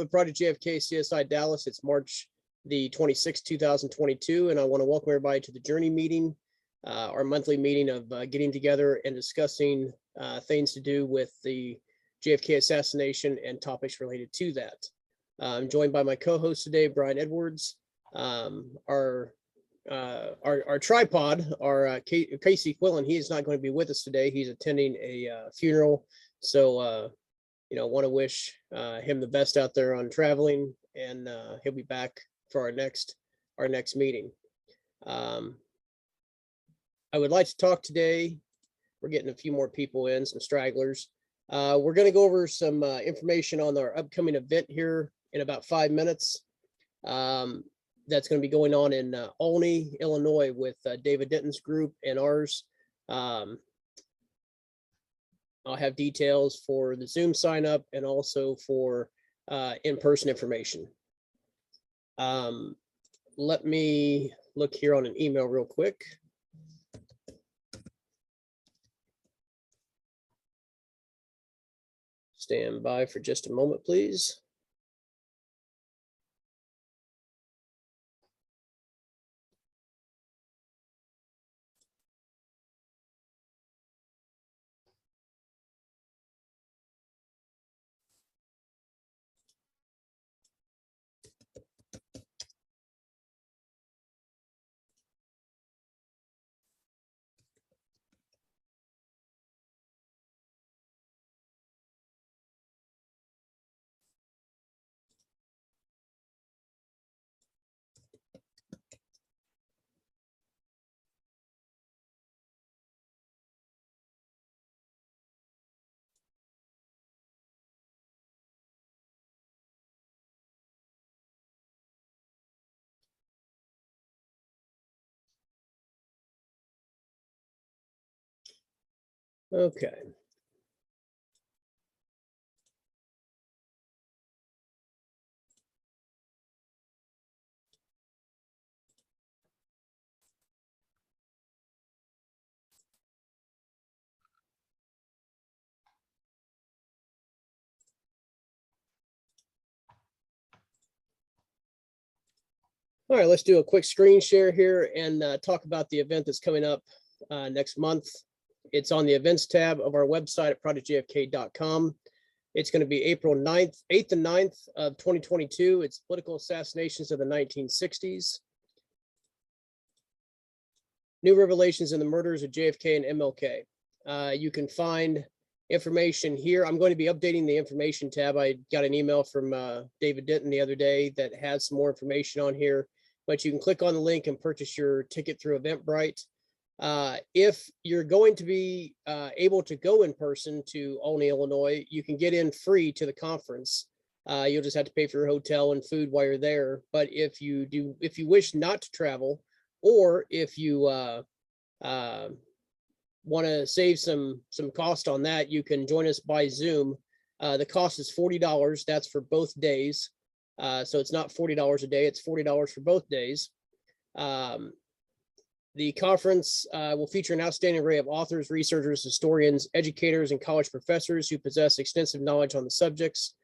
With Project JFK, CSI Dallas. It's March the 26th, 2022, and I want to welcome everybody to the Journey meeting, our monthly meeting of getting together and discussing things to do with the JFK assassination and topics related to that. I'm joined by my co-host today, Brian Edwards. Our tripod, Casey Quillen, he is not going to be with us today. He's attending a funeral, so want to wish him the best out there on traveling, and he'll be back for our next meeting. I would like to talk today. We're getting a few more people in, some stragglers. We're going to go over some information on our upcoming event here in about 5 minutes. That's going to be going on in Olney, Illinois, with David Denton's group and ours. I'll have details for the Zoom sign up and also for in-person information. Let me look here on an email real quick. Stand by for just a moment, please. Okay. All right, let's do a quick screen share here and talk about the event that's coming up next month. It's on the events tab of our website at projectjfk.com. It's going to be April 8th and 9th of 2022. It's political assassinations of the 1960s. New revelations in the murders of JFK and MLK. You can find information here. I'm going to be updating the information tab. I got an email from David Denton the other day that has some more information on here, but you can click on the link and purchase your ticket through Eventbrite. If you're going to be able to go in person to Olney, Illinois, you can get in free to the conference. You'll just have to pay for your hotel and food while you're there. But if you wish not to travel, or if you want to save some cost on that, you can join us by Zoom. The cost is $40. That's for both days. So it's not $40 a day, it's $40 for both days. The conference will feature an outstanding array of authors, researchers, historians, educators, and college professors who possess extensive knowledge on the subjects.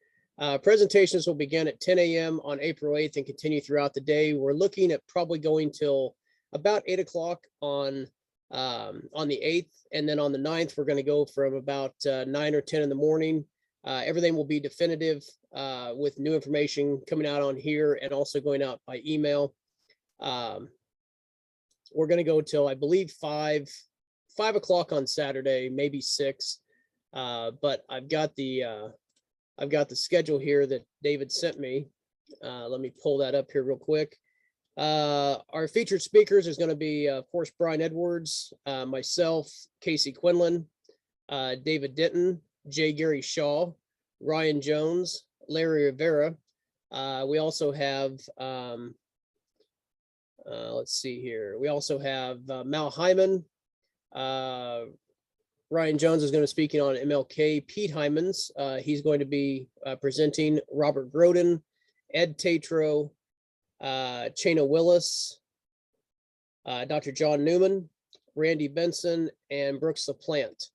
Presentations will begin at 10 a.m. on April 8th and continue throughout the day. We're looking at probably going till about 8 o'clock on the 8th, and then on the 9th, we're going to go from about 9 or 10 in the morning. Everything will be definitive with new information coming out on here and also going out by email. We're going to go till, I believe, 5 o'clock on Saturday, maybe 6. But I've got the schedule here that David sent me. Let me pull that up here real quick. Our featured speakers is going to be, of course, Brian Edwards, myself, Casey Quinlan, David Denton, J. Gary Shaw, Ryan Jones, Larry Rivera. We also have, let's see here. We also have Mal Hyman. Ryan Jones is going to be speaking on MLK. Pete Hymans, he's going to be presenting. Robert Groden, Ed Tatro, Chana Willis, Dr. John Newman, Randy Benson, and Brooks LaPlante.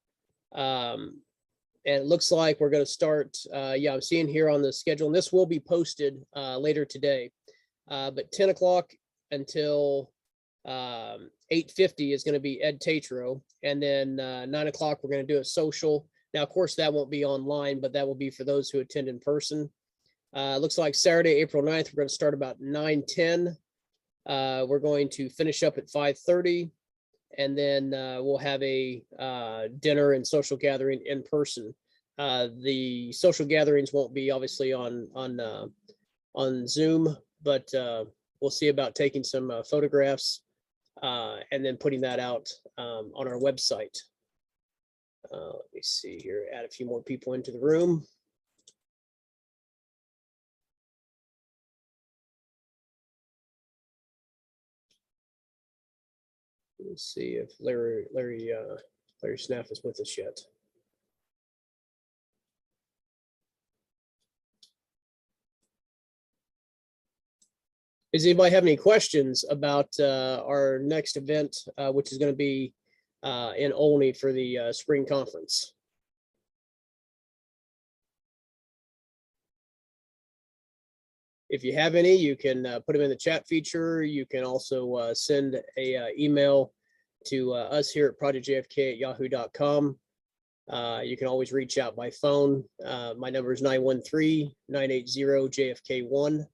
And it looks like we're going to start. Yeah, I'm seeing here on the schedule, and this will be posted later today. But 10 o'clock until 8:50 is going to be Ed Tatro. And then 9 o'clock, we're going to do a social. Now, of course, that won't be online, but that will be for those who attend in person. Looks like Saturday, April 9th, we're going to start about 9:10. We're going to finish up at 5:30. And then we'll have a dinner and social gathering in person. The social gatherings won't be obviously on Zoom, but we'll see about taking some photographs and then putting that out on our website. Let me see here, add a few more people into the room. Let's see if Larry Snaff is with us yet. Does anybody have any questions about our next event, which is going to be in Olney for the spring conference? If you have any, you can put them in the chat feature. You can also send a email to us here at projectjfk@yahoo.com. You can always reach out by phone. My number is 913-980-JFK1.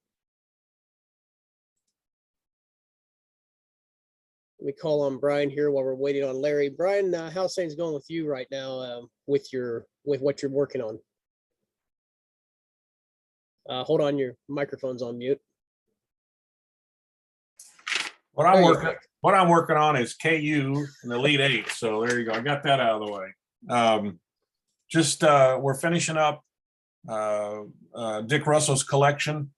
Let me call on Brian here while we're waiting on Larry. Brian, how's things going with you right now with what you're working on? Hold on, your microphone's on mute. What I'm working on is KU and Elite 8. So there you go. I got that out of the way. We're finishing up Dick Russell's collection.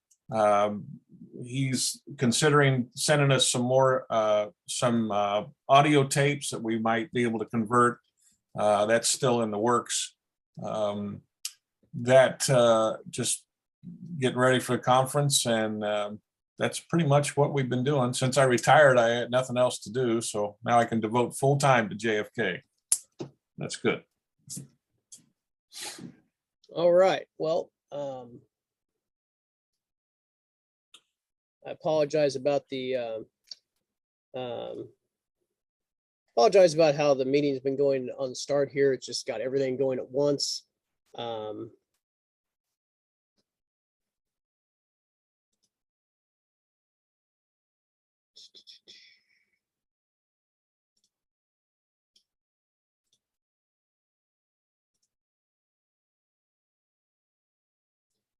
He's considering sending us some more audio tapes that we might be able to convert. That's still in the works. Just getting ready for the conference, and that's pretty much what we've been doing. Since I retired, I had nothing else to do, so now I can devote full time to JFK. That's good. All right. Well, I apologize about apologize about how the meeting's been going on the start here. It's just got everything going at once.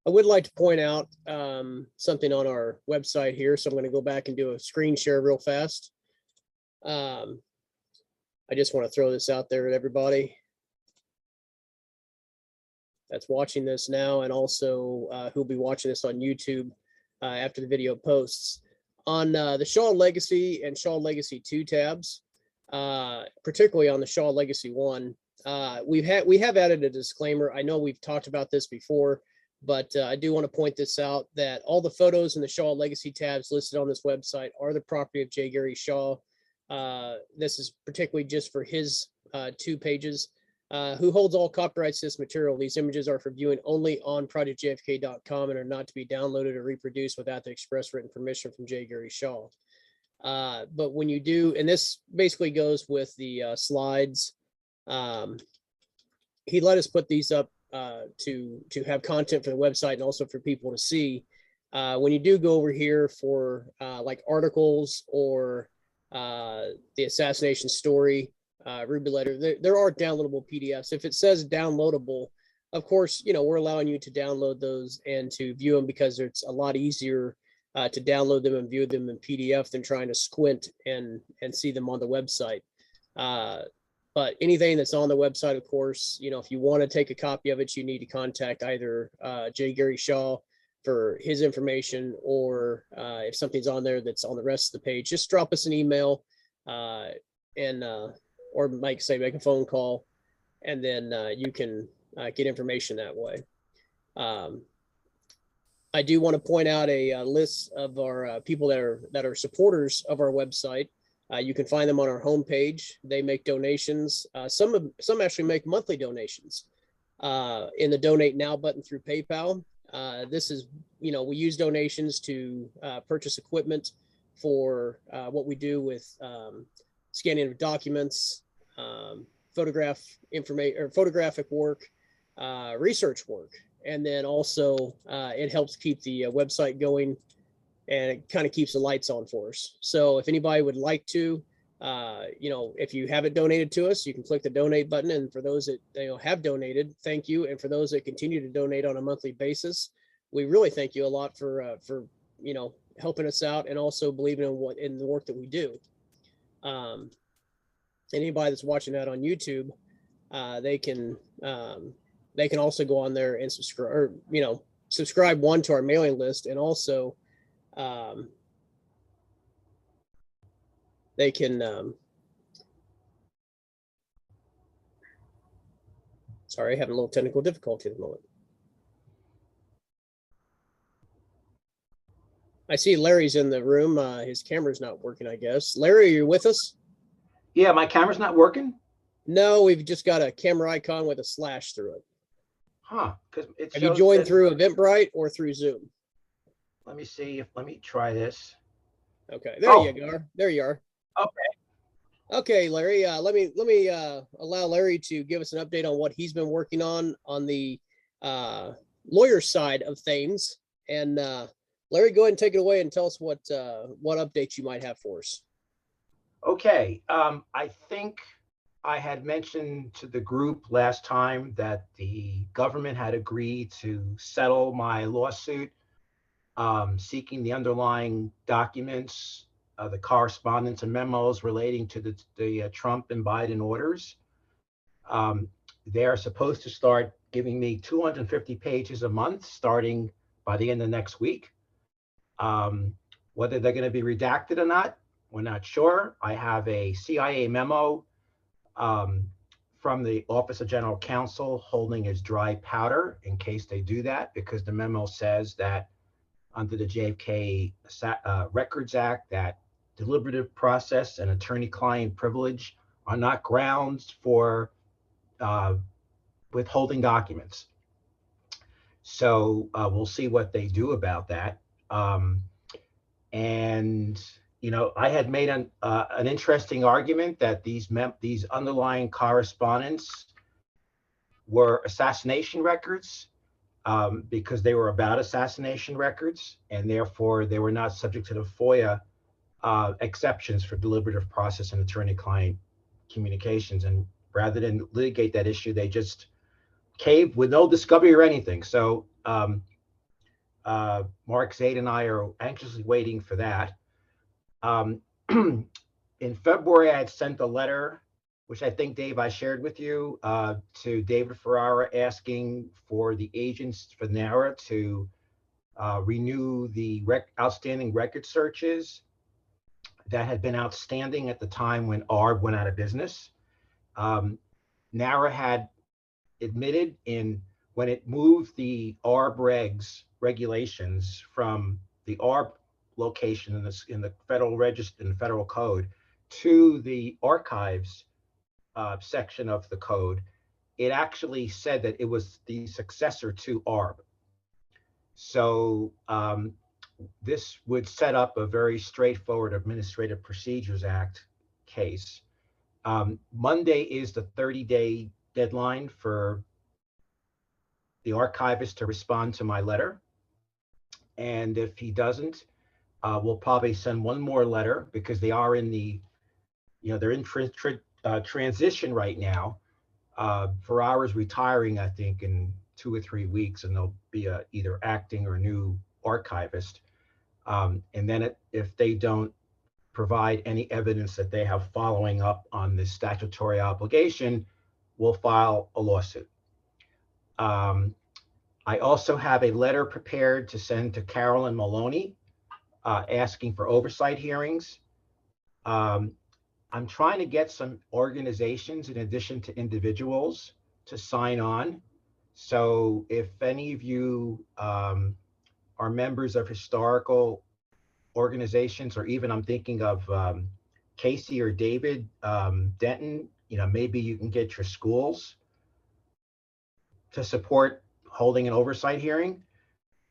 I would like to point out something on our website here. So I'm going to go back and do a screen share real fast. I just want to throw this out there to everybody that's watching this now, and also who'll be watching this on YouTube after the video posts. On the Shaw Legacy and Shaw Legacy 2 tabs, particularly on the Shaw Legacy 1, we have added a disclaimer. I know we've talked about this before, but I do want to point this out, that all the photos in the Shaw Legacy tabs listed on this website are the property of J. Gary Shaw. This is particularly just for his 2 pages, who holds all copyrights to this material. These images are for viewing only on projectjfk.com and are not to be downloaded or reproduced without the express written permission from J. Gary Shaw. But when you do, and this basically goes with the slides, he let us put these up to have content for the website and also for people to see. When you do go over here for like articles or the assassination story, Ruby letter, there are downloadable PDFs. If it says downloadable, of course, we're allowing you to download those and to view them, because it's a lot easier to download them and view them in PDF than trying to squint and see them on the website. But anything that's on the website, of course, if you want to take a copy of it, you need to contact either J. Gary Shaw for his information, or if something's on there that's on the rest of the page, just drop us an email or make a phone call, and then you can get information that way. I do want to point out a list of our people that are supporters of our website. You can find them on our homepage. They make donations. Some actually make monthly donations. in the donate now button through PayPal. This is, we use donations to purchase equipment for what we do with scanning of documents, photographic work, research work. And then also it helps keep the website going, and it kind of keeps the lights on for us. So if anybody would like to, if you haven't donated to us, you can click the donate button. And for those that have donated, thank you. And for those that continue to donate on a monthly basis, we really thank you a lot for helping us out and also believing in the work that we do. Anybody that's watching that on YouTube, they can also go on there and subscribe one to our mailing list, and also they can sorry, having a little technical difficulty at the moment. I see Larry's in the room. His camera's not working, I guess. Larry, are you with us? Yeah, my camera's not working. No, we've just got a camera icon with a slash through it. Huh? Because it have you joined through Eventbrite or through Zoom? Let me see. Let me try this. Okay, there you go. There you are. Okay. Okay, Larry. Let me allow Larry to give us an update on what he's been working on the lawyer side of things. And Larry, go ahead and take it away and tell us what updates you might have for us. Okay. I think I had mentioned to the group last time that the government had agreed to settle my lawsuit, seeking the underlying documents, the correspondence and memos relating to the Trump and Biden orders. They are supposed to start giving me 250 pages a month starting by the end of next week. Whether they're going to be redacted or not, we're not sure. I have a CIA memo from the Office of General Counsel holding as dry powder in case they do that, because the memo says that under the JFK Records Act, that deliberative process and attorney-client privilege are not grounds for withholding documents. So we'll see what they do about that. And I had made an interesting argument that these underlying correspondence were assassination records because they were about assassination records, and therefore they were not subject to the FOIA exceptions for deliberative process and attorney-client communications. And rather than litigate that issue, they just caved with no discovery or anything. So Mark Zaid and I are anxiously waiting for that. In February, I had sent a letter, which I think, Dave, I shared with you, to David Ferrara, asking for the agents for NARA to renew the outstanding record searches that had been outstanding at the time when ARB went out of business. NARA had admitted when it moved the ARB regulations from the ARB location in the Federal Register, in the Federal Code, to the archives section of the code, it actually said that it was the successor to ARB. So this would set up a very straightforward Administrative Procedures Act case. Monday is the 30-day deadline for the archivist to respond to my letter. And if he doesn't, we'll probably send one more letter, because they are in the, they're in transition right now. Ferrara's retiring, I think, in 2 or 3 weeks, and there'll be either acting or new archivist. And then if they don't provide any evidence that they have following up on this statutory obligation, we'll file a lawsuit. I also have a letter prepared to send to Carolyn Maloney, asking for oversight hearings. I'm trying to get some organizations, in addition to individuals, to sign on. So if any of you are members of historical organizations, or even I'm thinking of Casey or David Denton, maybe you can get your schools to support holding an oversight hearing,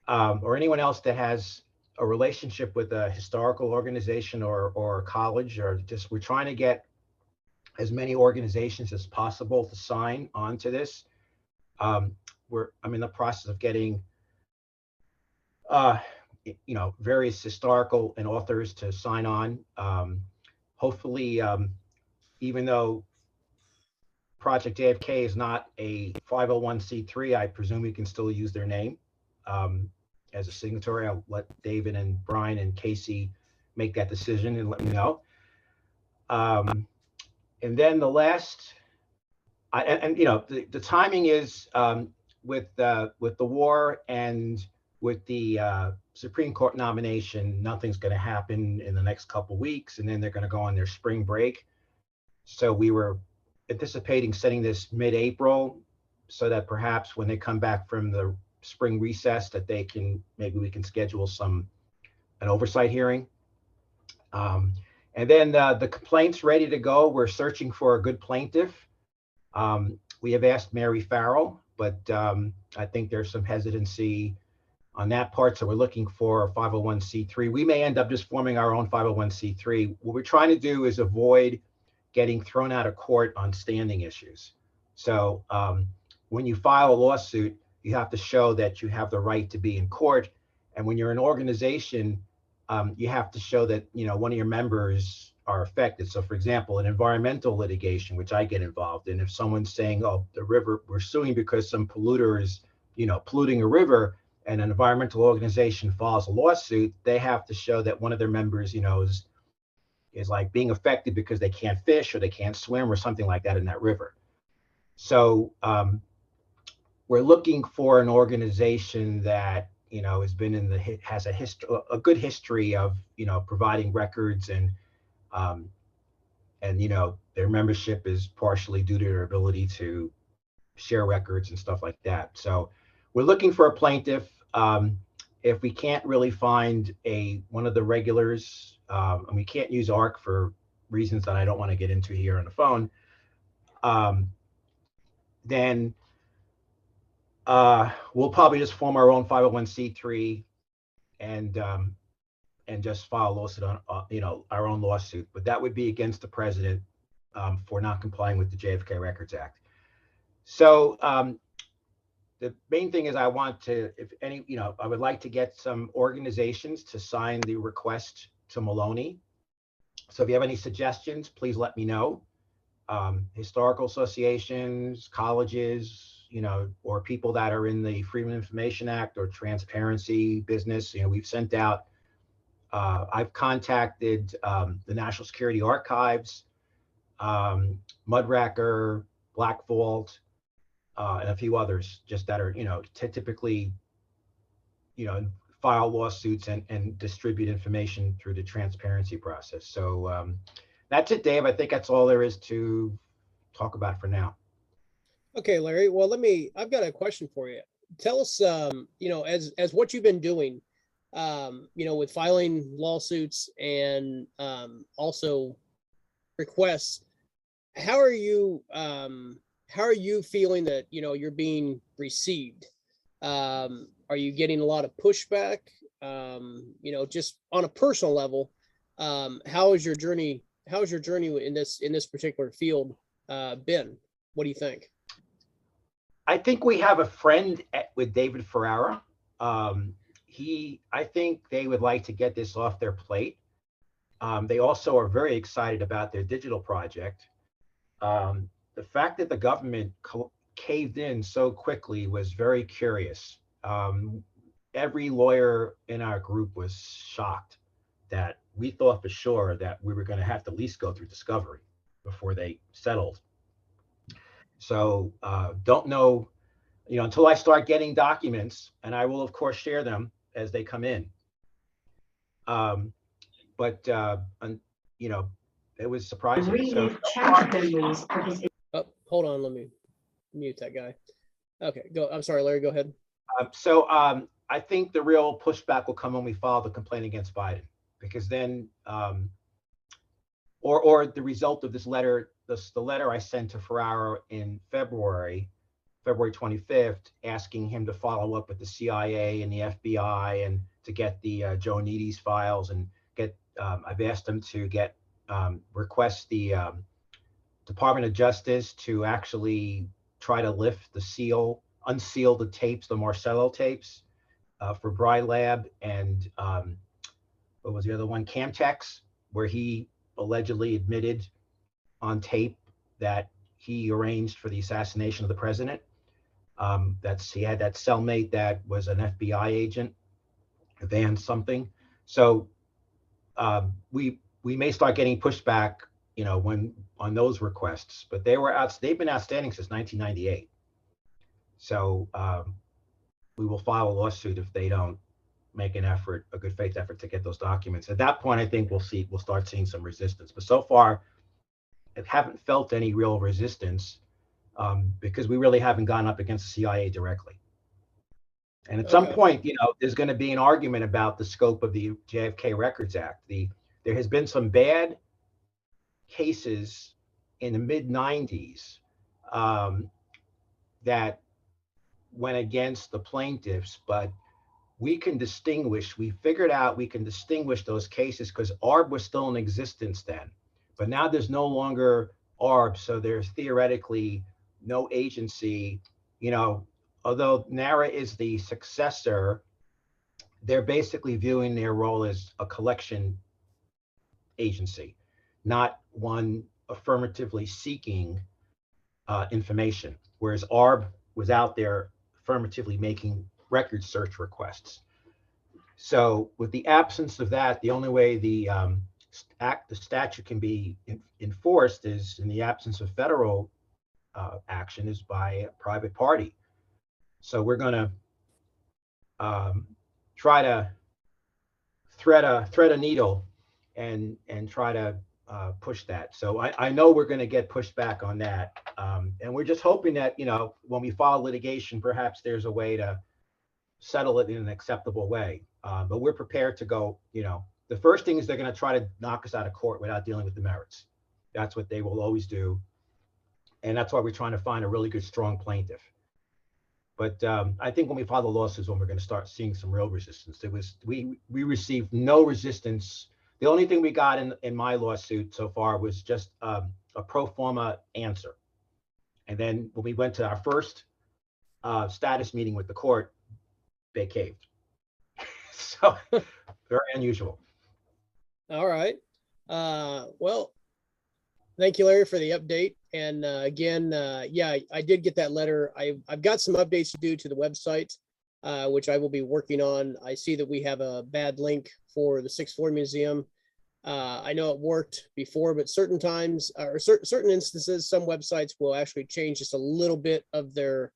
or anyone else that has a relationship with a historical organization or college, or just, we're trying to get as many organizations as possible to sign on to this. I'm in the process of getting various historical and authors to sign on. Hopefully, even though Project JFK is not a 501c3, I presume we can still use their name as a signatory. I'll let David and Brian and Casey make that decision and let me know. And then the last, the timing is with the war and with the Supreme Court nomination, nothing's going to happen in the next couple of weeks, and then they're going to go on their spring break. So we were anticipating setting this mid-April, so that perhaps when they come back from the spring recess, that maybe we can schedule an oversight hearing. And then the complaint's ready to go. We're searching for a good plaintiff. We have asked Mary Farrell, but I think there's some hesitancy on that part. So we're looking for a 501c3. We may end up just forming our own 501c3. What we're trying to do is avoid getting thrown out of court on standing issues. So when you file a lawsuit, you have to show that you have the right to be in court. And when you're an organization, you have to show that one of your members are affected. So for example, in environmental litigation, which I get involved in, if someone's saying, oh, the river, we're suing because some polluter is polluting a river, and an environmental organization files a lawsuit, they have to show that one of their members is like being affected because they can't fish or they can't swim or something like that in that river. So we're looking for an organization that has been has a good history of providing records, and their membership is partially due to their ability to share records and stuff like that. So we're looking for a plaintiff. If we can't really find one of the regulars, and we can't use ARC for reasons that I don't want to get into here on the phone, then we'll probably just form our own 501c3 and just file a lawsuit on our own lawsuit. But that would be against the president for not complying with the JFK Records Act. So the main thing is I would like to get some organizations to sign the request to Maloney. So if you have any suggestions, please let me know. Historical associations, colleges, or people that are in the Freedom of Information Act or transparency business. We've sent out, I've contacted the National Security Archives, Mudracker, Black Vault, and a few others, just that are, typically, file lawsuits and distribute information through the transparency process. So that's it, Dave. I think that's all there is to talk about for now. Okay, Larry. Well, I've got a question for you. Tell us, as what you've been doing, with filing lawsuits and also requests, how are you feeling that, you're being received? Are you getting a lot of pushback? Just on a personal level, how is your journey in this particular field been? What do you think? I think we have a friend with David Ferrara. I think they would like to get this off their plate. They also are very excited about their digital project. The fact that the government caved in so quickly was very curious. Every lawyer in our group was shocked that we thought for sure that we were going to have to at least go through discovery before they settled. So don't know, until I start getting documents, and I will of course share them as they come in. But it was surprising. So, oh, hold on, let me mute that guy. Okay, go. I'm sorry, Larry, go ahead. I think the real pushback will come when we file the complaint against Biden, because then, or the result of this letter, the letter I sent to Ferrara in February, February 25th, asking him to follow up with the CIA and the FBI and to get the Joe Needy's files and get, I've asked him to get, request the Department of Justice to actually try to lift the seal, unseal the tapes, the Marcello tapes for Bry Lab and what was the other one? Camtex, where he allegedly admitted on tape that he arranged for the assassination of the president. He had that cellmate that was an FBI agent, Van something. So we may start getting pushback, you know, when on those requests, but they've been outstanding since 1998. So we will file a lawsuit if they don't make an effort, a good faith effort to get those documents. At that point, I think we'll start seeing some resistance. But so far, I haven't felt any real resistance because we really haven't gone up against the CIA directly. And at some point, you know, there's going to be an argument about the scope of the JFK Records Act. There has been some bad cases in the mid 90s that went against the plaintiffs, but we figured out we can distinguish those cases because ARB was still in existence then, but now there's no longer ARB, so there's theoretically no agency, you know, although NARA is the successor, they're basically viewing their role as a collection agency, not one affirmatively seeking information, whereas ARB was out there affirmatively making record search requests. So with the absence of that, the only way the statute can be enforced is in the absence of federal action is by a private party. So we're going to try to thread a needle and try to push that. So I know we're going to get pushed back on that. And we're just hoping that, you know, when we file litigation, perhaps there's a way to settle it in an acceptable way. But we're prepared to go, you know, the first thing is they're going to try to knock us out of court without dealing with the merits. That's what they will always do. And that's why we're trying to find a really good, strong plaintiff. But I think when we file the lawsuits, when we're going to start seeing some real resistance. We received no resistance. The only thing we got in my lawsuit so far was just a pro forma answer. And then when we went to our first status meeting with the court, they caved. So very unusual. All right. Well, thank you, Larry, for the update. And again, yeah, I did get that letter. I've got some updates to do to the website, which I will be working on. I see that we have a bad link for the 6th Floor Museum. I know it worked before, but certain times or certain instances, some websites will actually change just a little bit of their,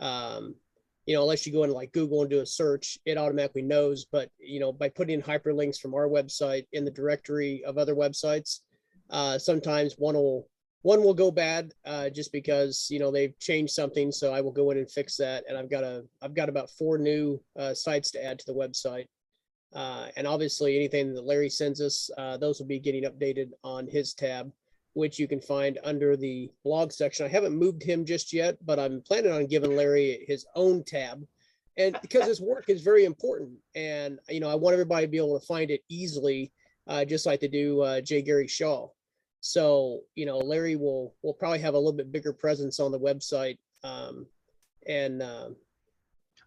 you know, unless you go into like Google and do a search, it automatically knows. But, you know, by putting in hyperlinks from our website in the directory of other websites, sometimes one will go bad just because, you know, they've changed something. So I will go in and fix that. And I've got about 4 new sites to add to the website. And obviously anything that Larry sends us, those will be getting updated on his tab, which you can find under the blog section. I haven't moved him just yet, but I'm planning on giving Larry his own tab. And because his work is very important, and, you know, I want everybody to be able to find it easily, just like they do J. Gary Shaw. So, you know, Larry will probably have a little bit bigger presence on the website. I'm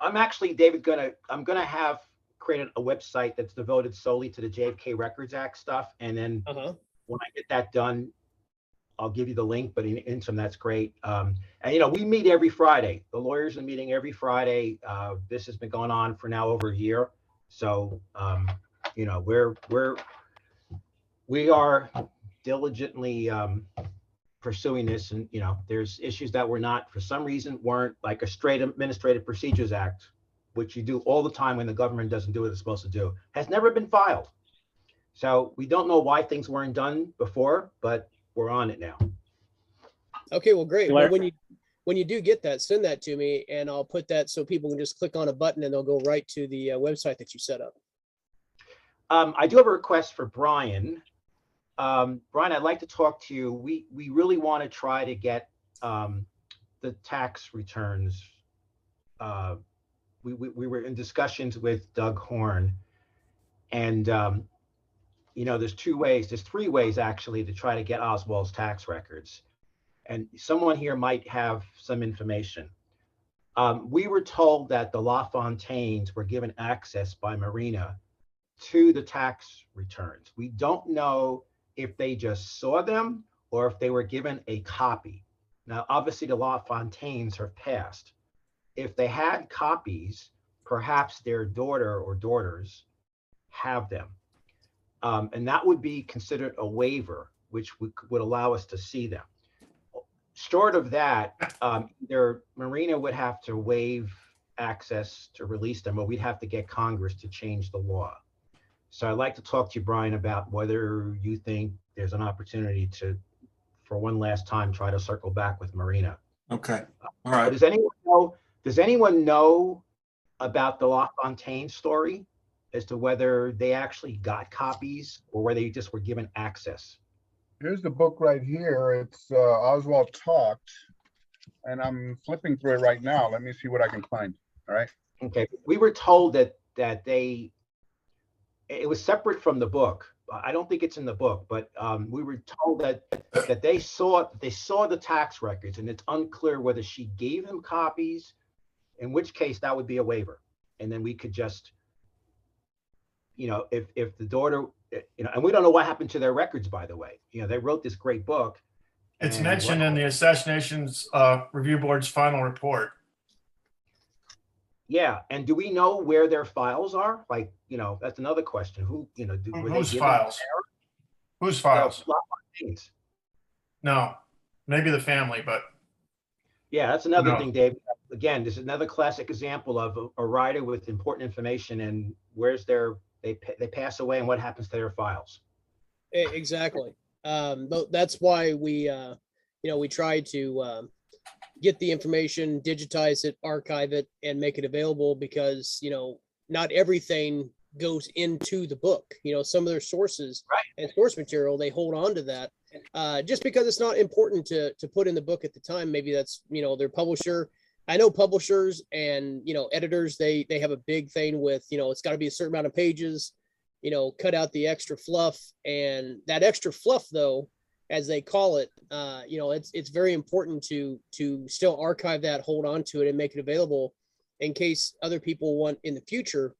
actually, David, I'm gonna have created a website that's devoted solely to the JFK Records Act stuff. And then when I get that done, I'll give you the link, but in interim, that's great. And, you know, we meet every Friday. The lawyers are meeting every Friday. This has been going on for now over a year. So, you know, we are diligently pursuing this. And, you know, there's issues that for some reason, weren't like a straight Administrative Procedures Act, which you do all the time when the government doesn't do what it's supposed to do, has never been filed. So we don't know why things weren't done before, but we're on it now. Okay, well, great. Well, when you do get that, send that to me, and I'll put that so people can just click on a button and they'll go right to the website that you set up. I do have a request for Brian. Brian, I'd like to talk to you. We really want to try to get the tax returns, we were in discussions with Doug Horn, and you know, there's three ways actually to try to get Oswald's tax records. And someone here might have some information. We were told that the LaFontaines were given access by Marina to the tax returns. We don't know if they just saw them or if they were given a copy. Now, obviously, the LaFontaines have passed. If they had copies, perhaps their daughter or daughters have them. And that would be considered a waiver, which would allow us to see them. Short of that, either Marina would have to waive access to release them, or we'd have to get Congress to change the law. So I'd like to talk to you, Brian, about whether you think there's an opportunity to, for one last time, try to circle back with Marina. Okay, all right. Does anyone know about the LaFontaine story as to whether they actually got copies or whether they just were given access? Here's the book right here. It's Oswald Talked, and I'm flipping through it right now. Let me see what I can find. All right. Okay. We were told that it was separate from the book. I don't think it's in the book, but we were told that they saw the tax records, and it's unclear whether she gave them copies, in which case that would be a waiver, and then we could just, you know, if the daughter, you know, and we don't know what happened to their records, by the way. You know, they wrote this great book. It's mentioned in the Assassinations Review Board's final report. Yeah, and do we know where their files are? Like, you know, that's another question. Who, you know, Whose files? Whose files? No, maybe the family, but yeah, that's another No. thing, Dave. Again, this is another classic example of a writer with important information, and where's they pass away, and what happens to their files? Exactly. That's why we, you know, we try to get the information, digitize it, archive it, and make it available, because, you know, not everything goes into the book. You know, some of their sources and source material, they hold on to that just because it's not important to put in the book at the time. Maybe that's, you know, their publisher. I know publishers and, you know, editors, they have a big thing with, you know, it's got to be a certain amount of pages, you know, cut out the extra fluff. And that extra fluff, though, as they call it, you know, it's very important to still archive that, hold on to it, and make it available in case other people want in the future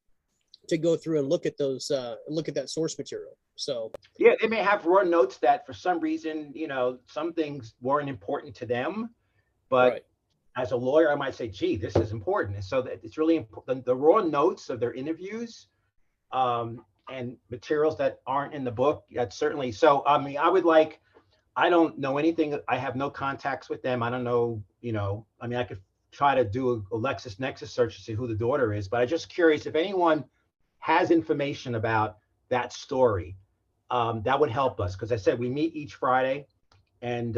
to go through and look at those, look at that source material. So yeah, they may have raw notes that for some reason, you know, some things weren't important to them, but right. As a lawyer, I might say, gee, this is important. And so that it's really important. The raw notes of their interviews and materials that aren't in the book, that's certainly. So, I mean, I don't know anything. I have no contacts with them. I don't know, you know, I mean, I could try to do a LexisNexis search to see who the daughter is, but I'm just curious if anyone has information about that story, that would help us. Because I said, we meet each Friday, and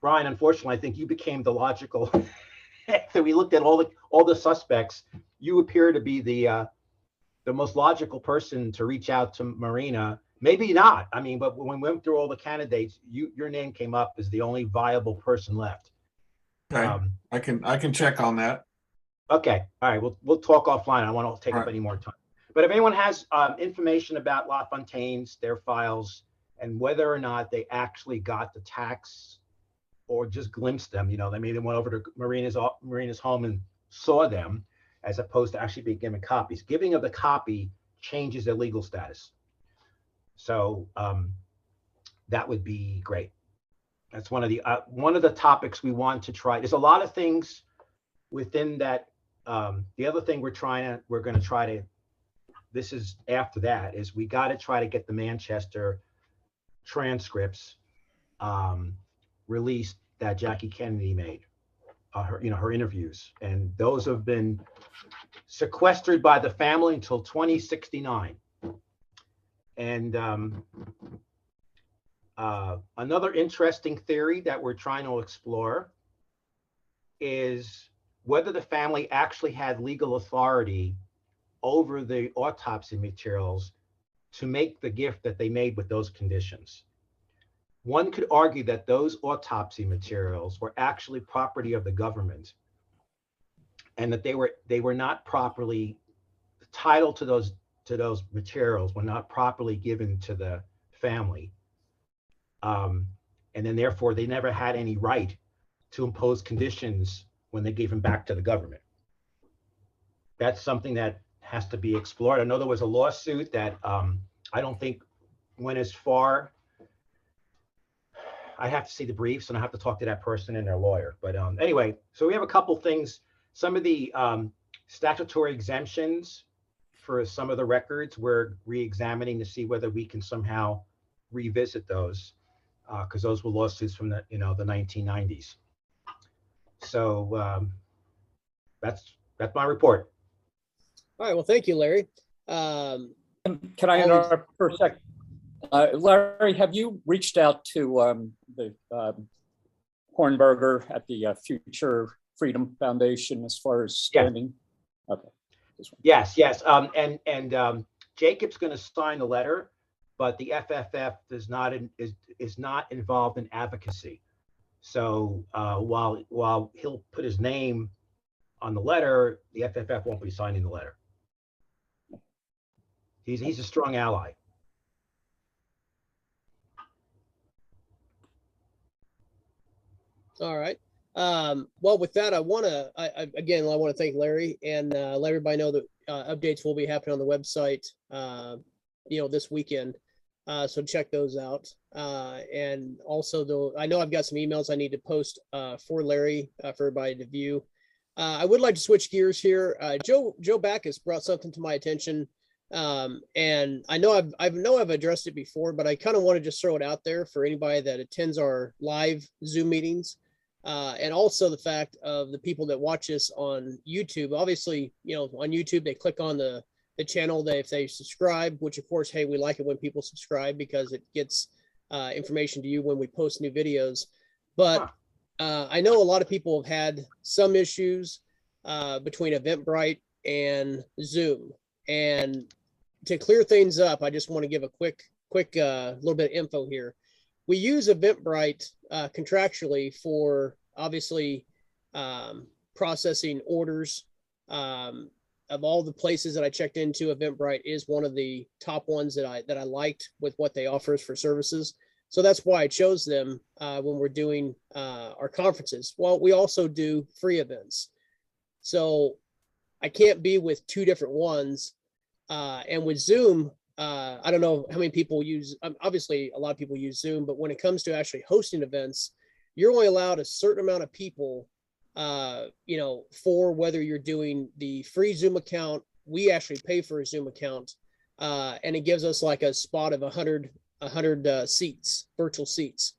Brian, unfortunately, I think you became the logical, after we looked at all the suspects, you appear to be the most logical person to reach out to Marina. Maybe not. I mean, but when we went through all the candidates, your name came up as the only viable person left. Okay, I can check on that. Okay, all right. We'll talk offline. I don't want to take up any more time. But if anyone has information about LaFontaines, their files, and whether or not they actually got the tax or just glimpsed them, you know, they maybe went over to Marina's home and saw them, as opposed to actually being given copies. Giving of the copy changes their legal status. So that would be great. That's one of the topics we want to try. There's a lot of things within that. The other thing we're going to try to, this is after that, is we got to try to get the Manchester transcripts released that Jackie Kennedy made, her interviews, and those have been sequestered by the family until 2069. And another interesting theory that we're trying to explore is whether the family actually had legal authority over the autopsy materials to make the gift that they made with those conditions. one could argue that those autopsy materials were actually property of the government, and that they were not properly, the title to those materials were not properly given to the family. And then therefore they never had any right to impose conditions when they gave them back to the government. That's something that has to be explored. I know there was a lawsuit that I don't think went as far. I have to see the briefs and I have to talk to that person and their lawyer. But anyway, so we have a couple things. Some of the statutory exemptions for some of the records, we're re-examining to see whether we can somehow revisit those, because those were lawsuits from the 1990s. So that's my report. All right. Well, thank you, Larry. Can I interrupt for a second? Larry, have you reached out to the Hornberger at the Future Freedom Foundation as far as standing? Yeah. Okay. Yes. And Jacob's going to sign the letter, but the FFF is not involved in advocacy. So while he'll put his name on the letter, the FFF won't be signing the letter. He's a strong ally. All right. Well, with that, I want to thank Larry and let everybody know that updates will be happening on the website, this weekend. So check those out. And also, I know I've got some emails I need to post for Larry for everybody to view. I would like to switch gears here. Joe Backus brought something to my attention. And I know I've addressed it before, but I kind of want to just throw it out there for anybody that attends our live Zoom meetings. And also the fact of the people that watch us on YouTube. Obviously, on YouTube, they click on the channel if they subscribe, which of course, hey, we like it when people subscribe because it gets information to you when we post new videos. But I know a lot of people have had some issues between Eventbrite and Zoom. And to clear things up, I just want to give a quick little bit of info here. We use Eventbrite contractually for obviously processing orders. Of all the places that I checked into, Eventbrite is one of the top ones that I liked with what they offers for services. So that's why I chose them when we're doing our conferences. Well, we also do free events. So I can't be with two different ones. And with Zoom, I don't know how many people use, obviously a lot of people use Zoom, but when it comes to actually hosting events, you're only allowed a certain amount of people, for whether you're doing the free Zoom account. We actually pay for a Zoom account, and it gives us like a spot of 100 seats, virtual seats.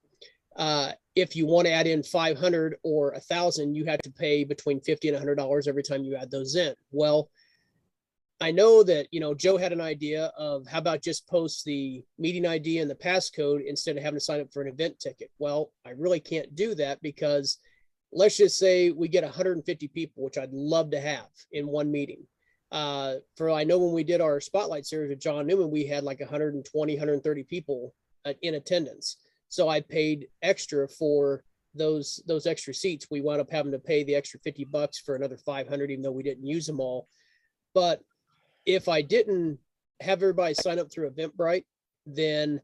If you want to add in 500 or 1,000, you had to pay between $50 and $100 every time you add those in. Well, I know that, Joe had an idea of how about just post the meeting ID and the passcode instead of having to sign up for an event ticket. Well, I really can't do that because let's just say we get 150 people, which I'd love to have in one meeting. I know when we did our spotlight series with John Newman, we had like 120, 130 people in attendance. So I paid extra for those extra seats. We wound up having to pay the extra $50 for another 500, even though we didn't use them all. But if I didn't have everybody sign up through Eventbrite, then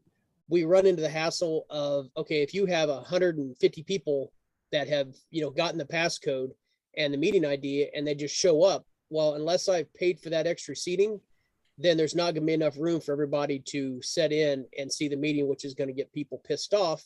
we run into the hassle of, okay, if you have 150 people that have, gotten the passcode and the meeting ID and they just show up, well, unless I've paid for that extra seating, then there's not going to be enough room for everybody to set in and see the meeting, which is going to get people pissed off.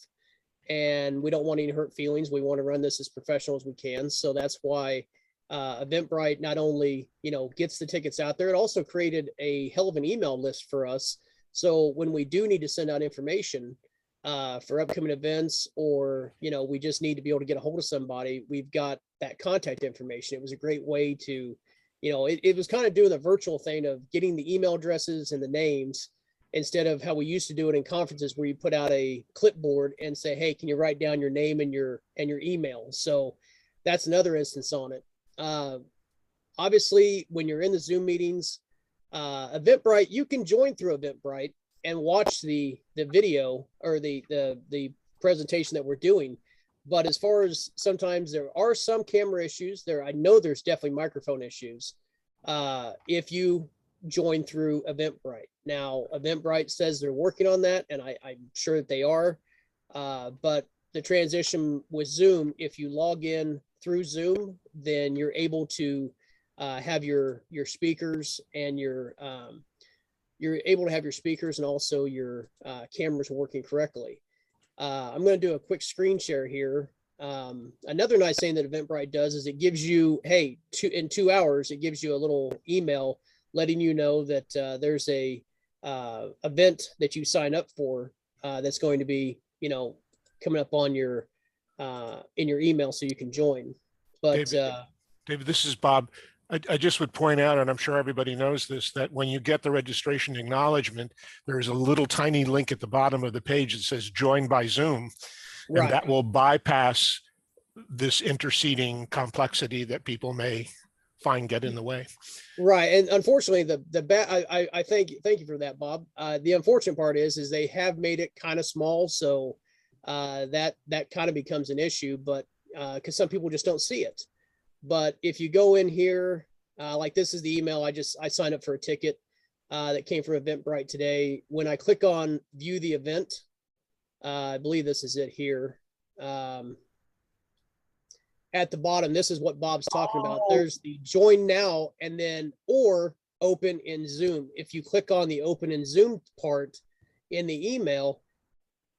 And we don't want any hurt feelings. We want to run this as professional as we can. So that's why Eventbrite not only, gets the tickets out there, it also created a hell of an email list for us. So when we do need to send out information for upcoming events, or, we just need to be able to get a hold of somebody, we've got that contact information. It was a great way to, it was kind of doing the virtual thing of getting the email addresses and the names instead of how we used to do it in conferences where you put out a clipboard and say, hey, can you write down your name and your email? So that's another instance on it. Obviously, when you're in the Zoom meetings, Eventbrite, you can join through Eventbrite and watch the video or the presentation that we're doing. But as far as sometimes there are some camera issues there, I know there's definitely microphone issues. If you join through Eventbrite. Now, Eventbrite says they're working on that, and I'm sure that they are. But the transition with Zoom, if you log in through Zoom, then you're able to have your speakers and you're able to have your speakers and also your cameras working correctly. I'm going to do a quick screen share here. Another nice thing that Eventbrite does is it gives you, hey, in 2 hours, it gives you a little email letting you know that there's a event that you sign up for that's going to be, coming up on your in your email so you can join. But David, this is Bob. I just would point out, and I'm sure everybody knows this, that when you get the registration acknowledgement, there's a little tiny link at the bottom of the page that says join by Zoom. right. And that will bypass this interceding complexity that people may find get in the way. Right. And unfortunately, I thank you for that, Bob. The unfortunate part is they have made it kind of small. So that kind of becomes an issue, but because some people just don't see it. But if you go in here, like this is the email, I signed up for a ticket that came from Eventbrite today. When I click on view the event, I believe this is it here. At the bottom, this is what Bob's talking about. There's the join now and then or open in Zoom. If you click on the open in Zoom part in the email,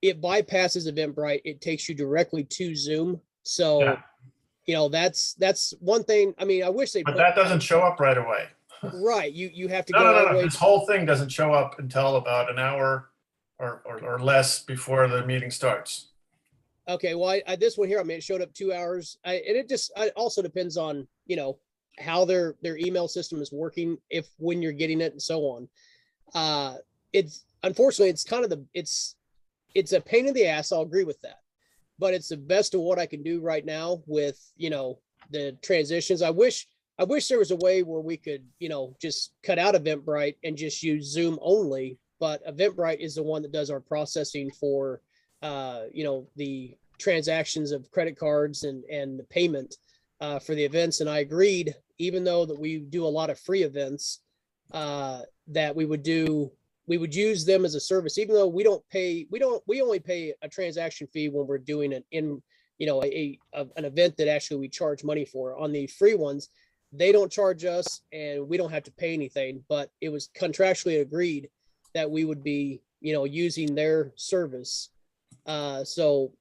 it bypasses Eventbrite. It takes you directly to Zoom. So, Yeah. That's one thing. I mean, I wish they. But that doesn't show up right away. Right. You have to No, go no, all no, the no. way. This whole thing doesn't show up until about an hour or less before the meeting starts. Okay. Well, this one here, I mean, it showed up 2 hours. And it also depends on, how their email system is working, when you're getting it and so on. It's unfortunately, it's kind of it's a pain in the ass. I'll agree with that, but it's the best of what I can do right now with, the transitions. I wish there was a way where we could, just cut out Eventbrite and just use Zoom only, but Eventbrite is the one that does our processing for, the transactions of credit cards and the payment for the events. And I agreed, even though that we do a lot of free events, that we would use them as a service, even though we only pay a transaction fee when we're doing it in, an event that actually we charge money for. On the free ones, they don't charge us and we don't have to pay anything, but it was contractually agreed that we would be, using their service. So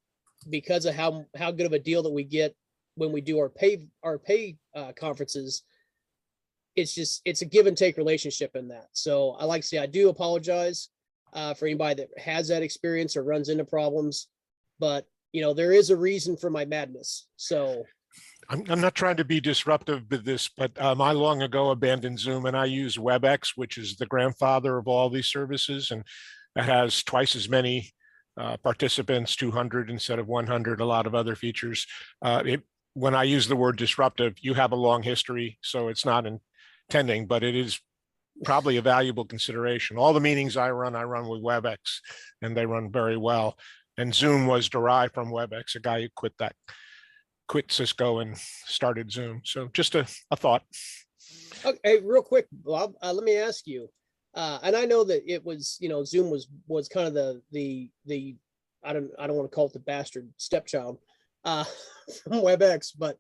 because of how good of a deal that we get when we do our pay conferences, it's a give and take relationship in that. So I like to say, I do apologize for anybody that has that experience or runs into problems, but there is a reason for my madness. So I'm not trying to be disruptive with this, but I long ago abandoned Zoom and I use WebEx, which is the grandfather of all these services. And it has twice as many participants, 200 instead of 100, a lot of other features. When I use the word disruptive, you have a long history, so it's not intending, but it is probably a valuable consideration. All the meetings I run with WebEx, and they run very well. And Zoom was derived from WebEx, a guy who quit Cisco and started Zoom. So just a thought. Okay, real quick, Bob, let me ask you, and I know that it was, Zoom was kind of the I don't want to call it the bastard stepchild from WebEx, but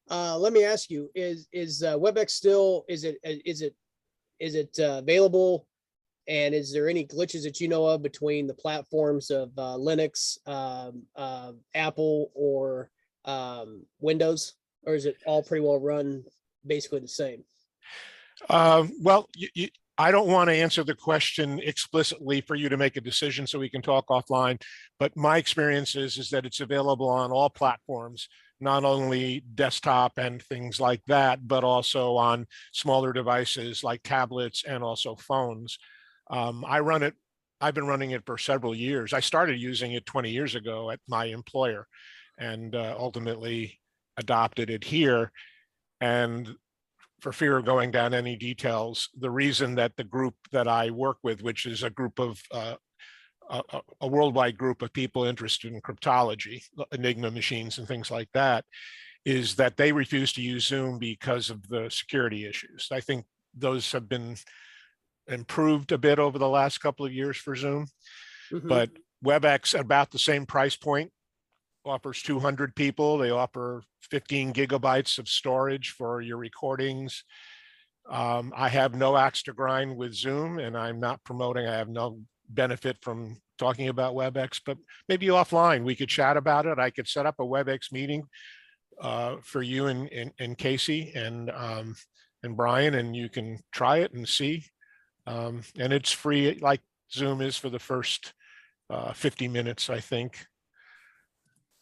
let me ask you, is WebEx still, is it available? And is there any glitches that you know of between the platforms of Linux, Apple, or Windows, or is it all pretty well run basically the same? Well, I don't want to answer the question explicitly for you to make a decision, so we can talk offline. But my experience is that it's available on all platforms, not only desktop and things like that, but also on smaller devices like tablets and also phones. I've been running it for several years. I started using it 20 years ago at my employer and ultimately adopted it here. And for fear of going down any details, the reason that the group that I work with, which is a group of a worldwide group of people interested in cryptology, Enigma machines and things like that, is that they refuse to use Zoom because of the security issues. I think those have been improved a bit over the last couple of years for Zoom, but WebEx at about the same price point offers 200 people. They offer 15 gigabytes of storage for your recordings. I have no axe to grind with Zoom, and I'm not promoting, I have no benefit from talking about WebEx, but maybe offline we could chat about it. I could set up a WebEx meeting for you and Casey and Brian, and you can try it and see. And it's free, like Zoom is, for the first 50 minutes, I think.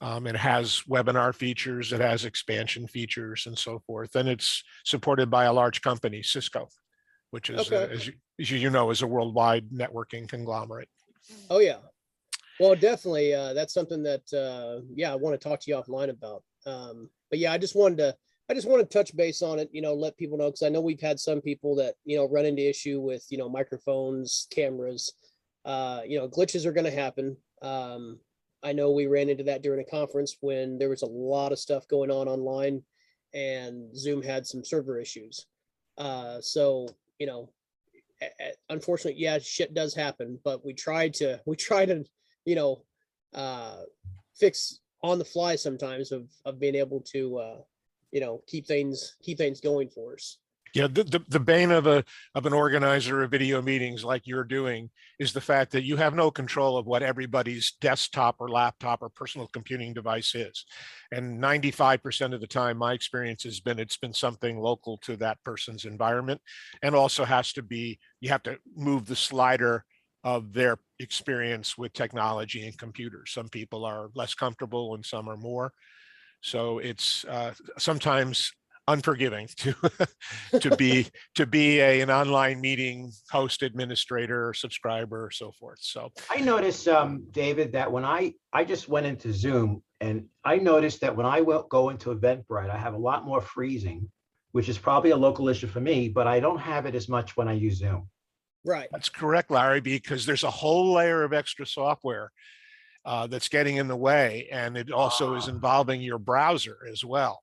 It has webinar features, it has expansion features and so forth. And it's supported by a large company, Cisco, which is, as you know, is a worldwide networking conglomerate. Oh, yeah. Well, definitely. That's something that, yeah, I want to talk to you offline about. But yeah, I just wanted to touch base on it, let people know, because I know we've had some people that, run into issue with, microphones, cameras, glitches are going to happen. I know we ran into that during a conference when there was a lot of stuff going on online and Zoom had some server issues. So, unfortunately, yeah, shit does happen, but we try to, fix on the fly sometimes of being able to, keep things going for us. Yeah, the bane of an organizer of video meetings like you're doing is the fact that you have no control of what everybody's desktop or laptop or personal computing device is. And 95% of the time, my experience has been, it's been something local to that person's environment, and also has to be, you have to move the slider of their experience with technology and computers. Some people are less comfortable and some are more. So it's sometimes unforgiving to be an online meeting host, administrator, subscriber, or so forth. So I noticed, David, that when I just went into Zoom, and I noticed that when I go into Eventbrite, I have a lot more freezing, which is probably a local issue for me, but I don't have it as much when I use Zoom. Right. That's correct, Larry, because there's a whole layer of extra software that's getting in the way, and it also is involving your browser as well.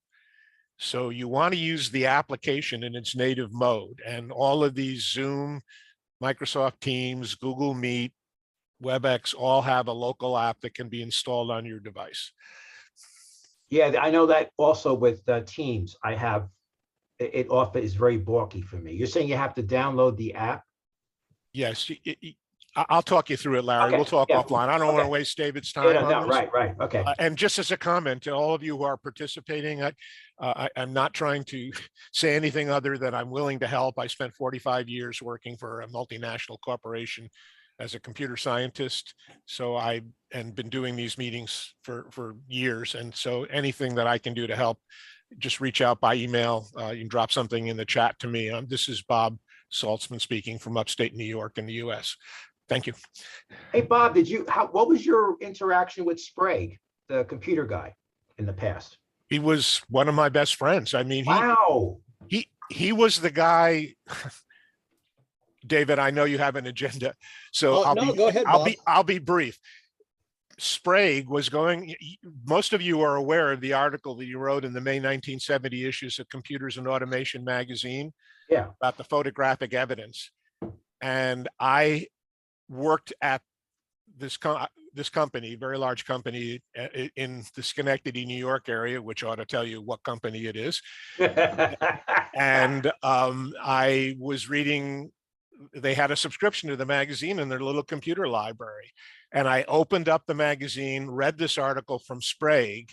So you want to use the application in its native mode, and all of these Zoom, Microsoft Teams, Google Meet, WebEx all have a local app that can be installed on your device. Yeah, I know that also with Teams. I have it off, is very bulky for me. You're saying you have to download the app? Yes, I'll talk you through it, Larry. Okay, We'll talk yeah. offline. I don't want to waste David's time. Yeah, on no, this. right. Okay. And just as a comment to all of you who are participating, I'm not trying to say anything other than I'm willing to help. I spent 45 years working for a multinational corporation as a computer scientist. So I've been doing these meetings for years. And so anything that I can do to help, just reach out by email. You can drop something in the chat to me. This is Bob Saltzman speaking from upstate New York in the US. Thank you. Hey, Bob, what was your interaction with Sprague, the computer guy, in the past? He was one of my best friends. I mean, Wow. he was the guy. David, I know you have an agenda, so go ahead, Bob. I'll be brief. Sprague was going, most of you are aware of the article that you wrote in the May 1970 issues of Computers and Automation magazine. Yeah. About the photographic evidence. And I worked at this company, very large company in the Schenectady, New York area, which ought to tell you what company it is. And I was reading, they had a subscription to the magazine in their little computer library. And I opened up the magazine, read this article from Sprague,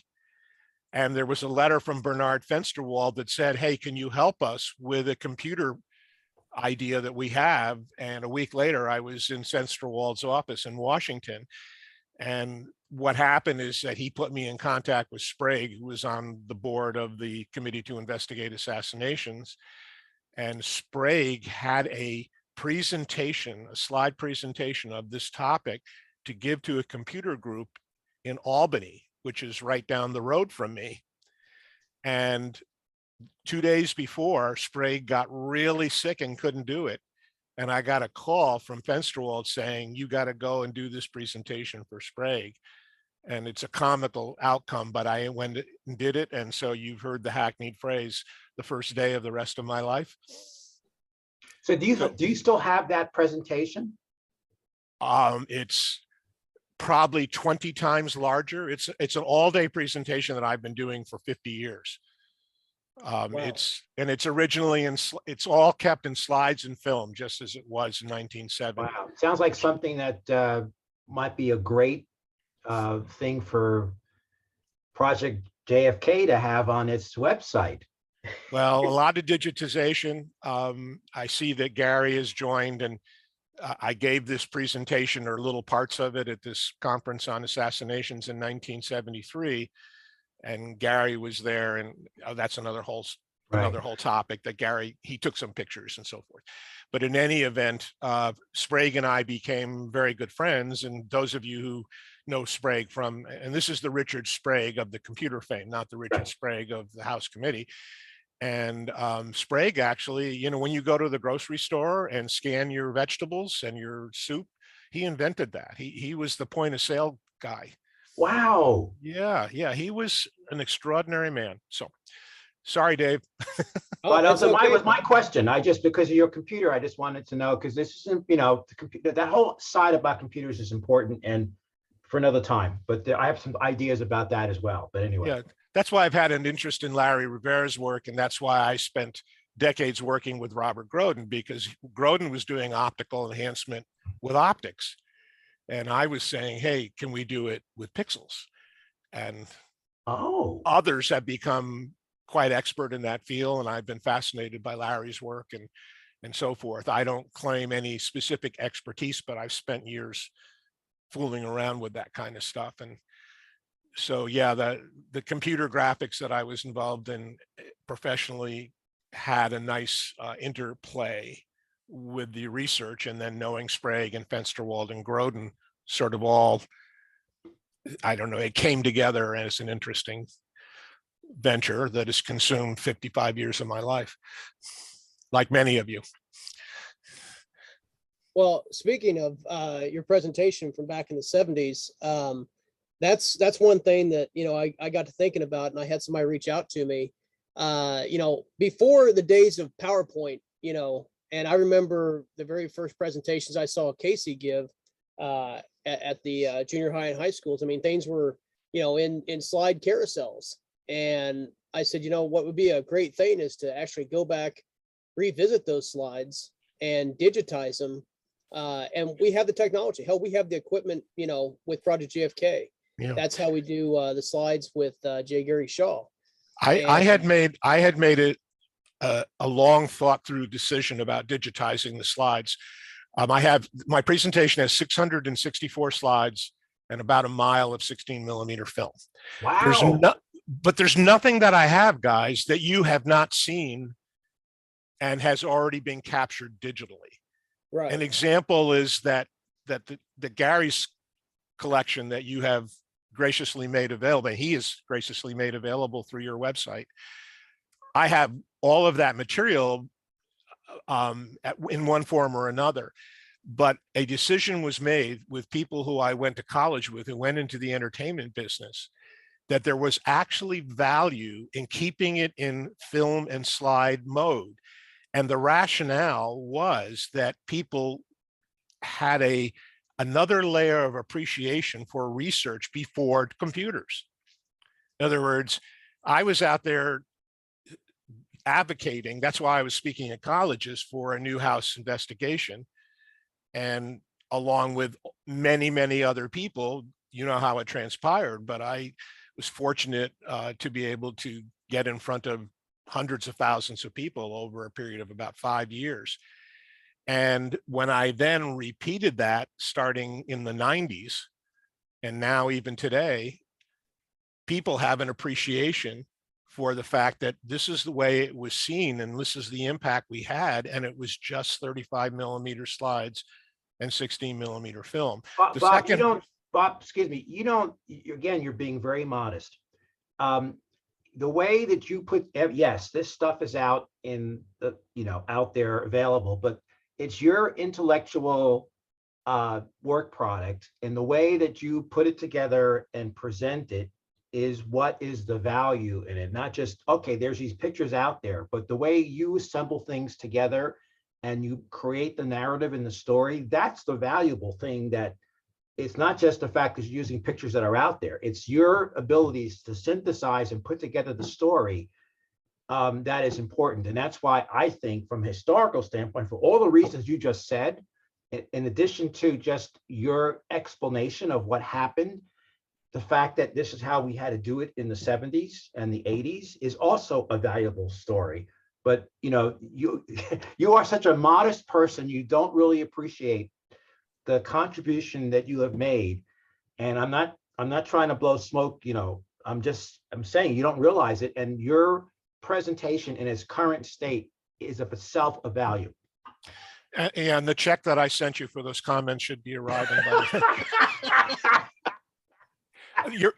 and there was a letter from Bernard Fensterwald that said, hey, can you help us with a computer idea that we have? And a week later, I was in Fensterwald's office in Washington. And what happened is that he put me in contact with Sprague, who was on the board of the Committee to Investigate Assassinations. And Sprague had a presentation, a slide presentation of this topic to give to a computer group in Albany, which is right down the road from me. And 2 days before, Sprague got really sick and couldn't do it. And I got a call from Fensterwald saying, you got to go and do this presentation for Sprague. And it's a comical outcome, but I went and did it. And so you've heard the hackneyed phrase, the first day of the rest of my life. So do you still have that presentation? It's probably 20 times larger. It's an all-day presentation that I've been doing for 50 years. Wow. It's originally it's all kept in slides and film, just as it was in 1970. Wow, sounds like something that might be a great thing for Project JFK to have on its website. Well, a lot of digitization. I see that Gary has joined, and I gave this presentation or little parts of it at this conference on assassinations in 1973. And Gary was there, and that's another whole topic that Gary, he took some pictures and so forth. But in any event, Sprague and I became very good friends. And those of you who know Sprague from, and this is the Richard Sprague of the computer fame, not the Richard Sprague of the House Committee. And Sprague actually, you know, when you go to the grocery store and scan your vegetables and your soup, he invented that. He was the point of sale guy. Wow. Yeah, he was an extraordinary man. So, sorry, Dave. But it's also, okay. was my question. I just, because of your computer, I just wanted to know, because this isn't, you know, the computer, that whole side about computers is important, and for another time. But I have some ideas about that as well. But anyway. Yeah, that's why I've had an interest in Larry Rivera's work, and that's why I spent decades working with Robert Groden, because Groden was doing optical enhancement with optics. And I was saying, hey, can we do it with pixels? And others have become quite expert in that field. And I've been fascinated by Larry's work and so forth. I don't claim any specific expertise, but I've spent years fooling around with that kind of stuff. And so, yeah, the computer graphics that I was involved in professionally had a nice interplay with the research, and then knowing Sprague and Fensterwald and Groden sort of all, I don't know, it came together as an interesting venture that has consumed 55 years of my life, like many of you. Well, speaking of your presentation from back in the 70s, that's one thing that, you know, I got to thinking about, and I had somebody reach out to me, you know, before the days of PowerPoint, you know. And I remember the very first presentations I saw Casey give at the junior high and high schools. I mean, things were, you know, in slide carousels. And I said, you know, what would be a great thing is to actually go back, revisit those slides and digitize them. And we have the technology. Hell, we have the equipment, you know, with Project JFK. Yeah. That's how we do the slides with J. Gary Shaw. I had made it a long thought through decision about digitizing the slides. My presentation has 664 slides and about a mile of 16mm film. Wow. But there's nothing that I have, guys, that you have not seen and has already been captured digitally. Right. An example is that the Gary's collection that you have graciously made available, and he has graciously made available through your website. I have all of that material in one form or another, but a decision was made with people who I went to college with, who went into the entertainment business, that there was actually value in keeping it in film and slide mode. And the rationale was that people had another layer of appreciation for research before computers. In other words, I was out there advocating, that's why I was speaking at colleges, for a Newhouse investigation. And along with many, many other people, you know how it transpired, but I was fortunate to be able to get in front of hundreds of thousands of people over a period of about 5 years. And when I then repeated that starting in the 90s, and now even today, people have an appreciation for the fact that this is the way it was seen and this is the impact we had, and it was just 35mm slides and 16mm film. Bob, excuse me, you don't, again, you're being very modest. The way that you put, yes, this stuff is out in the, you know, out there available, but it's your intellectual work product, and the way that you put it together and present it is what is the value in it. Not just, okay, there's these pictures out there, but the way you assemble things together and you create the narrative and the story, that's the valuable thing. That it's not just the fact that you're using pictures that are out there, it's your abilities to synthesize and put together the story that is important. And that's why I think, from a historical standpoint, for all the reasons you just said, in addition to just your explanation of what happened, the fact that this is how we had to do it in the 70s and the 80s is also a valuable story. But you are such a modest person, you don't really appreciate the contribution that you have made. And I'm not trying to blow smoke, I'm saying you don't realize it, and your presentation in its current state is of itself a value. And the check that I sent you for those comments should be arriving by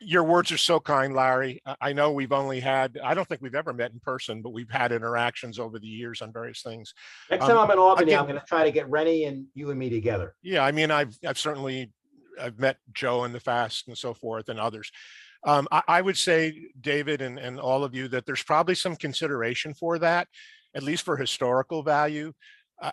your words are so kind, Larry. I know we've only had, I don't think we've ever met in person, but we've had interactions over the years on various things. Next time I'm in Albany, again, I'm going to try to get Rennie and you and me together. Yeah, I mean, I've met Joe in the past and so forth, and others. I would say, David, and all of you, that there's probably some consideration for that, at least for historical value.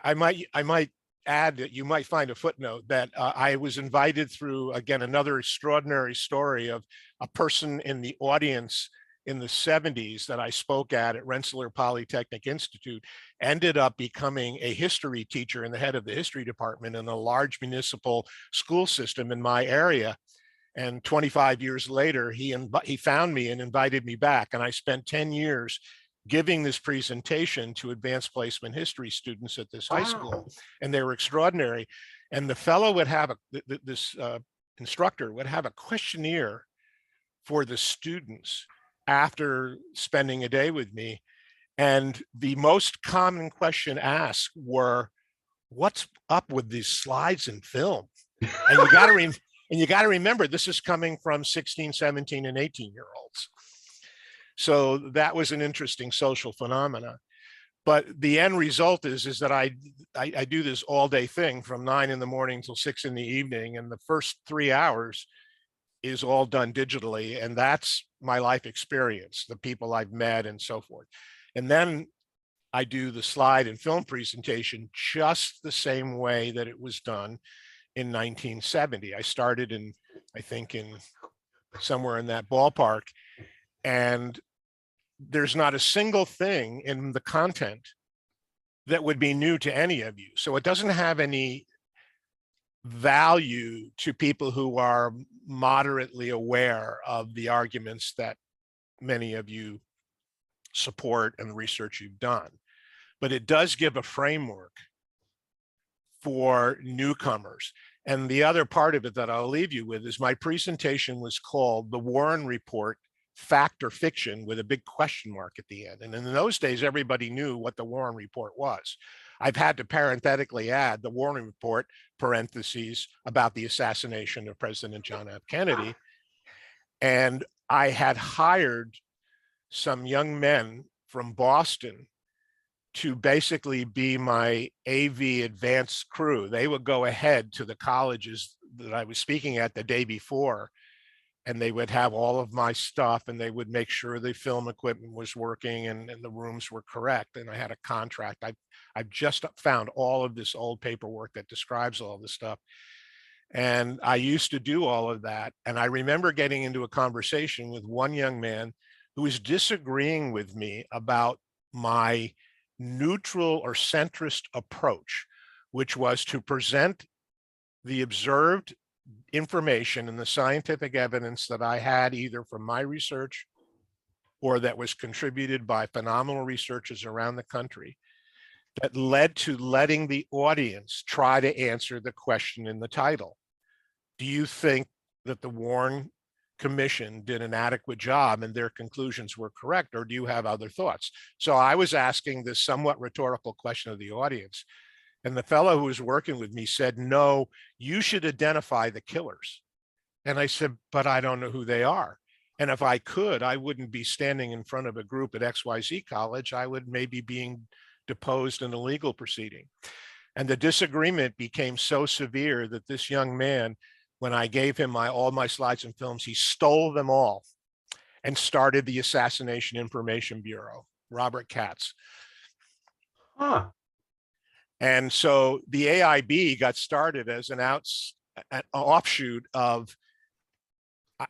I might add that you might find a footnote that I was invited through, again, another extraordinary story of a person in the audience in the 70s that I spoke at Rensselaer Polytechnic Institute, ended up becoming a history teacher and the head of the history department in a large municipal school system in my area. And 25 years later, he found me and invited me back. And I spent 10 years giving this presentation to advanced placement history students at this high school, and they were extraordinary. And the fellow would have this instructor would have a questionnaire for the students after spending a day with me. And the most common question asked were, what's up with these slides and film? And you got to remember, this is coming from 16, 17, and 18-year-olds. So that was an interesting social phenomena. But the end result is that I do this all-day thing from 9 in the morning till 6 in the evening, and the first 3 hours is all done digitally, and that's my life experience, the people I've met and so forth. And then I do the slide and film presentation just the same way that it was done in 1970. I started in, I think, in somewhere in that ballpark, and there's not a single thing in the content that would be new to any of you. So it doesn't have any value to people who are moderately aware of the arguments that many of you support and the research you've done. But it does give a framework for newcomers. And the other part of it that I'll leave you with is my presentation was called The Warren Report, Fact or Fiction, with a big question mark at the end. And in those days, everybody knew what the Warren Report was. I've had to parenthetically add the Warren Report, parentheses, about the assassination of President John F. Kennedy. And I had hired some young men from Boston to basically be my AV advanced crew. They would go ahead to the colleges that I was speaking at the day before, and they would have all of my stuff, and they would make sure the film equipment was working and the rooms were correct. And I had a contract. I've just found all of this old paperwork that describes all this stuff. And I used to do all of that. And I remember getting into a conversation with one young man who was disagreeing with me about my neutral or centrist approach, which was to present the observed information and the scientific evidence that I had either from my research or that was contributed by phenomenal researchers around the country, that led to letting the audience try to answer the question in the title. Do you think that the Warren Commission did an adequate job and their conclusions were correct, or do you have other thoughts? So I was asking this somewhat rhetorical question of the audience. And the fellow who was working with me said, no, you should identify the killers. And I said, but I don't know who they are. And if I could, I wouldn't be standing in front of a group at XYZ College. I would maybe being deposed in a legal proceeding. And the disagreement became so severe that this young man, when I gave him all my slides and films, he stole them all and started the Assassination Information Bureau, Robert Katz. Huh. And so the AIB got started as an offshoot of,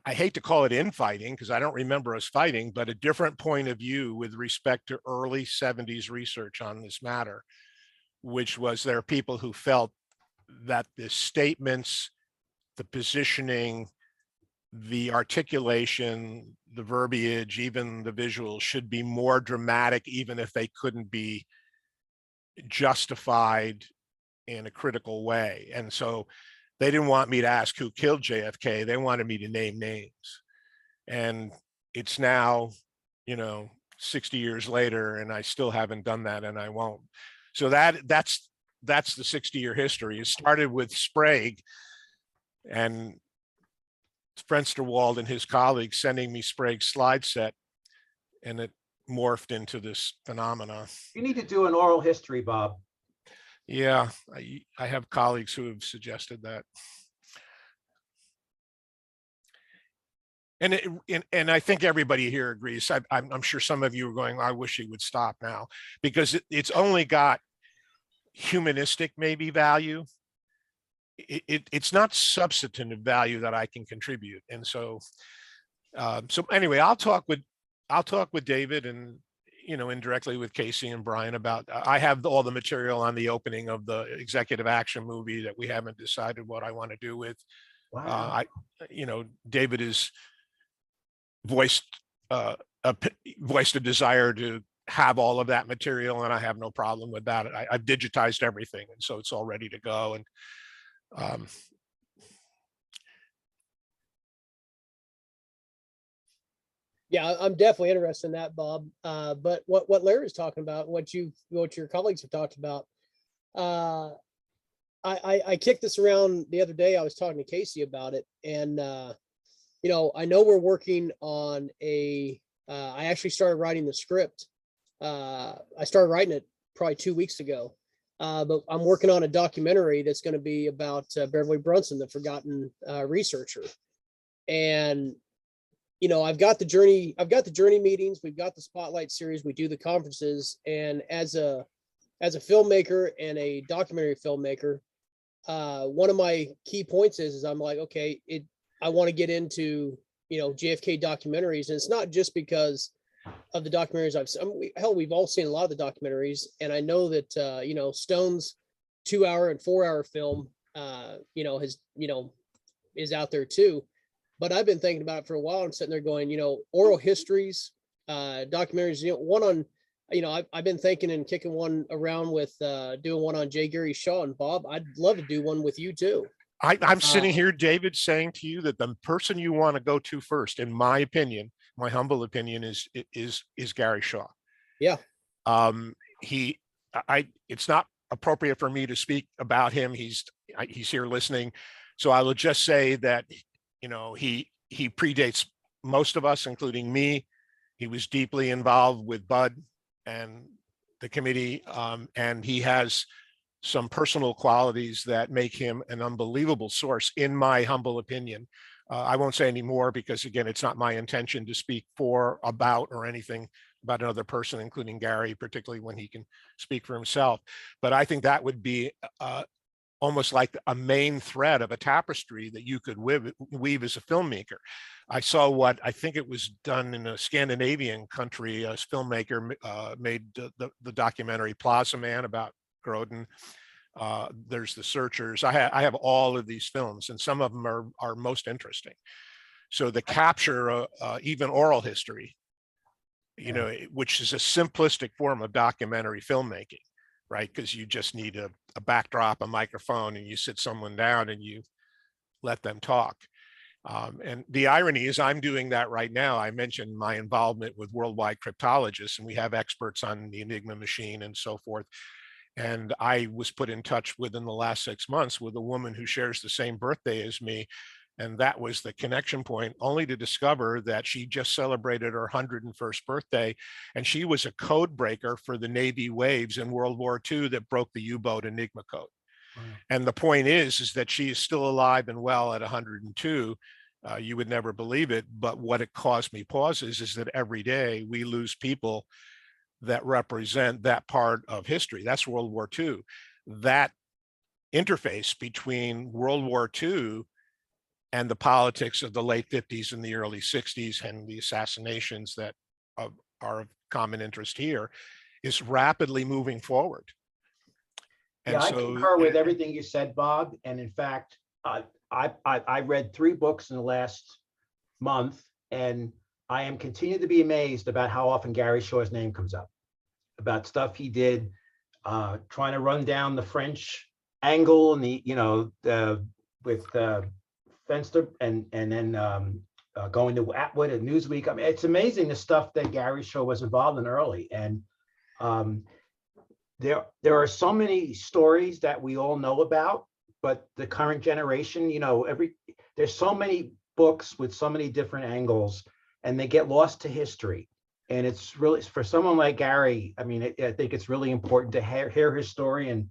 I hate to call it infighting because I don't remember us fighting, but a different point of view with respect to early 70s research on this matter, which was there are people who felt that the statements, the positioning, the articulation, the verbiage, even the visuals should be more dramatic, even if they couldn't be justified in a critical way. And so they didn't want me to ask who killed JFK. They wanted me to name names. And it's now, 60 years later, and I still haven't done that, and I won't. So that's the 60-year history. It started with Sprague and Frensterwald and his colleagues sending me Sprague's slide set, and it morphed into this phenomena. You need to do an oral history, Bob. Yeah, I have colleagues who have suggested that. And I think everybody here agrees. I'm sure some of you are going, I wish he would stop now, because it's only got humanistic maybe value. It's not substantive value that I can contribute. And so anyway, I'll talk with David and indirectly with Casey and Brian about, I have all the material on the opening of the executive action movie that we haven't decided what I want to do with. Wow. David has voiced a desire to have all of that material, and I have no problem with that. I've digitized everything, and so it's all ready to go. And Yeah, I'm definitely interested in that, Bob. But what Larry's talking about, what your colleagues have talked about, I kicked this around the other day. I was talking to Casey about it, and I know we're working on I actually started writing the script. I started writing it probably 2 weeks ago, but I'm working on a documentary that's going to be about Beverly Brunson, the forgotten researcher, and I've got the journey meetings, we've got the spotlight series, we do the conferences, and as a filmmaker and a documentary filmmaker, one of my key points is I'm like, okay, I want to get into JFK documentaries, and it's not just because of the documentaries I've seen. We've all seen a lot of the documentaries, and I know that Stone's 2-hour and 4-hour film is out there too. But I've been thinking about it for a while. I'm sitting there going, oral histories, documentaries, one on, I've been thinking and kicking one around with doing one on J. Gary Shaw. And Bob, I'd love to do one with you too. I'm sitting here, David, saying to you that the person you want to go to first, in my opinion, my humble opinion, is Gary Shaw. Yeah. It's not appropriate for me to speak about him. He's here listening. So I will just say that, he predates most of us, including me. He was deeply involved with Bud and the committee, and he has some personal qualities that make him an unbelievable source, in my humble opinion. I won't say any more because, again, it's not my intention to speak about or anything about another person, including Gary, particularly when he can speak for himself. But I think that would be almost like a main thread of a tapestry that you could weave as a filmmaker. I saw what I think it was done in a Scandinavian country. A filmmaker made the documentary Plaza Man about Grodin. There's The Searchers. I have all of these films, and some of them are most interesting. So the capture even oral history, which is a simplistic form of documentary filmmaking, right? Because you just need a backdrop, a microphone, and you sit someone down and you let them talk. And the irony is I'm doing that right now. I mentioned my involvement with worldwide cryptologists, and we have experts on the Enigma machine and so forth. And I was put in touch within the last 6 months with a woman who shares the same birthday as me. And that was the connection point, only to discover that she just celebrated her 101st birthday. And she was a code breaker for the Navy waves in World War II that broke the U-boat Enigma code. Wow. And the point is that she is still alive and well at 102. You would never believe it. But what it caused me pauses is that every day we lose people that represent that part of history. That's World War II. That interface between World War II and the politics of the late 50s and the early 60s and the assassinations that are of common interest here is rapidly moving forward. And Yeah, I so, concur with everything you said, Bob. And in fact, I read 3 books in the last month, and I am continuing to be amazed about how often Gary Shaw's name comes up, about stuff he did, trying to run down the French angle and with Fenster and then going to Atwood at Newsweek. I mean, it's amazing the stuff that Gary Shaw was involved in early. And there are so many stories that we all know about, but the current generation, there's so many books with so many different angles, and they get lost to history. And it's really, for someone like Gary, I mean, I think it's really important to hear his story. And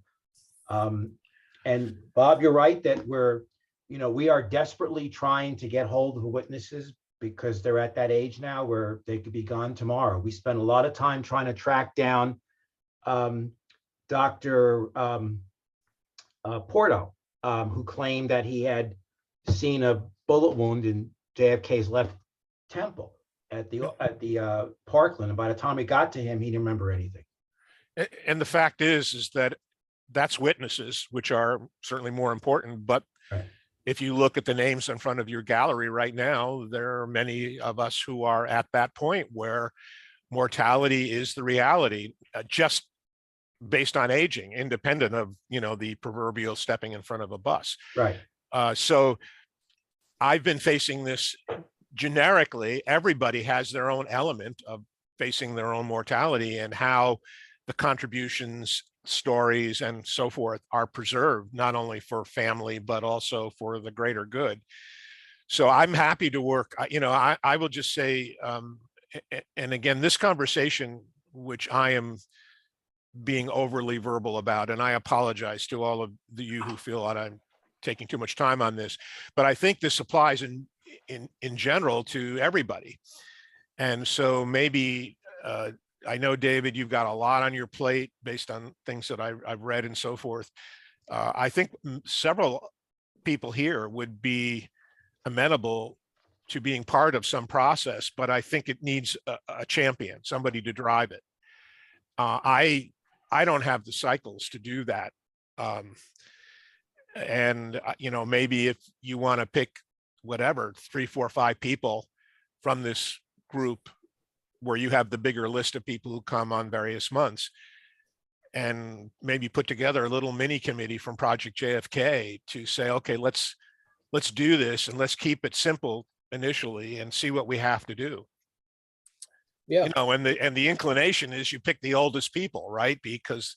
Bob, you're right that we are desperately trying to get hold of the witnesses because they're at that age now where they could be gone tomorrow. We spent a lot of time trying to track down Dr. Porto, who claimed that he had seen a bullet wound in JFK's left temple at the Parkland. And by the time we got to him, he didn't remember anything. and the fact is that that's witnesses, which are certainly more important. But Right. if you look at the names in front of your gallery right now, there are many of us who are at that point where mortality is the reality, just based on aging, independent of, the proverbial stepping in front of a bus. Right. So I've been facing this generically. Everybody has their own element of facing their own mortality and how the contributions, stories, and so forth are preserved, not only for family, but also for the greater good. So I'm happy to work. I will just say, and again, this conversation, which I am being overly verbal about, and I apologize to all of you who feel that I'm taking too much time on this, but I think this applies in general to everybody. And so maybe, I know, David, you've got a lot on your plate based on things that I've read and so forth. I think several people here would be amenable to being part of some process, but I think it needs a champion, somebody to drive it. I don't have the cycles to do that. And maybe if you want to pick whatever, 3, 4, 5 people from this group where you have the bigger list of people who come on various months, and maybe put together a little mini committee from Project JFK to say, okay, let's do this and let's keep it simple initially and see what we have to do. Yeah. And the inclination is you pick the oldest people, right? Because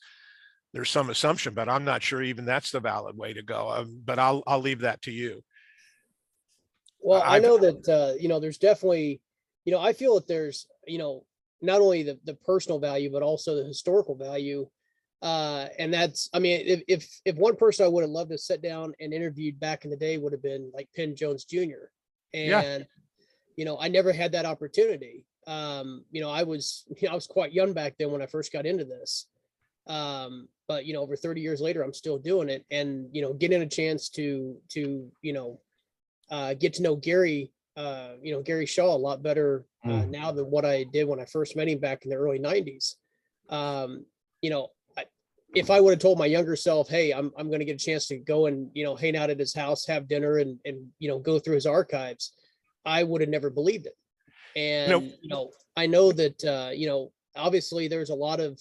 there's some assumption, but I'm not sure even that's the valid way to go. But I'll leave that to you. Well, I know that, there's definitely, I feel that there's, not only the personal value, but also the historical value. And that's, I mean, if one person I would have loved to sit down and interviewed back in the day would have been like Penn Jones Jr. And, I never had that opportunity. I was quite young back then when I first got into this. But, over 30 years later, I'm still doing it, and, getting a chance to get to know Gary, Gary Shaw a lot better now than what I did when I first met him back in the early 90s. If I would have told my younger self, hey, I'm going to get a chance to go and, hang out at his house, have dinner and go through his archives, I would have never believed it. And, I know that, obviously there's a lot of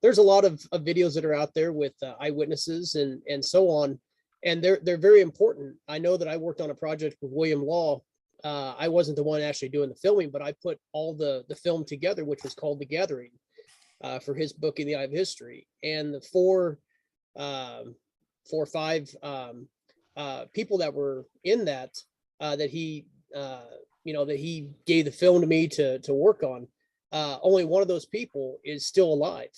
videos that are out there with eyewitnesses and so on. And they're very important. I know that I worked on a project with William Law. I wasn't the one actually doing the filming, but I put all the film together, which was called The Gathering, for his book In the Eye of History. And the 4 or 5 people that were in that, that he, that he gave the film to me to work on. Only one of those people is still alive.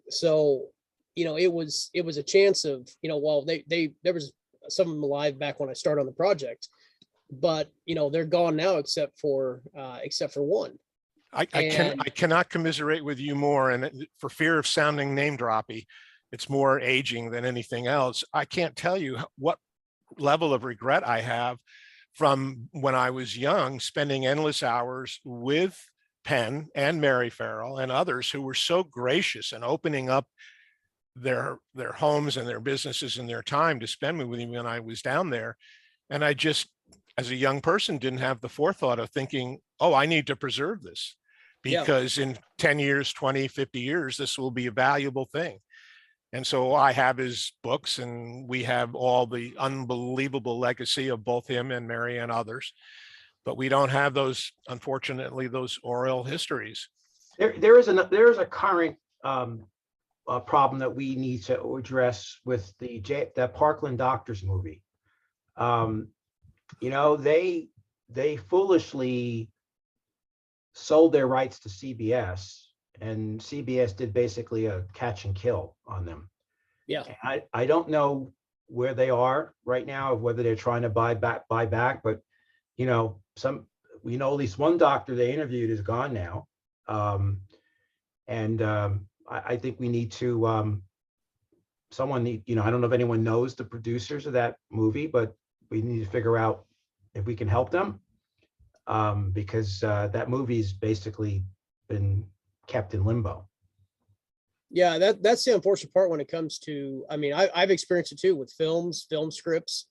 So, it was a chance of, while there was some of them alive back when I started on the project, but they're gone now except for one. I cannot commiserate with you more, and for fear of sounding name droppy, it's more aging than anything else. I can't tell you what level of regret I have from when I was young, spending endless hours with Penn and Mary Farrell and others who were so gracious and opening up their homes and their businesses and their time to spend with me when I was down there. And I just, as a young person, didn't have the forethought of thinking, oh, I need to preserve this, because in 10 years, 20, 50 years, this will be a valuable thing. And so I have his books, and we have all the unbelievable legacy of both him and Mary and others, but we don't have those, unfortunately, those oral histories. There is a current problem that we need to address with the Parkland Doctors movie. They foolishly sold their rights to CBS, and CBS did basically a catch and kill on them. Yeah. I don't know where they are right now, whether they're trying to buy back, but at least one doctor they interviewed is gone now. I think we need to, I don't know if anyone knows the producers of that movie, but we need to figure out if we can help them, because that movie's basically been kept in limbo. Yeah, that's the unfortunate part when it comes to, I've experienced it too with film scripts.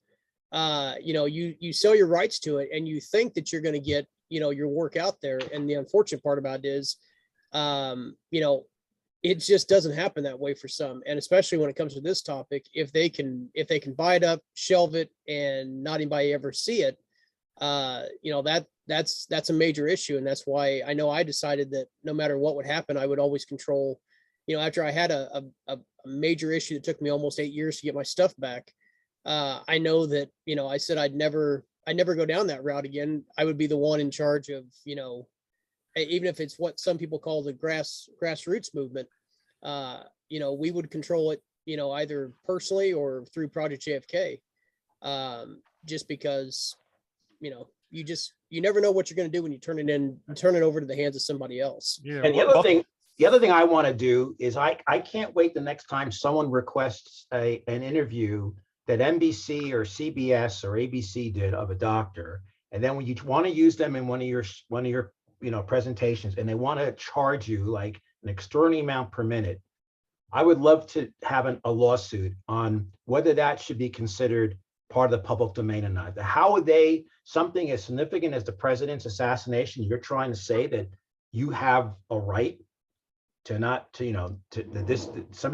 You sell your rights to it and you think that you're going to get, your work out there. And the unfortunate part about it is, it just doesn't happen that way for some. And especially when it comes to this topic, if they can buy it up, shelve it, and not anybody ever see it, that's a major issue. And that's why I know I decided that no matter what would happen, I would always control, after I had a major issue that took me almost 8 years to get my stuff back. I know that, I said I'd never go down that route again. I would be the one in charge of, even if it's what some people call the grassroots movement, we would control it, either personally or through Project JFK, just because, you never know what you're going to do when you turn it over to the hands of somebody else. Yeah. And the other thing I want to do is I can't wait the next time someone requests an interview that NBC or CBS or ABC did of a doctor, and then when you want to use them in one of your presentations, and they want to charge you like an extraordinary amount per minute, I would love to have a lawsuit on whether that should be considered part of the public domain or not. How would something as significant as the president's assassination, you're trying to say that you have a right somehow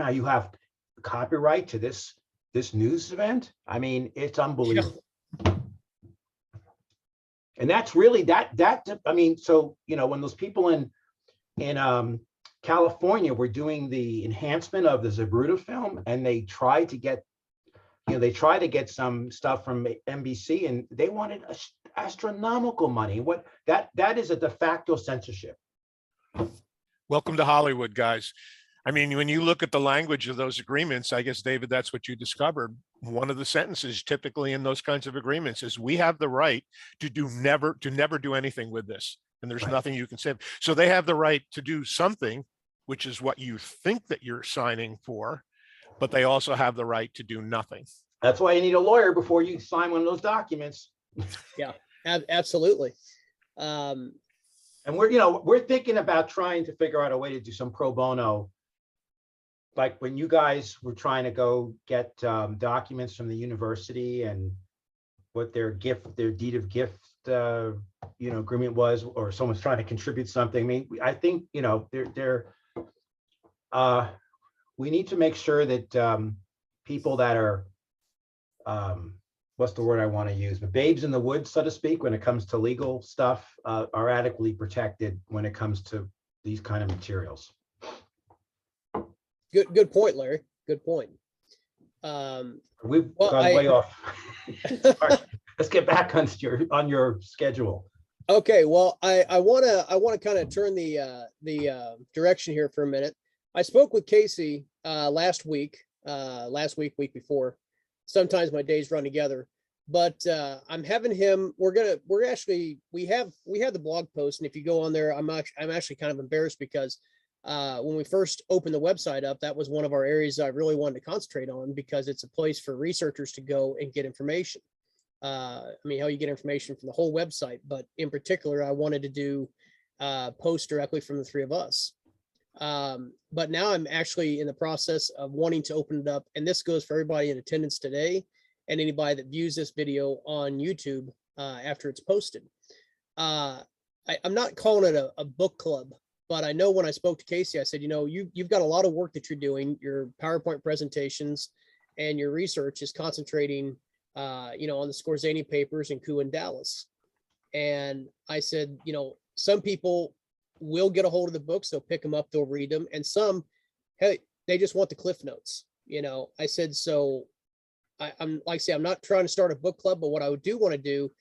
you have copyright to this news event? It's unbelievable. Yeah. And that's really when those people in California were doing the enhancement of the Zapruder film, and they tried to get some stuff from NBC, and they wanted astronomical money. That is a de facto censorship. Welcome to Hollywood, guys. When you look at the language of those agreements, I guess, David, that's what you discovered. One of the sentences typically in those kinds of agreements is, we have the right to never do anything with this. And there's nothing you can say. So they have the right to do something, which is what you think that you're signing for, but they also have the right to do nothing. That's why you need a lawyer before you sign one of those documents. Yeah, absolutely. And we're thinking about trying to figure out a way to do some pro bono. Like when you guys were trying to go get documents from the university and what their deed of gift, agreement was, or someone's trying to contribute something. I think, we need to make sure that people that are, what's the word I want to use? But babes in the woods, so to speak, when it comes to legal stuff, are adequately protected when it comes to these kind of materials. Good point, Larry. Good point. We've Well, gone way off. Sorry. Let's get back on your schedule. Okay, well, I want to kind of turn the direction here for a minute. I spoke with Casey last week, week before. Sometimes my days run together, but I'm having him. We have the blog post, and if you go on there, I'm actually kind of embarrassed because when we first opened the website up, that was one of our areas I really wanted to concentrate on because it's a place for researchers to go and get information. I mean, how you get information from the whole website, but in particular, I wanted to do posts directly from the three of us. But now I'm actually in the process of wanting to open it up, and this goes for everybody in attendance today and anybody that views this video on YouTube after it's posted. I'm not calling it a book club, but I know when I spoke to Casey, I said, you've got a lot of work that you're doing, your PowerPoint presentations and your research is concentrating on the Scorzani papers in CSI Dallas. And I said, some people will get a hold of the books, they'll pick them up, they'll read them. And some, hey, they just want the cliff notes. I said, so I'm like I say, I'm not trying to start a book club, but what I do want to do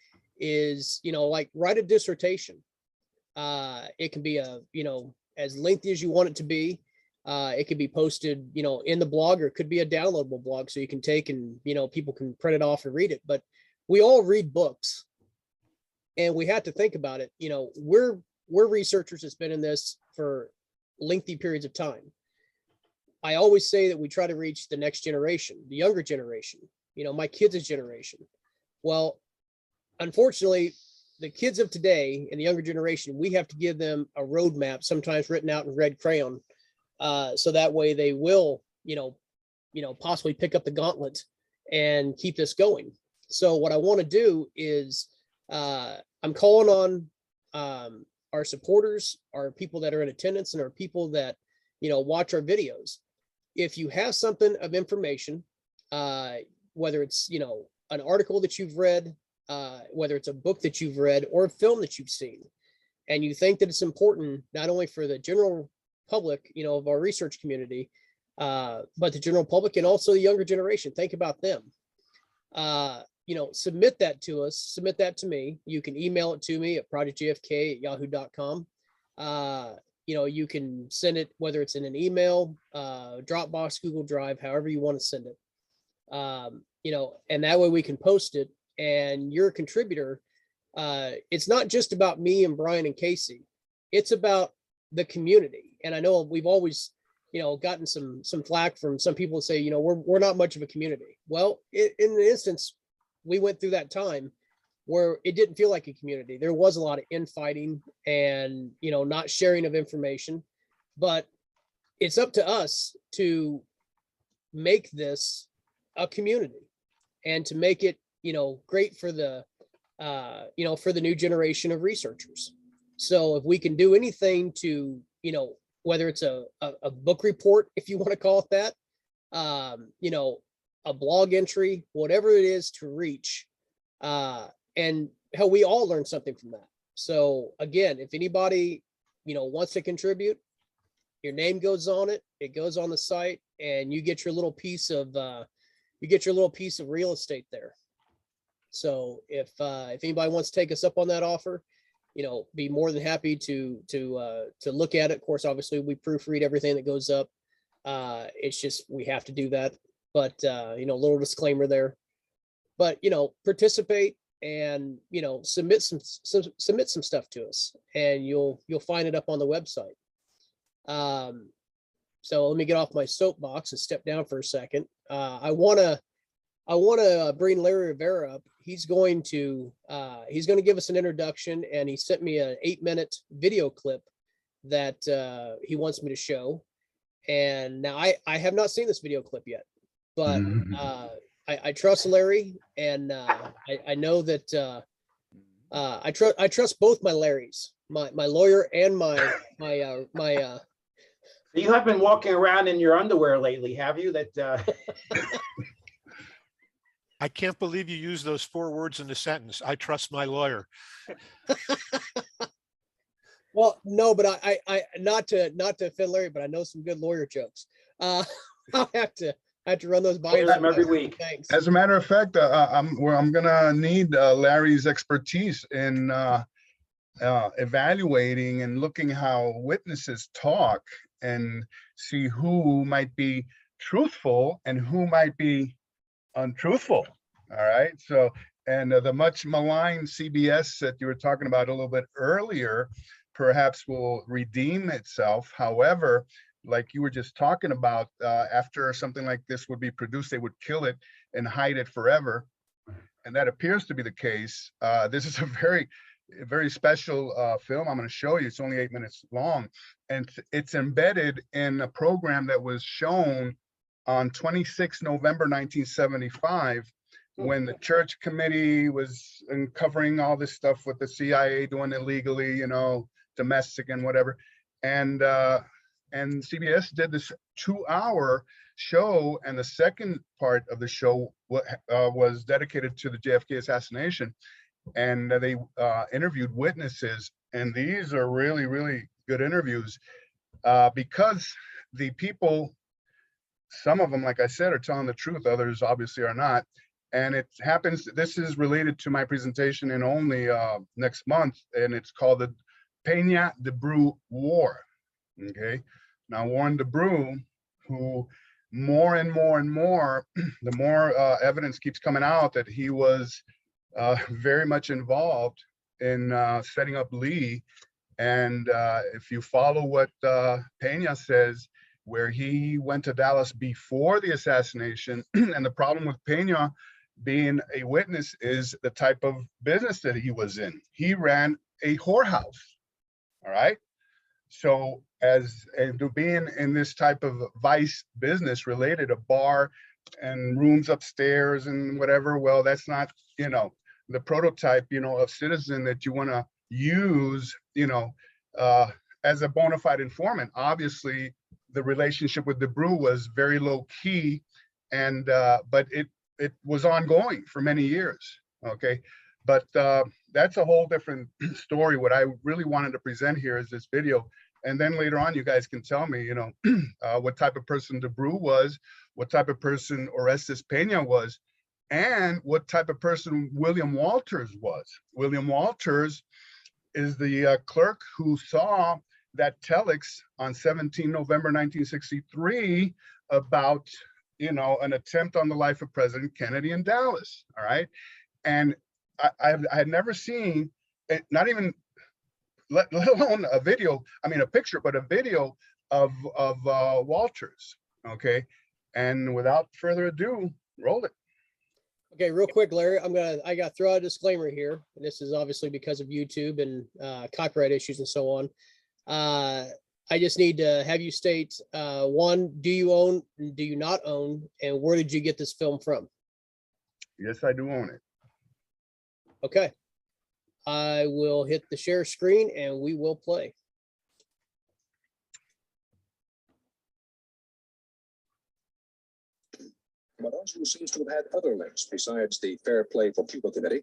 is, like write a dissertation. It can be as lengthy as you want it to be. It could be posted, in the blog, or it could be a downloadable blog so you can take and, people can print it off and read it. But we all read books and we have to think about it. We're researchers that's been in this for lengthy periods of time. I always say that we try to reach the next generation, the younger generation, my kids' generation. Well, unfortunately, the kids of today and the younger generation, we have to give them a roadmap, sometimes written out in red crayon. So that way they will, possibly pick up the gauntlet and keep this going. So what I want to do is I'm calling on our supporters, our people that are in attendance, and our people that, watch our videos. If you have something of information, whether it's, an article that you've read, whether it's a book that you've read or a film that you've seen, and you think that it's important, not only for the general public, of our research community, but the general public and also the younger generation, think about them. Submit that to us, submit that to me. You can email it to me at projectjfk@yahoo.com. You can send it, whether it's in an email, Dropbox, Google Drive, however you want to send it. And that way we can post it, and you're a contributor. It's not just about me and Brian and Casey. It's about the community. And I know we've always, gotten some flack from some people who say, we're not much of a community. Well, in the instance, we went through that time where it didn't feel like a community. There was a lot of infighting and, not sharing of information, but it's up to us to make this a community and to make it, great for the, for the new generation of researchers. So if we can do anything to, whether it's a book report, if you want to call it that, a blog entry, whatever it is to reach, and how we all learn something from that. So again, if anybody, wants to contribute, your name goes on it, it goes on the site, and you get your little piece of, real estate there. So if anybody wants to take us up on that offer, be more than happy to look at it. Of course, obviously we proofread everything that goes up. It's just, we have to do that, but a little disclaimer there, but, participate and, submit some stuff to us, and you'll find it up on the website. So let me get off my soapbox and step down for a second. I want to bring Larry Rivera up. He's going to give us an introduction, and he sent me an 8-minute video clip that he wants me to show. And now I have not seen this video clip yet, but I trust Larry, and I know that I trust both my Larrys, my lawyer and my You have been walking around in your underwear lately, have you? I can't believe you used those 4 words in the sentence. I trust my lawyer. Well, no, but I not to offend Larry, but I know some good lawyer jokes. I'll have to I have to run those by Hear you. them every sometime. week. Thanks. As a matter of fact, I'm gonna need Larry's expertise in evaluating and looking how witnesses talk and see who might be truthful and who might be untruthful. All right. So, and the much maligned CBS that you were talking about a little bit earlier, perhaps will redeem itself. However, like you were just talking about, after something like this would be produced, they would kill it and hide it forever. And that appears to be the case. This is a very special film I'm going to show you. It's only 8 minutes long, and it's embedded in a program that was shown on 26 November 1975, when the church committee was uncovering all this stuff with the CIA doing illegally, you know, domestic and whatever. And CBS did this 2-hour show, and the second part of the show was dedicated to the JFK assassination. And they interviewed witnesses, and these are really, really good interviews because the people, some of them, like I said, are telling the truth, others obviously are not. And it happens, this is related to my presentation in only next month, and it's called the Peña de Bru War. Okay, now Warren de Bru, who more and more and more, the more evidence keeps coming out that he was very much involved in setting up Lee. And if you follow what Peña says, where he went to Dallas before the assassination, and the problem with Peña being a witness is the type of business that he was in. He ran a whorehouse, all right? So to being in this type of vice business related, a bar and rooms upstairs and whatever, well, that's not, you know, the prototype, you know, of citizen that you want to use, you know, as a bona fide informant. Obviously, the relationship with de Bru was very low key, and but it was ongoing for many years. Okay, but that's a whole different story. What I really wanted to present here is this video, and then later on, you guys can tell me, you know, what type of person de Bru was, what type of person Orestes Peña was, and what type of person William Walters was. William Walters is the clerk who saw that telex on 17 November 1963 about, you know, an attempt on the life of President Kennedy in Dallas. All right, and I had never seen, not even let alone a video, I mean a picture, but a video of Walters. Okay, and without further ado, roll it. Okay, real quick, Larry, I got to throw out a disclaimer here. And this is obviously because of YouTube and copyright issues and so on. I just need to have you state, one, do you own, do you not own, and where did you get this film from? Yes, I do own it. Okay. I will hit the share screen and we will play. But also seems to have had other links besides the Fair Play for Cuba Committee,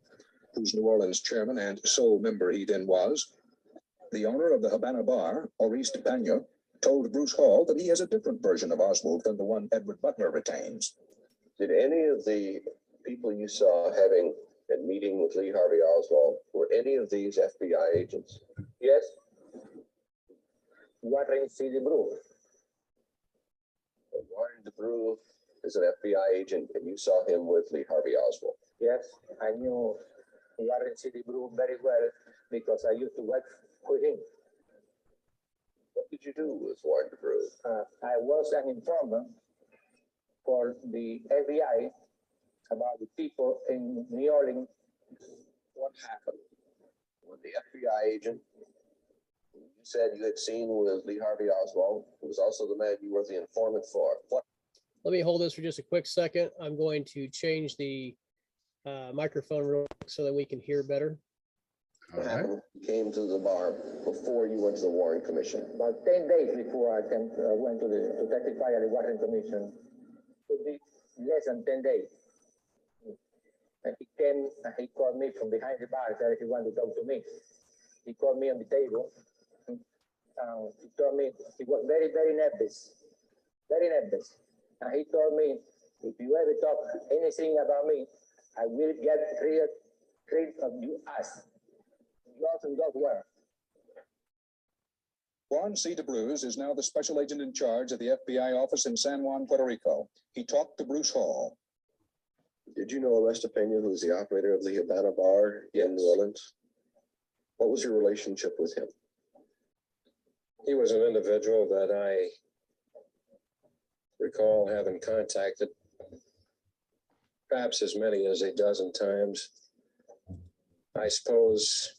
whose New Orleans chairman and sole member he then was. The owner of the Havana bar, Maurice Peña, told Bruce Hall that he has a different version of Oswald than the one Edward Butler retains. Did any of the people you saw having a meeting with Lee Harvey Oswald, were any of these FBI agents? Yes. Warren C. de Bru. Warren de Bru is an FBI agent, and you saw him with Lee Harvey Oswald. Yes, I knew Warren C. de Bru very well because I used to work with him. What did you do with Warren de Bru? I was an informant for the FBI about the people in New Orleans. What happened when the FBI agent you said you had seen with Lee Harvey Oswald, who was also the man you were the informant for? What? Let me hold this for just a quick second. I'm going to change the microphone real quick so that we can hear better. What happened? You came to the bar before you went to the Warren Commission. About 10 days before I went to testify at the Warren Commission. Could be less than 10 days. And he came and he called me from behind the bar and said he wanted to talk to me. He called me on the table. He told me he was very, very nervous. Very nervous. And he told me If you ever talk anything about me, I will get rid of you as. Yours and God where? Juan C. DeBruz is now the special agent in charge of the FBI office in San Juan, Puerto Rico. He talked to Bruce Hall. Did you know Arestipena, who was the operator of the Havana bar in New Orleans? What was your relationship with him? He was an individual that I recall having contacted perhaps as many as a dozen times. I suppose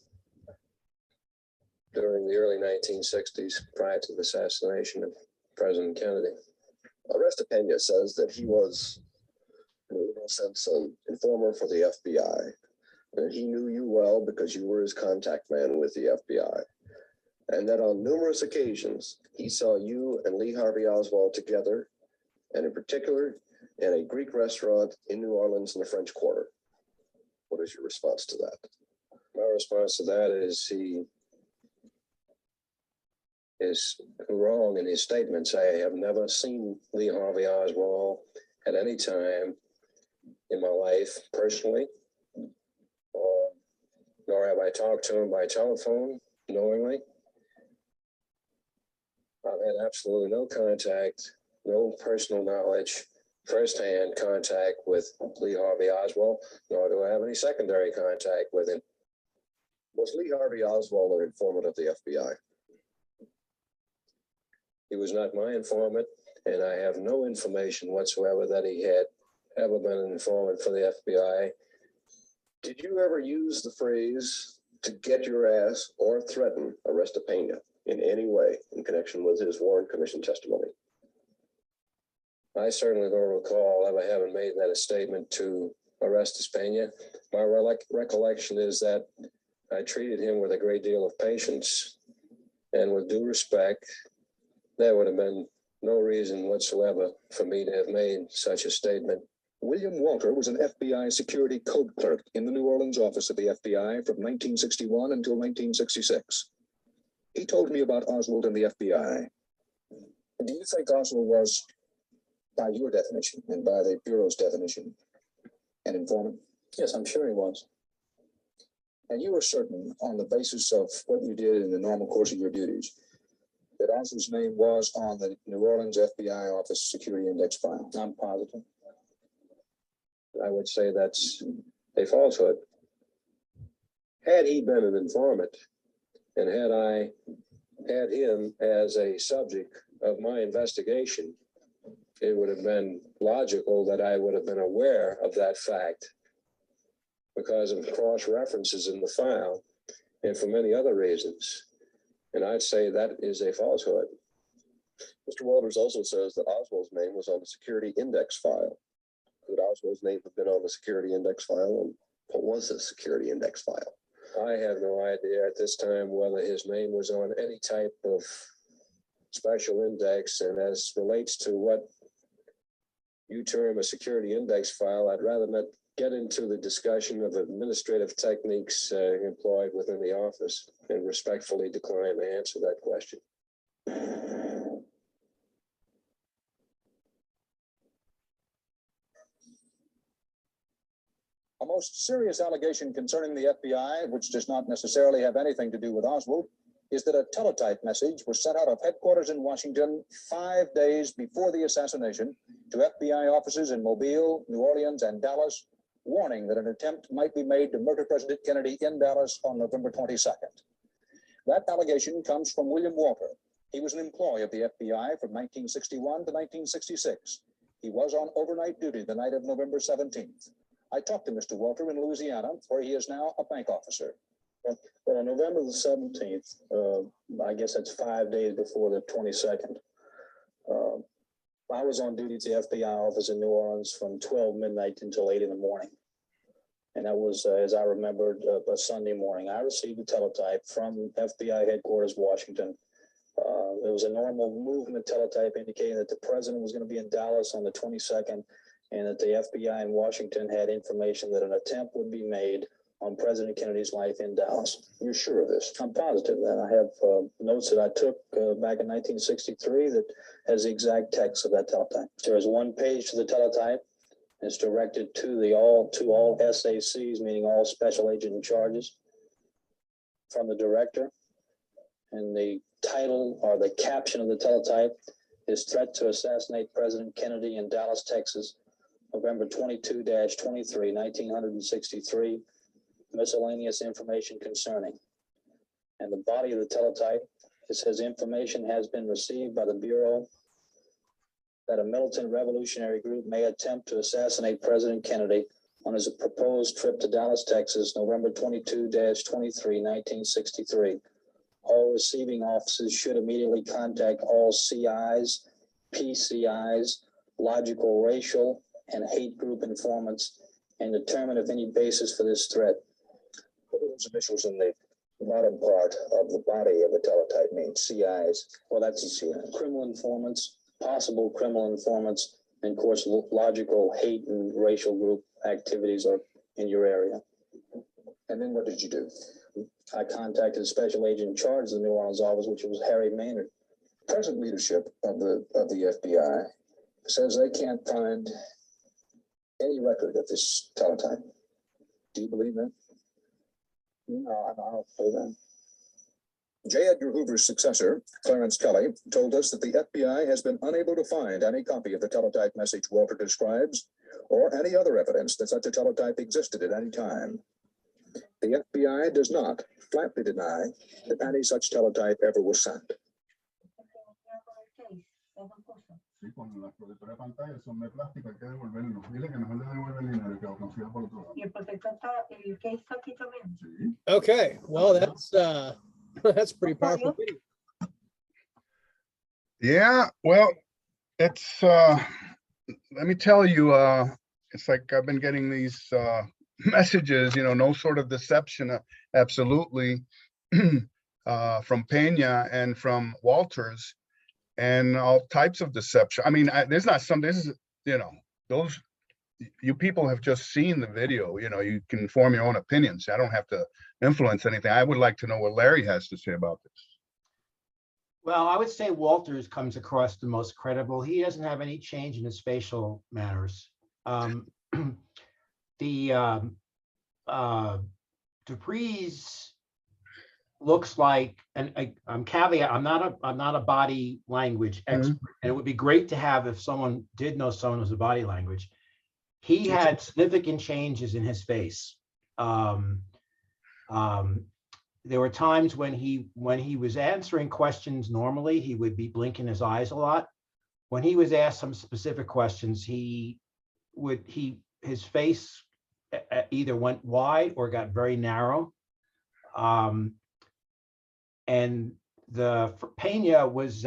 during the early 1960s, prior to the assassination of President Kennedy. Arestipena says that he was, in a little sense, an informer for the FBI. And he knew you well because you were his contact man with the FBI. And that on numerous occasions, he saw you and Lee Harvey Oswald together, and in particular, in a Greek restaurant in New Orleans in the French Quarter. What is your response to that? My response to that is he is wrong in his statements. I have never seen Lee Harvey Oswald at any time in my life personally, nor have I talked to him by telephone knowingly. I've had absolutely no contact, no personal knowledge, firsthand contact with Lee Harvey Oswald, nor do I have any secondary contact with him. Was Lee Harvey Oswald an informant of the FBI? He was not my informant, and I have no information whatsoever that he had ever been an informant for the FBI. Did you ever use the phrase to get your ass or threaten Arestipena in any way in connection with his Warren Commission testimony? I certainly don't recall ever having made that a statement to Arestipena. My recollection is that I treated him with a great deal of patience and with due respect. There would have been no reason whatsoever for me to have made such a statement. William Walter was an FBI security code clerk in the New Orleans office of the FBI from 1961 until 1966. He told me about Oswald and the FBI. Do you think Oswald was, by your definition and by the Bureau's definition, an informant? Yes, I'm sure he was. And you were certain, on the basis of what you did in the normal course of your duties, that Oswald's name was on the New Orleans FBI office security index file? I'm positive. I would say that's a falsehood. Had he been an informant, and had I had him as a subject of my investigation, it would have been logical that I would have been aware of that fact because of cross references in the file and for many other reasons. And I'd say that is a falsehood. Mr. Walters also says that Oswald's name was on the security index file. Could Oswald's name have been on the security index file? And what was the security index file? I have no idea at this time whether his name was on any type of special index. And as relates to what you term a security index file, I'd rather not get into the discussion of administrative techniques employed within the office and respectfully decline to answer that question. A most serious allegation concerning the FBI, which does not necessarily have anything to do with Oswald, is that a teletype message was sent out of headquarters in Washington 5 days before the assassination to FBI offices in Mobile, New Orleans, and Dallas, warning that an attempt might be made to murder President Kennedy in Dallas on November 22nd. That allegation comes from William Walter. He was an employee of the FBI from 1961 to 1966. He was on overnight duty the night of November 17th. I talked to Mr. Walter in Louisiana, where he is now a bank officer. Well, on November the 17th, I guess that's 5 days before the 22nd, I was on duty at the FBI office in New Orleans from 12 midnight until 8 in the morning. And that was, as I remembered, a Sunday morning. I received a teletype from FBI headquarters, Washington. It was a normal movement teletype indicating that the president was going to be in Dallas on the 22nd and that the FBI in Washington had information that an attempt would be made on President Kennedy's life in Dallas. You're sure of this? I'm positive that. I have notes that I took back in 1963 that has the exact text of that teletype. There is one page to the teletype It's directed to all SACs, meaning all special agent in charges, from the director. And the title or the caption of the teletype is Threat to Assassinate President Kennedy in Dallas, Texas, November 22-23, 1963. Miscellaneous information concerning. And the body of the teletype, it says information has been received by the Bureau that a militant revolutionary group may attempt to assassinate President Kennedy on his proposed trip to Dallas, Texas, November 22-23, 1963. All receiving offices should immediately contact all CIs, PCIs, logical, racial, and hate group informants and determine if any basis for this threat. What are those initials in the bottom part of the body of the teletype mean? CIs? Well, that's criminal informants, possible criminal informants, and of course, logical hate and racial group activities are in your area. And then what did you do? I contacted the special agent in charge of the New Orleans office, which was Harry Maynard. Present leadership of the FBI says they can't find any record of this teletype. Do you believe that? No, I don't believe that. J. Edgar Hoover's successor, Clarence Kelly, told us that the FBI has been unable to find any copy of the teletype message Walter describes or any other evidence that such a teletype existed at any time. The FBI does not flatly deny that any such teletype ever was sent. Sí, con la protectora de pantalla son de plástico, hay que devolverlo. Dile que mejor le devuelve el dinero que lo consiga por otro lado. Y el protector está, el case está aquí también. Sí. Okay, well, that's pretty powerful. video. Yeah, well, it's let me tell you, it's like I've been getting these messages, no sort of deception, absolutely, from Pena and from Walters, and all types of deception. I mean, this is, those, you people have just seen the video, you can form your own opinions. I don't have to influence anything. I would like to know what Larry has to say about this. Well, I would say Walters comes across the most credible. He doesn't have any change in his facial manners. DeVries looks like, and I'm caveat, I'm not a body language expert, and it would be great to have if someone did know someone who's a body language. He had significant changes in his face. There were times when he was answering questions normally, he would be blinking his eyes a lot. When he was asked some specific questions, his face either went wide or got very narrow. And Pena was,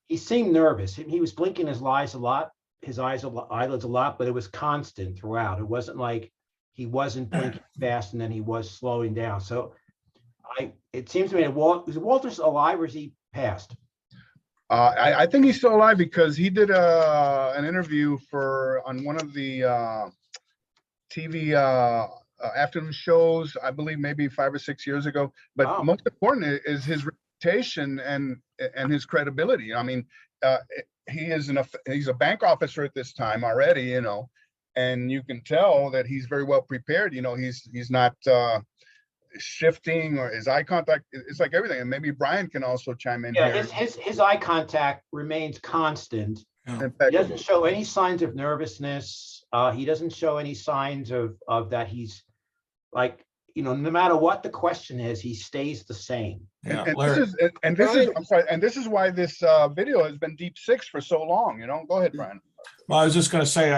he seemed nervous. He was blinking his eyes a lot, eyelids a lot, but it was constant throughout. It wasn't like he wasn't blinking fast and then he was slowing down. So it seems to me, is Walters alive or is he passed? I think he's still alive because he did an interview on one of the TV afternoon shows, I believe maybe 5 or 6 years ago. But most important is his reputation and his credibility. I mean, he's a bank officer at this time already, and you can tell that he's very well prepared. He's not shifting or his eye contact. It's like everything. And maybe Brian can also chime in here. His eye contact remains constant. He doesn't show any signs of nervousness. He doesn't show any signs of that he's like, no matter what the question is, he stays the same. Yeah, and this is why this video has been deep six for so long. Go ahead, Brian. Well, I was just going to say,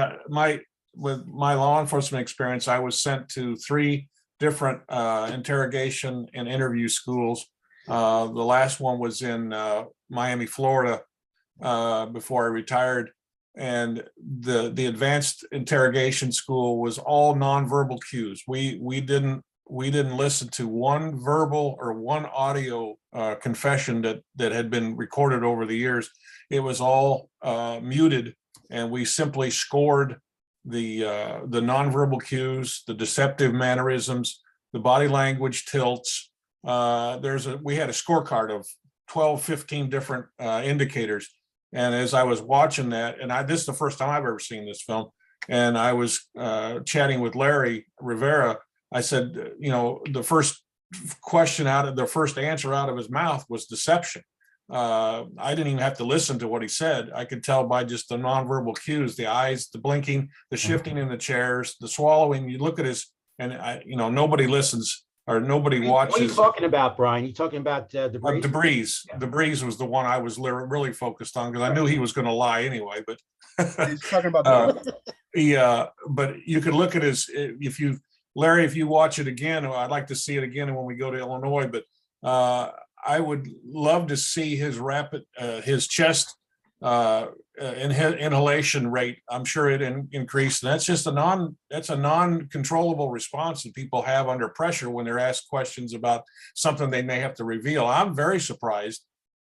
with my law enforcement experience, I was sent to 3 different interrogation and interview schools. The last one was in Miami, Florida, before I retired. And the advanced interrogation school was all nonverbal cues. We didn't listen to one verbal or one audio confession that had been recorded over the years. It was all muted, and we simply scored the nonverbal cues, the deceptive mannerisms, the body language tilts. We had a scorecard of 12, 15 different indicators. And as I was watching that, and this is the first time I've ever seen this film, and I was chatting with Larry Rivera. I said, the first answer out of his mouth was deception. I didn't even have to listen to what he said. I could tell by just the nonverbal cues, the eyes, the blinking, the shifting in the chairs, the swallowing. You look at his, and nobody listens or nobody watches. What are you talking about, Brian? You talking about debris? Debris. Debris was the one I was really focused on because I knew he was going to lie anyway. But He's talking about but you could look at his. Larry, if you watch it again, I'd like to see it again when we go to Illinois. But I would love to see his chest inhalation rate. I'm sure it increased. And that's just a non-controllable response that people have under pressure when they're asked questions about something they may have to reveal. I'm very surprised.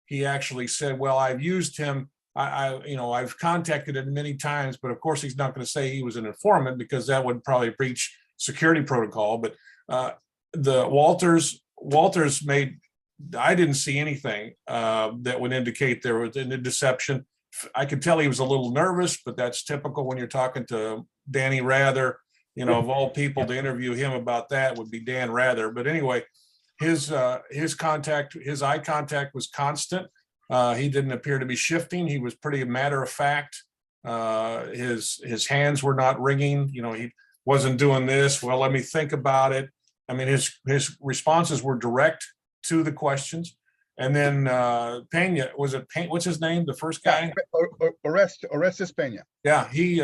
He actually said, well, I've used him. I've contacted him many times, but of course he's not going to say he was an informant because that would probably breach security protocol. But the Walters made, I didn't see anything that would indicate there was any deception. I could tell he was a little nervous, but that's typical when you're talking to Danny Rather. Of all people to interview him about that would be Dan Rather. But anyway, his eye contact was constant. He didn't appear to be shifting. He was pretty matter of fact. His hands were not wringing. He wasn't doing this. Well, let me think about it. I mean, his responses were direct to the questions. And then Pena, was it Pena? What's his name? The first guy? Orestes Pena. Yeah, he,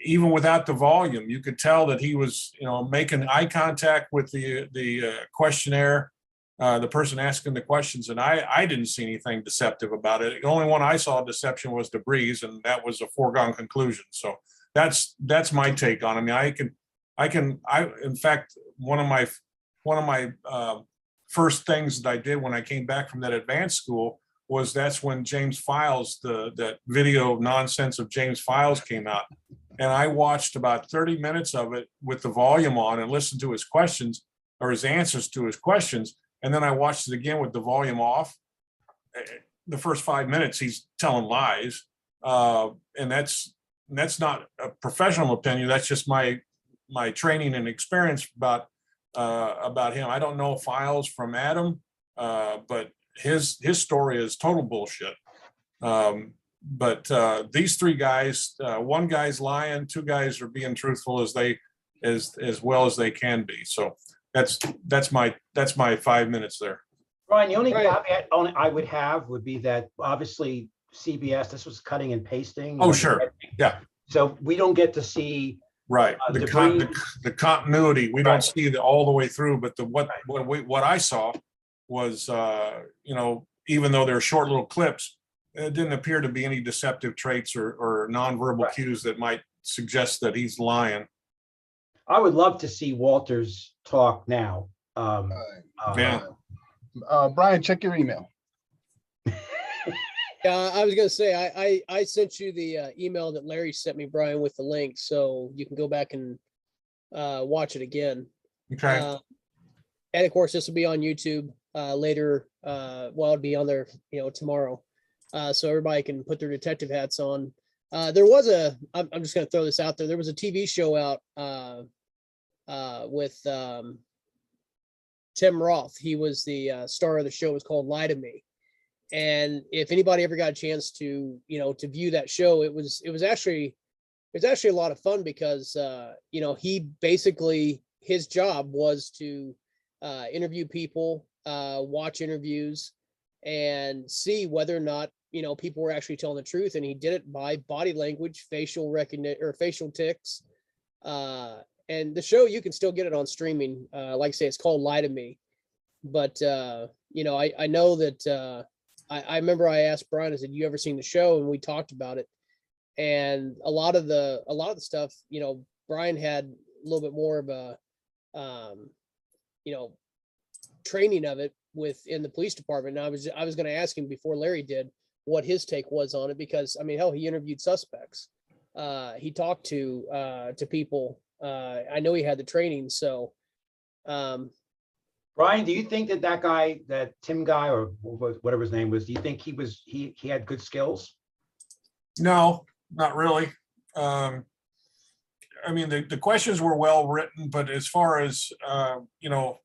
even without the volume, you could tell that he was, making eye contact with the questionnaire, the person asking the questions. And I didn't see anything deceptive about it. The only one I saw deception was debris, and that was a foregone conclusion. So that's my take on it. I mean, in fact, one of my first things that I did when I came back from that advanced school was that's when James Files, that video nonsense of James Files came out. And I watched about 30 minutes of it with the volume on and listened to his questions or his answers to his questions. And then I watched it again with the volume off. The first 5 minutes, he's telling lies. And that's not a professional opinion. That's just my training and experience about him. I don't know Files from Adam, but his story is total bullshit. But these three guys, one guy's lying, two guys are being truthful as well as they can be. So that's my 5 minutes there. Brian, the only caveat I would have would be that obviously CBS, this was cutting and pasting. Oh, sure. Yeah. So we don't get to see right. The continuity, we don't see all the way through, but what I saw was, even though they're short little clips, it didn't appear to be any deceptive traits or nonverbal cues that might suggest that he's lying. I would love to see Walters talk now. Yeah. Brian, check your email. I was going to say, I sent you the email that Larry sent me, Brian, with the link, so you can go back and watch it again. Okay. And of course, this will be on YouTube later. It'll be on there, tomorrow. So everybody can put their detective hats on. There was I'm just going to throw this out there. There was a TV show out with Tim Roth. He was the star of the show. It was called Lie to Me. And if anybody ever got a chance to, to view that show, it was actually a lot of fun because, he basically, his job was to interview people, watch interviews and see whether or not, people were actually telling the truth. And he did it by body language, facial recognition or facial tics. And the show, you can still get it on streaming. Like I say, it's called Lie to Me. But, I know that, I remember I asked Brian, I said, you ever seen the show? And we talked about it. And a lot of the stuff, Brian had a little bit more of a, training of it within the police department. And I was going to ask him before Larry did what his take was on it, because hell, he interviewed suspects. He talked to people. I know he had the training. So, Brian, do you think that guy, that Tim guy, or whatever his name was, do you think he had good skills? No, not really. I mean, the questions were well written, but as far as, you know,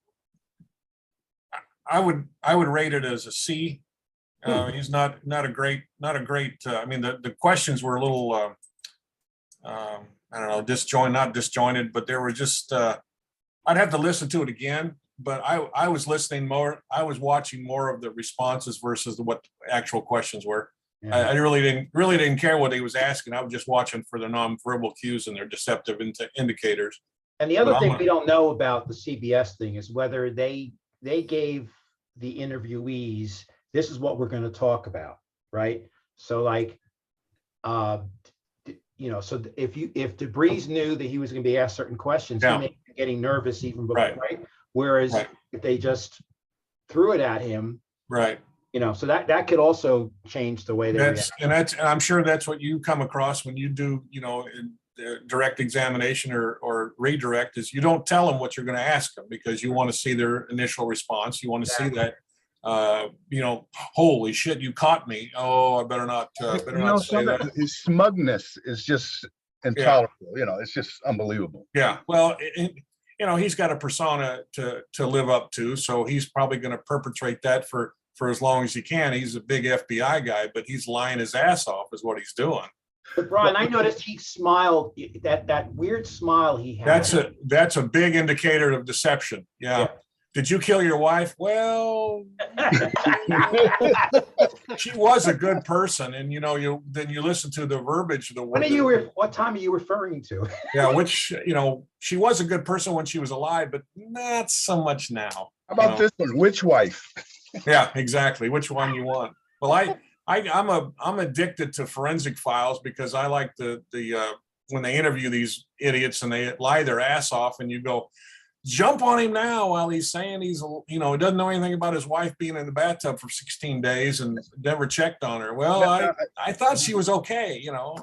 I would rate it as a C. He's not a great, I mean, the questions were a little, I don't know, not disjointed, but they were just, I'd have to listen to it again, but I was listening more, I was watching more of the responses versus what the actual questions were. I really didn't care what he was asking. I was just watching for the nonverbal cues and their deceptive indicators. And the other thing we don't know about the CBS thing is whether they gave the interviewees, this is what we're going to talk about, right? So like, you know, so if DeBreeze knew that he was going to be asked certain questions, he may be getting nervous even before, right? Whereas if they just threw it at him, you know, so that could also change the way they react. And I'm sure that's what you come across when you do, you know, direct examination or redirect, is you don't tell them what you're going to ask them because you want to see their initial response. You want to see that, you know, holy shit, you caught me. Oh, I better not say that. His smugness is just intolerable. You know, it's just unbelievable. Yeah. Well, you know, he's got a persona to live up to, so he's probably going to perpetrate that for as long as he can. He's a big FBI guy, but he's lying his ass off is what he's doing. But Brian, I noticed he smiled, that weird smile he had. That's a big indicator of deception. Yeah. Did you kill your wife? Well, she was a good person, and you know, then you listen to the verbiage of the word. What time are you referring to? Yeah, which, you know, she was a good person when she was alive, but not so much now. How about this one? Which wife? Yeah, exactly. Which one you want? Well, I'm addicted to forensic files because I like the when they interview these idiots and they lie their ass off, and you go, jump on him now while he's saying he's, you know, he doesn't know anything about his wife being in the bathtub for 16 days and never checked on her. Well, I thought she was okay, you know.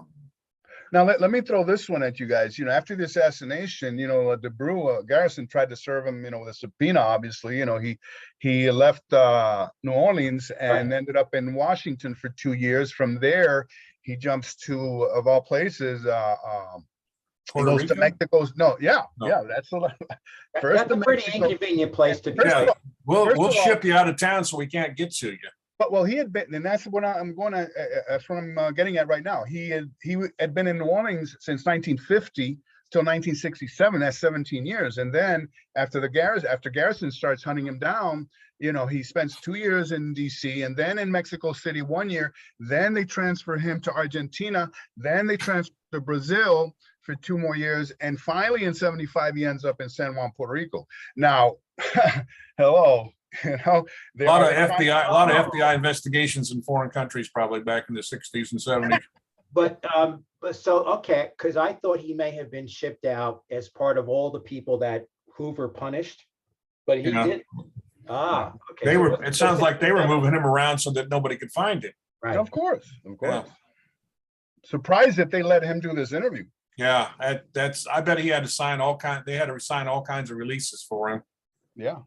Now, let me throw this one at you guys. You know, after the assassination, you know, Garrison tried to serve him, you know, with a subpoena, obviously. You know, he left New Orleans and ended up in Washington for 2 years. From there, he jumps to, of all places, he goes to Mexico's. That's a pretty inconvenient place to be. Yeah, we'll ship you out of town so we can't get to you. But well, he had been, and that's what I'm going to. That's what I'm getting at right now. He had been in New Orleans since 1950 till 1967. That's 17 years. And then after Garrison starts hunting him down, you know, he spends 2 years in D.C. and then in Mexico City 1 year. Then they transfer him to Argentina. Then they transfer to Brazil for 2 more years, and finally in 75 he ends up in San Juan, Puerto Rico. Now, hello. You know, a lot of FBI investigations in foreign countries probably back in the 60s and 70s. But so okay, because I thought he may have been shipped out as part of all the people that Hoover punished, but he didn't. Okay. It sounds like they were moving him around so that nobody could find him. Right. Of course. Yeah. Surprised that they let him do this interview. Yeah, I bet he had to sign they had to sign all kinds of releases for him. Yeah.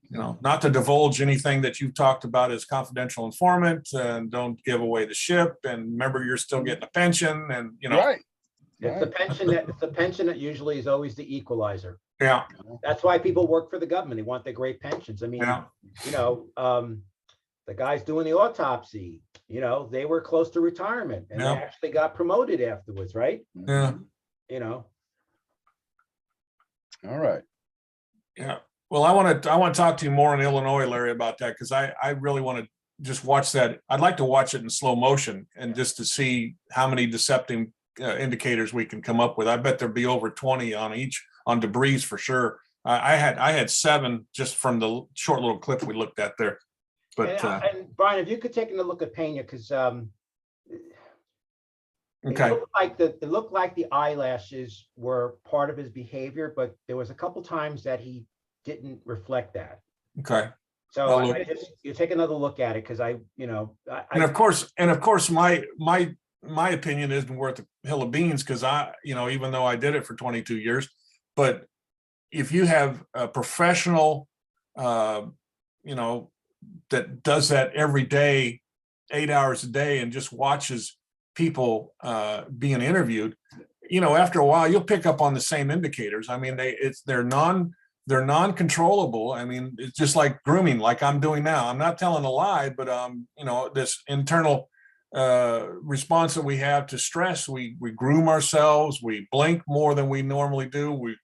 You know, not to divulge anything that you've talked about as confidential informant, and don't give away the ship, and remember you're still getting a pension, and you know. Right. It's the pension that usually is always the equalizer. Yeah. That's why people work for the government. They want the great pensions. I mean, you know, the guys doing the autopsy, you know, they were close to retirement and they actually got promoted afterwards, right? Yeah. You know. All right. Yeah. Well, I want to talk to you more in Illinois, Larry, about that, because I really want to just watch that. I'd like to watch it in slow motion and just to see how many deceptive indicators we can come up with. I bet there'd be over 20 on DeBreeze for sure. I had 7 just from the short little clip we looked at there. But and Brian, if you could take a look at Pena, because okay, it looked like the eyelashes were part of his behavior, but there was a couple times that he didn't reflect that. Okay. So you take another look at it, because and of course my opinion isn't worth a hill of beans, because even though I did it for 22 years, but if you have a professional that does that every day, 8 hours a day, and just watches people being interviewed, you know, after a while, you'll pick up on the same indicators. I mean, they're non-controllable. I mean, it's just like grooming, like I'm doing now. I'm not telling a lie, but you know, this internal response that we have to stress, we groom ourselves, we blink more than we normally do, we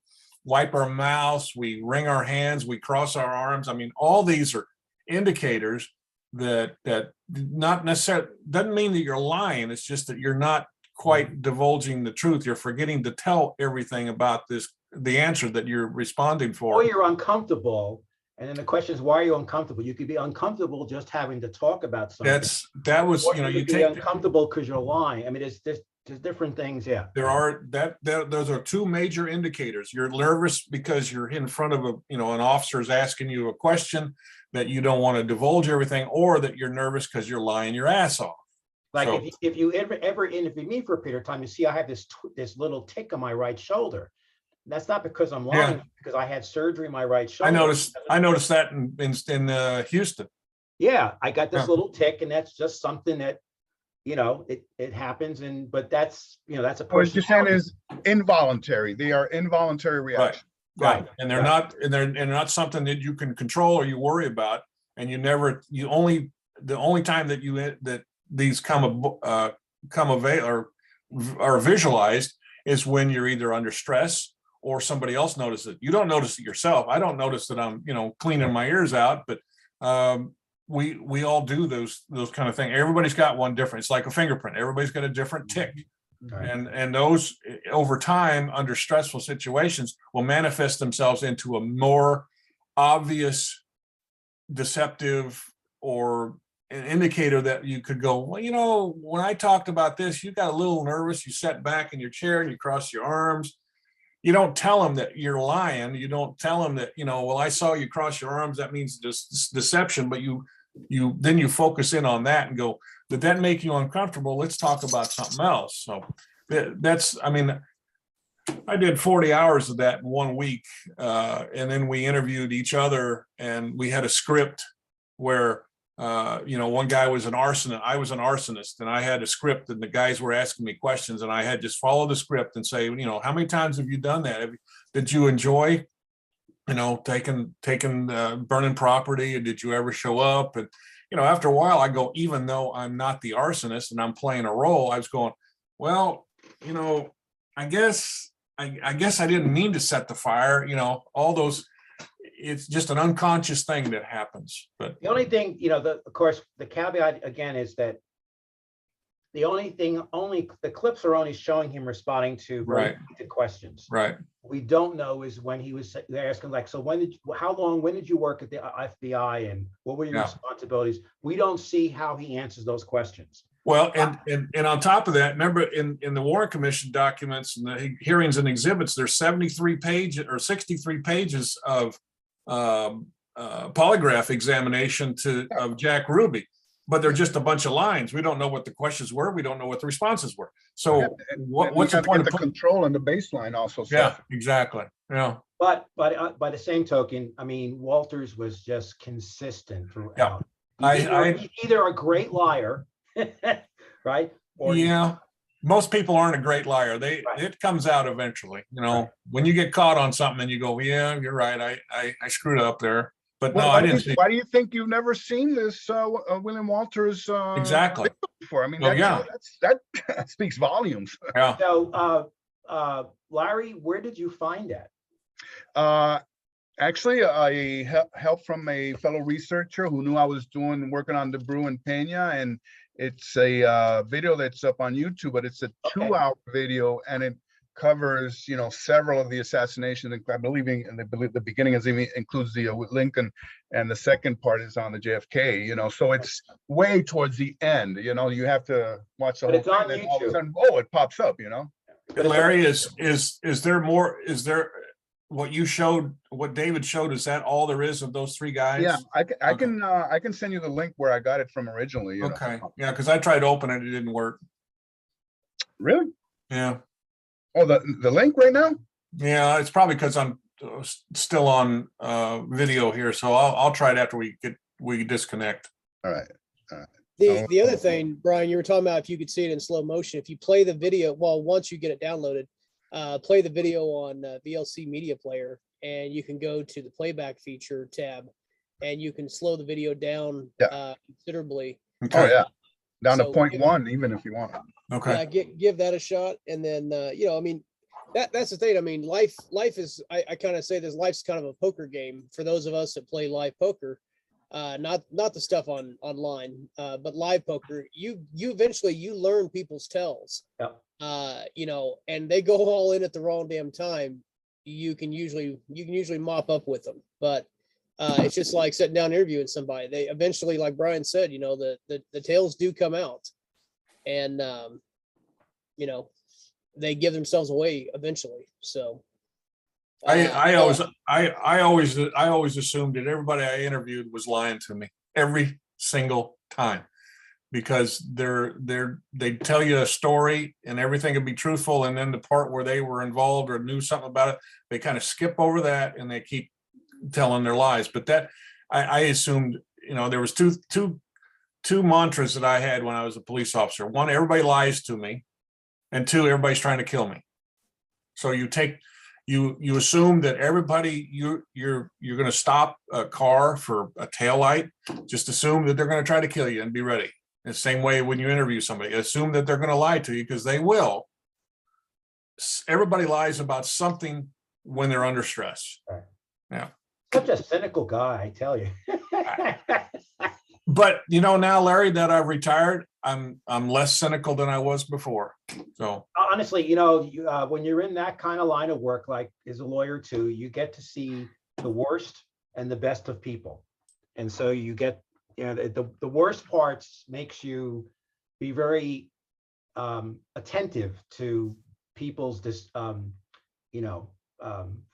wipe our mouths, we wring our hands, we cross our arms. I mean, all these are indicators that not necessarily doesn't mean that you're lying. It's just that you're not quite divulging the truth. You're forgetting to tell everything about the answer that you're responding for. Or you're uncomfortable. And then the question is, why are you uncomfortable? You could be uncomfortable just having to talk about something. That was, Or you know, you you could be take uncomfortable because you're lying. I mean, there's different things. Yeah. Those are two major indicators. You're nervous because you're in front of an officer is asking you a question that you don't want to divulge everything, or that you're nervous because you're lying your ass off. Like So- if you ever interview me for a period of time, you see I have this little tick on my right shoulder. That's not because I'm lying, because I had surgery in my right shoulder. I noticed that in Houston. Yeah, I got this Yeah. little tick, and that's just something that, it happens. But that's a What you're person. saying is involuntary. They are involuntary reactions. Right. And they're not something that you can control or you worry about. And the only time that these are visualized is when you're either under stress or somebody else notices it. You don't notice it yourself. I don't notice that I'm, cleaning my ears out, but we all do those kind of things. Everybody's got one different. It's like a fingerprint. Everybody's got a different tick. Right. And those over time under stressful situations will manifest themselves into a more obvious, deceptive, or an indicator that you could go, well, when I talked about this, you got a little nervous, you sat back in your chair and you crossed your arms. You don't tell them that you're lying. You don't tell them that, well, I saw you cross your arms, that means deception, but then you focus in on that and go, did that make you uncomfortable? Let's talk about something else. So I did 40 hours of that in 1 week. And then we interviewed each other, and we had a script where, one guy was an arsonist. I was an arsonist, and I had a script, and the guys were asking me questions, and I had just follow the script and say, how many times have you done that? Did you enjoy, taking burning property? And did you ever show up? And, after a while I go, even though I'm not the arsonist and I'm playing a role, I was going, well, I guess I didn't mean to set the fire, all those. It's just an unconscious thing that happens. But the only thing, of course, the caveat again is that the clips are only showing him responding to Right. questions. Right. We don't know is when he was asking, like, so when did you work at the FBI, and what were your responsibilities? We don't see how he answers those questions. Well, and on top of that, remember in the Warren Commission documents and the hearings and exhibits, there's 63 pages of polygraph examination of Jack Ruby, but they're just a bunch of lines. We don't know what the questions were. We don't know what the responses were. So what's the point of the control and the baseline also? Yeah, exactly. Yeah. But by the same token, Walters was just consistent throughout. Yeah. He's either a great liar, right? Or most people aren't a great liar. It comes out eventually. When you get caught on something and you go, yeah, you're right. I screwed up there. But well, no, I didn't. Why do you think you've never seen this William Walters exactly before? That speaks volumes. Yeah. So, Larry, where did you find that? Actually, I help from a fellow researcher who knew I was working on DeBrew and Pena, and it's a video that's up on YouTube, but it's a 2-hour video, and it covers, several of the assassinations. I believe the beginning includes the Lincoln, and the second part is on the JFK. So it's way towards the end. You have to watch the whole thing, and then all of a sudden, it pops up. Larry, is there more? Is there what David showed? Is that all there is of those three guys? Yeah, I can send you the link where I got it from originally. Okay. Yeah, because I tried to open it, it didn't work. Really? Yeah. Oh, the link right now? Yeah, it's probably because I'm still on video here, so I'll try it after we disconnect. All right. The other thing, Brian, you were talking about if you could see it in slow motion. If you play the video, once you get it downloaded, play the video on VLC Media Player, and you can go to the playback feature tab, and you can slow the video down considerably. Oh yeah, down to So 0.1 even if you want. Okay. Yeah, give that a shot, and then you know, I mean, that's the thing. I mean, life is. I kind of say this. Life's kind of a poker game for those of us that play live poker. Not the stuff online, but live poker. You eventually you learn people's tells. You know, and they go all in at the wrong damn time. You can usually mop up with them, but it's just like sitting down interviewing somebody. They eventually, like Brian said, you know, the tales do come out, and you know, they give themselves away eventually. So I always assumed that everybody I interviewed was lying to me every single time, because they tell you a story and everything would be truthful, and then the part where they were involved or knew something about it, they kind of skip over that and they keep telling their lies. But that I assumed, you know, there was two mantras that I had when I was a police officer. One, everybody lies to me, and two, everybody's trying to kill me. So you assume that everybody you're going to stop a car for a taillight. Just assume that they're going to try to kill you and be ready. The same way when you interview somebody, assume that they're going to lie to you, because they will. Everybody lies about something when they're under stress. Yeah. Such a cynical guy, I tell you. But you know, now, Larry, that I've retired, I'm less cynical than I was before. So honestly, you know, when you're in that kind of line of work, like as a lawyer too, you get to see the worst and the best of people, and so you get, you know, the worst parts makes you be very attentive to people's you know.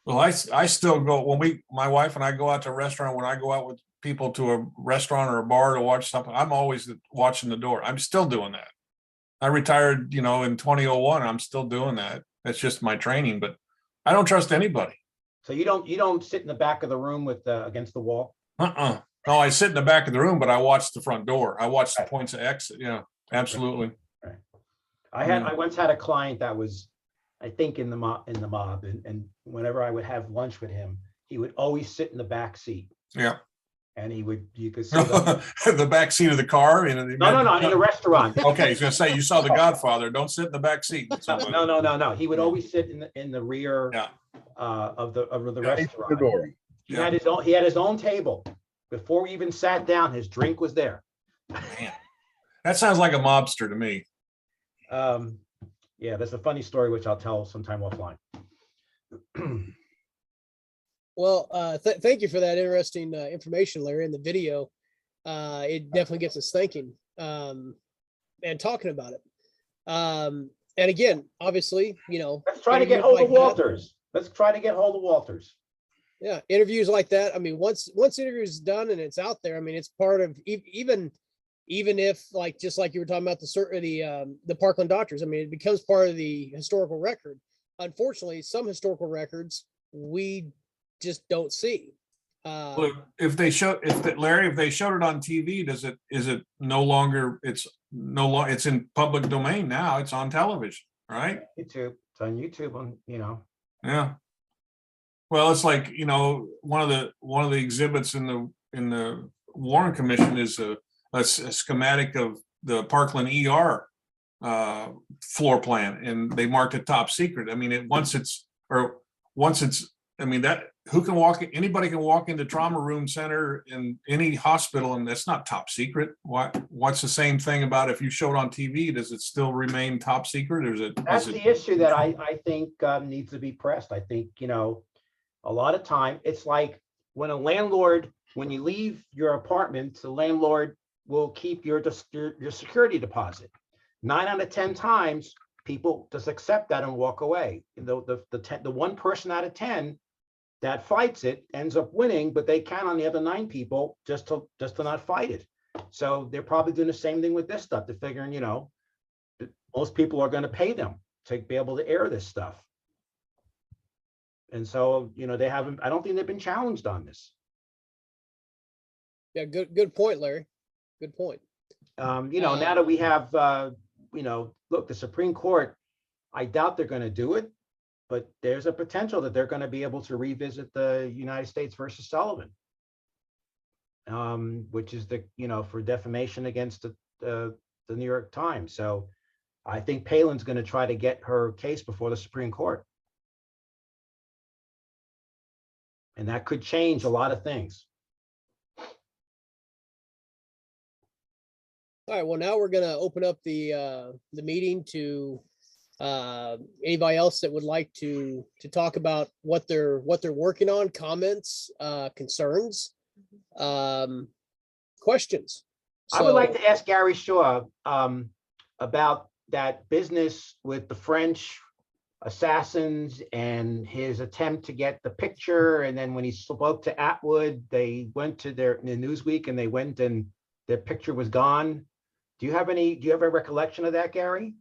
Well, I still go when my wife and I go out to a restaurant. When I go out with people to a restaurant or a bar to watch something, I'm always watching the door. I'm still doing that. I retired, you know, in 2001. I'm still doing that. That's just my training, but I don't trust anybody. So you don't sit in the back of the room with against the wall? No, I sit in the back of the room, but I watch the front door. I watch the points of exit. Yeah, absolutely. Right. I once had a client that was, I think, in the mob, and whenever I would have lunch with him, he would always sit in the back seat. Yeah. And you could see the back seat of the car. No, in the restaurant. Okay, he's gonna say, you saw The Godfather. Don't sit in the back seat. No. He would always sit in the rear of the restaurant. The door. He had his own table. Before we even sat down, his drink was there. Man, that sounds like a mobster to me. Yeah, there's a funny story which I'll tell sometime offline. Well, thank you for that interesting information, Larry. In the video, it definitely gets us thinking and talking about it. And again, obviously, you know, let's try to get hold of Walters. Let's try to get hold of Walters. Yeah, interviews like that. I mean, once the interview is done and it's out there, I mean, it's part of even if, like, just like you were talking about the Parkland doctors. I mean, it becomes part of the historical record. Unfortunately, some historical records we just don't see. Well, if they showed it on TV, is it no longer? It's in public domain now. It's on television, right? YouTube. It's on YouTube. You know. Yeah. Well, it's like, you know, one of the exhibits in the Warren Commission is a schematic of the Parkland ER floor plan, and they marked it top secret. I mean, I mean, that anybody can walk into trauma room center in any hospital, and that's not top secret. What's the same thing about if you show it on TV? Does it still remain top secret, or is it? That's the issue that I think needs to be pressed. I think, you know, a lot of time it's like when you leave your apartment, the landlord will keep your security deposit. 9 out of 10 times, people just accept that and walk away. The one person out of 10 that fights it ends up winning, but they count on the other 9 people just to not fight it. So they're probably doing the same thing with this stuff. They're figuring, you know, most people are going to pay them to be able to air this stuff. And so, you know, I don't think they've been challenged on this. Yeah, good point, Larry. Good point. You know, now that we have, you know, look, the Supreme Court, I doubt they're going to do it, but there's a potential that they're going to be able to revisit the United States versus Sullivan, which is for defamation against the New York Times. So I think Palin's going to try to get her case before the Supreme Court. And that could change a lot of things. All right, well, now we're gonna open up the meeting to anybody else that would like to talk about what they're working on, comments, concerns, questions. I would like to ask Gary Shaw about that business with the French assassins and his attempt to get the picture. And then when he spoke to Atwood, they went to the Newsweek and they went and their picture was gone. Do you have a recollection of that, Gary?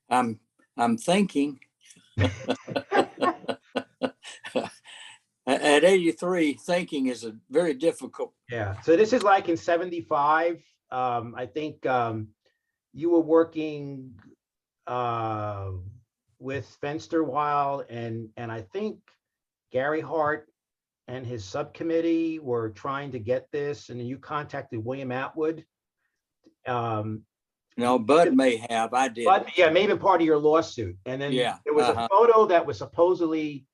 I'm thinking. At 83, thinking is a very difficult. Yeah. So this is like in 75. I think you were working with Fensterwild and I think Gary Hart and his subcommittee were trying to get this, and then you contacted William Atwood. No, Bud may have. I did. But yeah, maybe part of your lawsuit. And then there was a photo that was supposedly,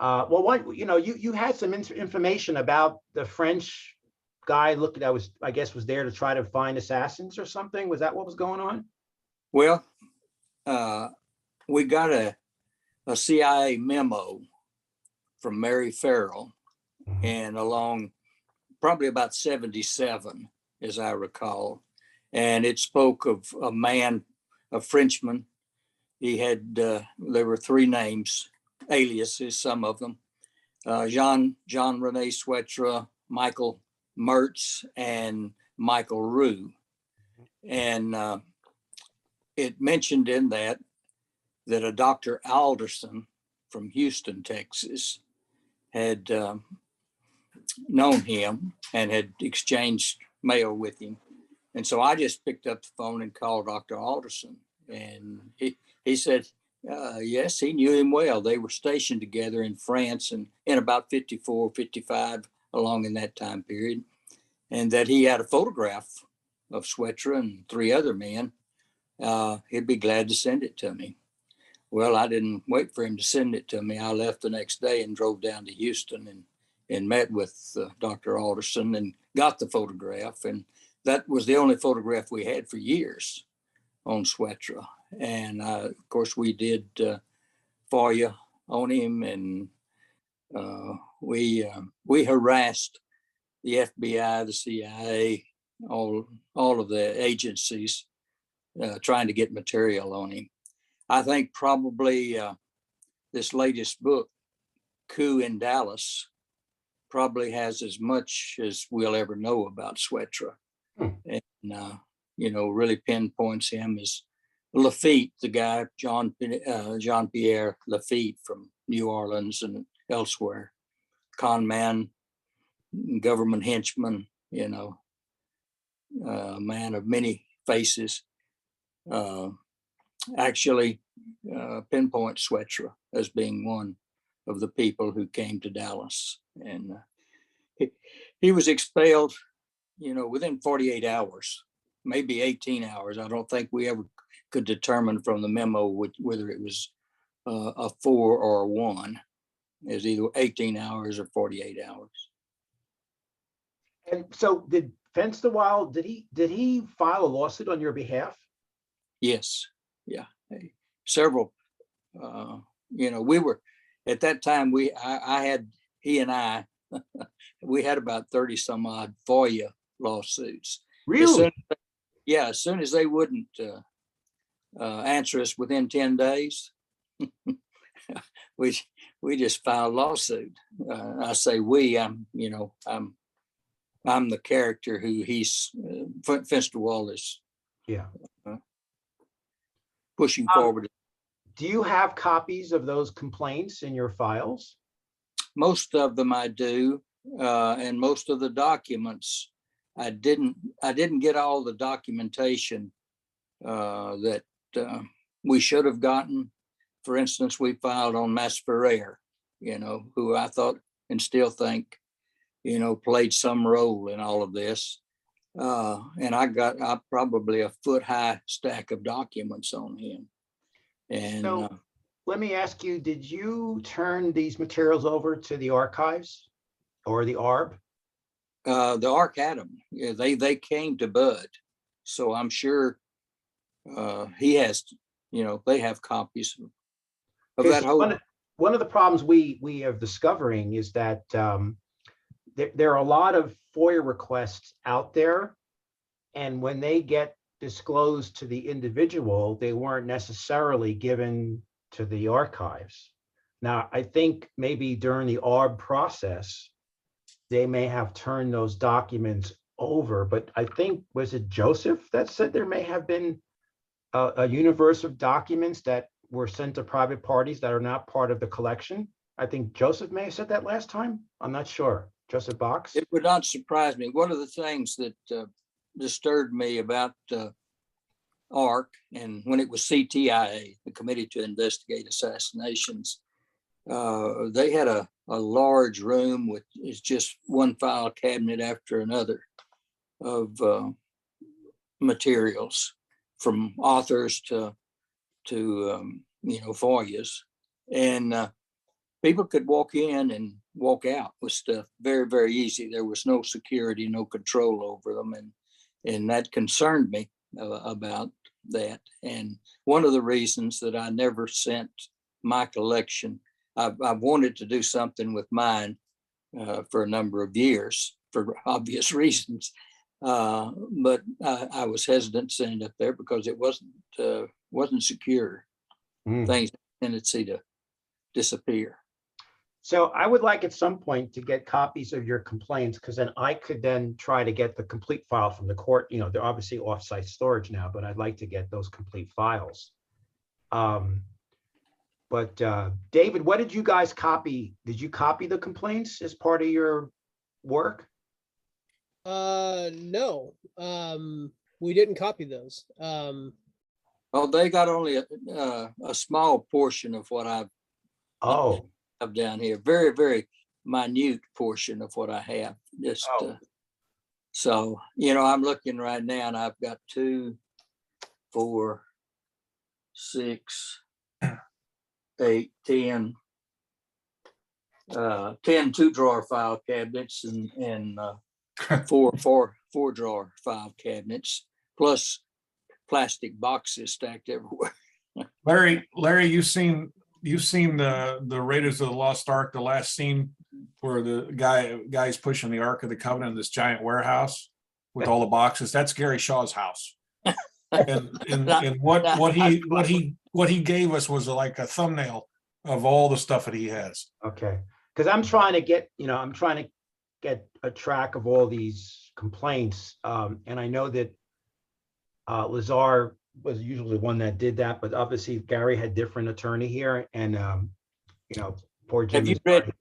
you had some information about the French guy that was, I guess, was there to try to find assassins or something. Was that what was going on? Well, we got a CIA memo from Mary Farrell, and along probably about 77, as I recall. And it spoke of a man, a Frenchman. He had, there were 3 names, aliases, some of them. Jean Rene Swetra, Michael Mertz, and Michael Roux. And it mentioned in that a Dr. Alderson from Houston, Texas, had known him and had exchanged mail with him. And so I just picked up the phone and called Dr. Alderson. And he said, yes, he knew him well. They were stationed together in France and in about 54, 55, along in that time period. And that he had a photograph of Swetra and 3 other men. He'd be glad to send it to me. Well, I didn't wait for him to send it to me. I left the next day and drove down to Houston and met with Dr. Alderson and got the photograph. And that was the only photograph we had for years on Swetra. And of course, we did FOIA on him, and we harassed the FBI, the CIA, all of the agencies trying to get material on him. I think probably this latest book, Coup in Dallas, probably has as much as we'll ever know about Swetra. And, really pinpoints him as Lafitte, the guy, Jean-Pierre Lafitte from New Orleans and elsewhere, con man, government henchman, man of many faces. Actually pinpoint Swetra as being one of the people who came to Dallas. And he was expelled, within 48 hours, maybe 18 hours. I don't think we ever could determine from the memo whether it was a 4 or a 1. It was either 18 hours or 48 hours. And so did Fensterwild, did he file a lawsuit on your behalf? Yes. Yeah. Several, we were, at that time, he and I, we had about 30 some odd FOIA lawsuits. Really? As soon as they wouldn't answer us within 10 days, we just filed a lawsuit. I say we, I'm the character who he's, Fensterwald is pushing forward. Do you have copies of those complaints in your files? Most of them I do, and most of the documents I didn't get all the documentation that we should have gotten. For instance, we filed on Mass Ferrer, who I thought and still think, played some role in all of this. And I got probably a foot-high stack of documents on him. And So let me ask you, did you turn these materials over to the archives or the ARB? the ARC had them. Yeah, they came to Bud. So I'm sure he has, they have copies of that whole. One of the problems we are discovering is that there are a lot of FOIA requests out there, and when they get disclosed to the individual, they weren't necessarily given to the archives. Now, I think maybe during the ARB process, they may have turned those documents over, but I think, was it Joseph that said there may have been a universe of documents that were sent to private parties that are not part of the collection? I think Joseph may have said that last time. I'm not sure. Joseph Box? It would not surprise me. One of the things that disturbed me about ARC, and when it was CTIA, the Committee to Investigate Assassinations, they had a large room with it's just one file cabinet after another of materials from authors to FOIAs, and people could walk in and walk out with stuff very, very easy. There was no security, no control over them, and that concerned me about that. And one of the reasons that I never sent my collection, I've wanted to do something with mine for a number of years for obvious reasons, but I was hesitant sending it up there because it wasn't secure. Things have a tendency to disappear. So I would like at some point to get copies of your complaints, because then I could then try to get the complete file from the court. They're obviously offsite storage now, but I'd like to get those complete files. But David, what did you guys copy? Did you copy the complaints as part of your work? No, we didn't copy those. Oh, they got only a small portion of what I've down here. Very, very minute portion of what I have. Just so I'm looking right now, and I've got 2, 4, 6, 8, 10, 10 2-drawer file cabinets and 4 4-drawer file cabinets, plus plastic boxes stacked everywhere. Larry, you've seen the Raiders of the Lost Ark, the last scene where the guy's pushing the Ark of the Covenant in this giant warehouse with all the boxes. That's Gary Shaw's house. And what he gave us was like a thumbnail of all the stuff that he has. Okay, because I'm trying to get a track of all these complaints, and I know that Lazar was usually the one that did that, but obviously Gary had different attorney here, and poor Jim. Have you read,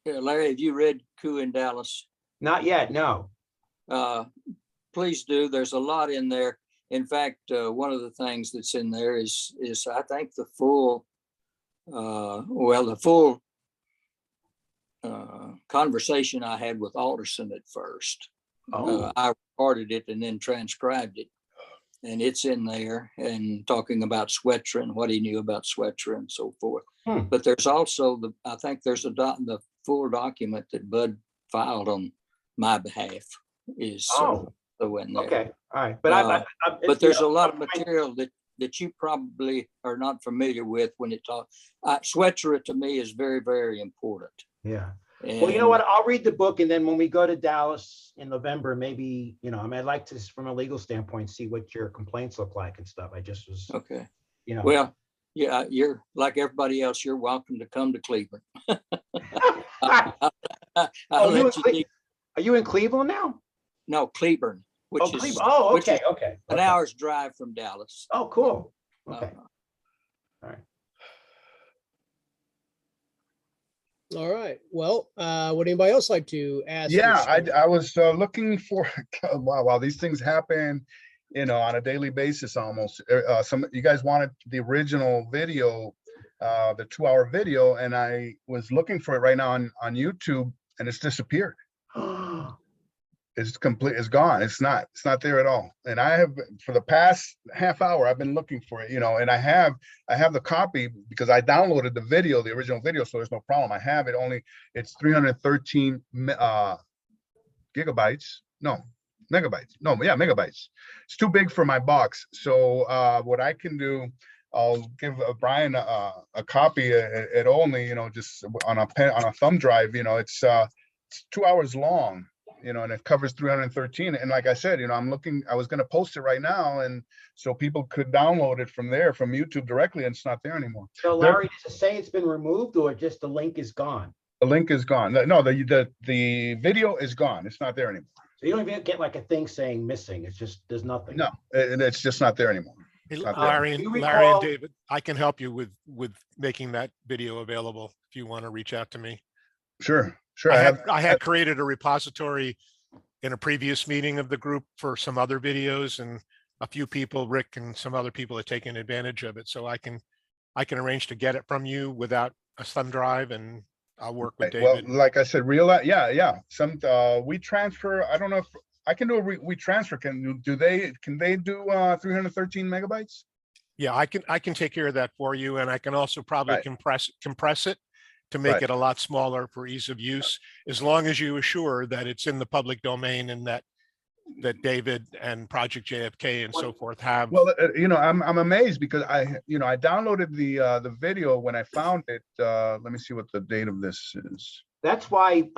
Larry? Have you read Coup in Dallas? Not yet, no. Please do. There's a lot in there. In fact, one of the things that's in there is I think the full conversation I had with Alderson at first. I recorded it and then transcribed it, and it's in there, and talking about Swetra and what he knew about Swetra and so forth. But there's also I think there's the full document that Bud filed on my behalf is in there. Okay, all right, but but there's a lot of material that you probably are not familiar with when it talks. Swetra to me is very, very important. Yeah. Well, you know what? I'll read the book, and then when we go to Dallas in November, maybe, I'd like to, from a legal standpoint, see what your complaints look like and stuff. I just was okay. Well, yeah, you're like everybody else. You're welcome to come to Cleveland. Are you in Cleveland now? No, Cleburne, which is Cleburne. Oh, okay, okay. An hour's drive from Dallas. Oh, cool. Okay. All right. All right. Well, would anybody else like to ask? Yeah, I was looking for, wow, these things happen. on a daily basis almost. Some you guys wanted the original video, the 2-hour video, and I was looking for it right now on YouTube, and it's disappeared. It's it's gone. It's not there at all. And I have, for the past half hour, I've been looking for it, and I have the copy because I downloaded the video, the original video, so there's no problem. I have it, only it's 313 gigabytes. No, megabytes. No, yeah, megabytes. It's too big for my box. So what I can do, I'll give Brian a copy at only, just on a thumb drive. It's 2 hours long. And it covers 313. And like I said, I was going to post it right now. And so people could download it from there, from YouTube directly, and it's not there anymore. So Larry, does it say it's been removed or just the link is gone? The link is gone. No, the video is gone. It's not there anymore. So you don't even get like a thing saying missing. It's just, there's nothing. No, and it's just not there anymore. Hey, Not there. Larry Do you and recall- David, I can help you with making that video available if you want to reach out to me. Sure. I had created a repository in a previous meeting of the group for some other videos, and a few people, Rick and some other people, have taken advantage of it. So I can arrange to get it from you without a thumb drive, and I'll work with David. Well, like I said, yeah. Some we transfer. I don't know if I can do a we transfer. Can they do 313 megabytes? Yeah, I can take care of that for you, and I can also probably compress it to make it a lot smaller for ease of use, as long as you assure that it's in the public domain and that David and Project JFK and so forth have. Well, I'm amazed because I downloaded the video when I found it. Let me see what the date of this is. That's why.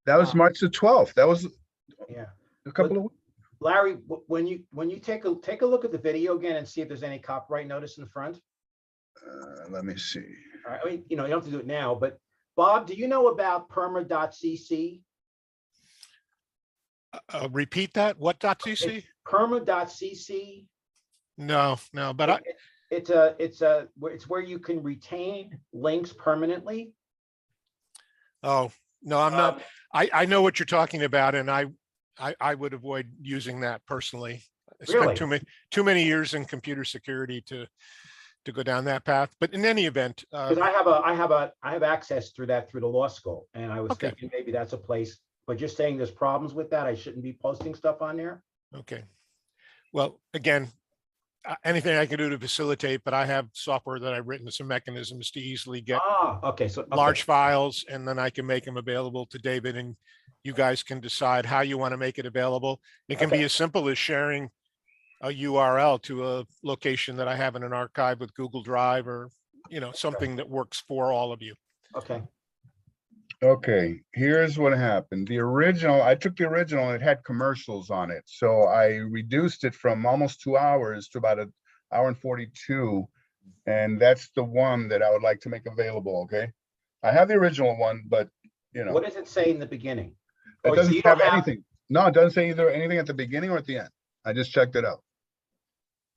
That was March the 12th. That was a couple of weeks. Larry, when you take a look at the video again and see if there's any copyright notice in the front. Let me see. All right, I mean, you don't have to do it now, but Bob, do you know about perma.cc? Repeat that. What .cc? Perma.cc. No, but it's where you can retain links permanently. Oh no, I'm not. I know what you're talking about, and I would avoid using that personally. I spent too many years in computer security to go down that path. But in any event, because I have access through the law school, and I was thinking maybe that's a place. But you're saying there's problems with that. I shouldn't be posting stuff on there. Okay. Well, again, anything I can do to facilitate, but I have software that I've written some mechanisms to easily get large files, and then I can make them available to David, and you guys can decide how you want to make it available. It can be as simple as sharing a URL to a location that I have in an archive with Google Drive, or something that works for all of you. Okay, here's what happened. I took the original and it had commercials on it. So I reduced it from almost 2 hours to about 1 hour and 42. And that's the one that I would like to make available, okay? I have the original one, but What does it say in the beginning? It doesn't have anything. No, it doesn't say either anything at the beginning or at the end. I just checked it out.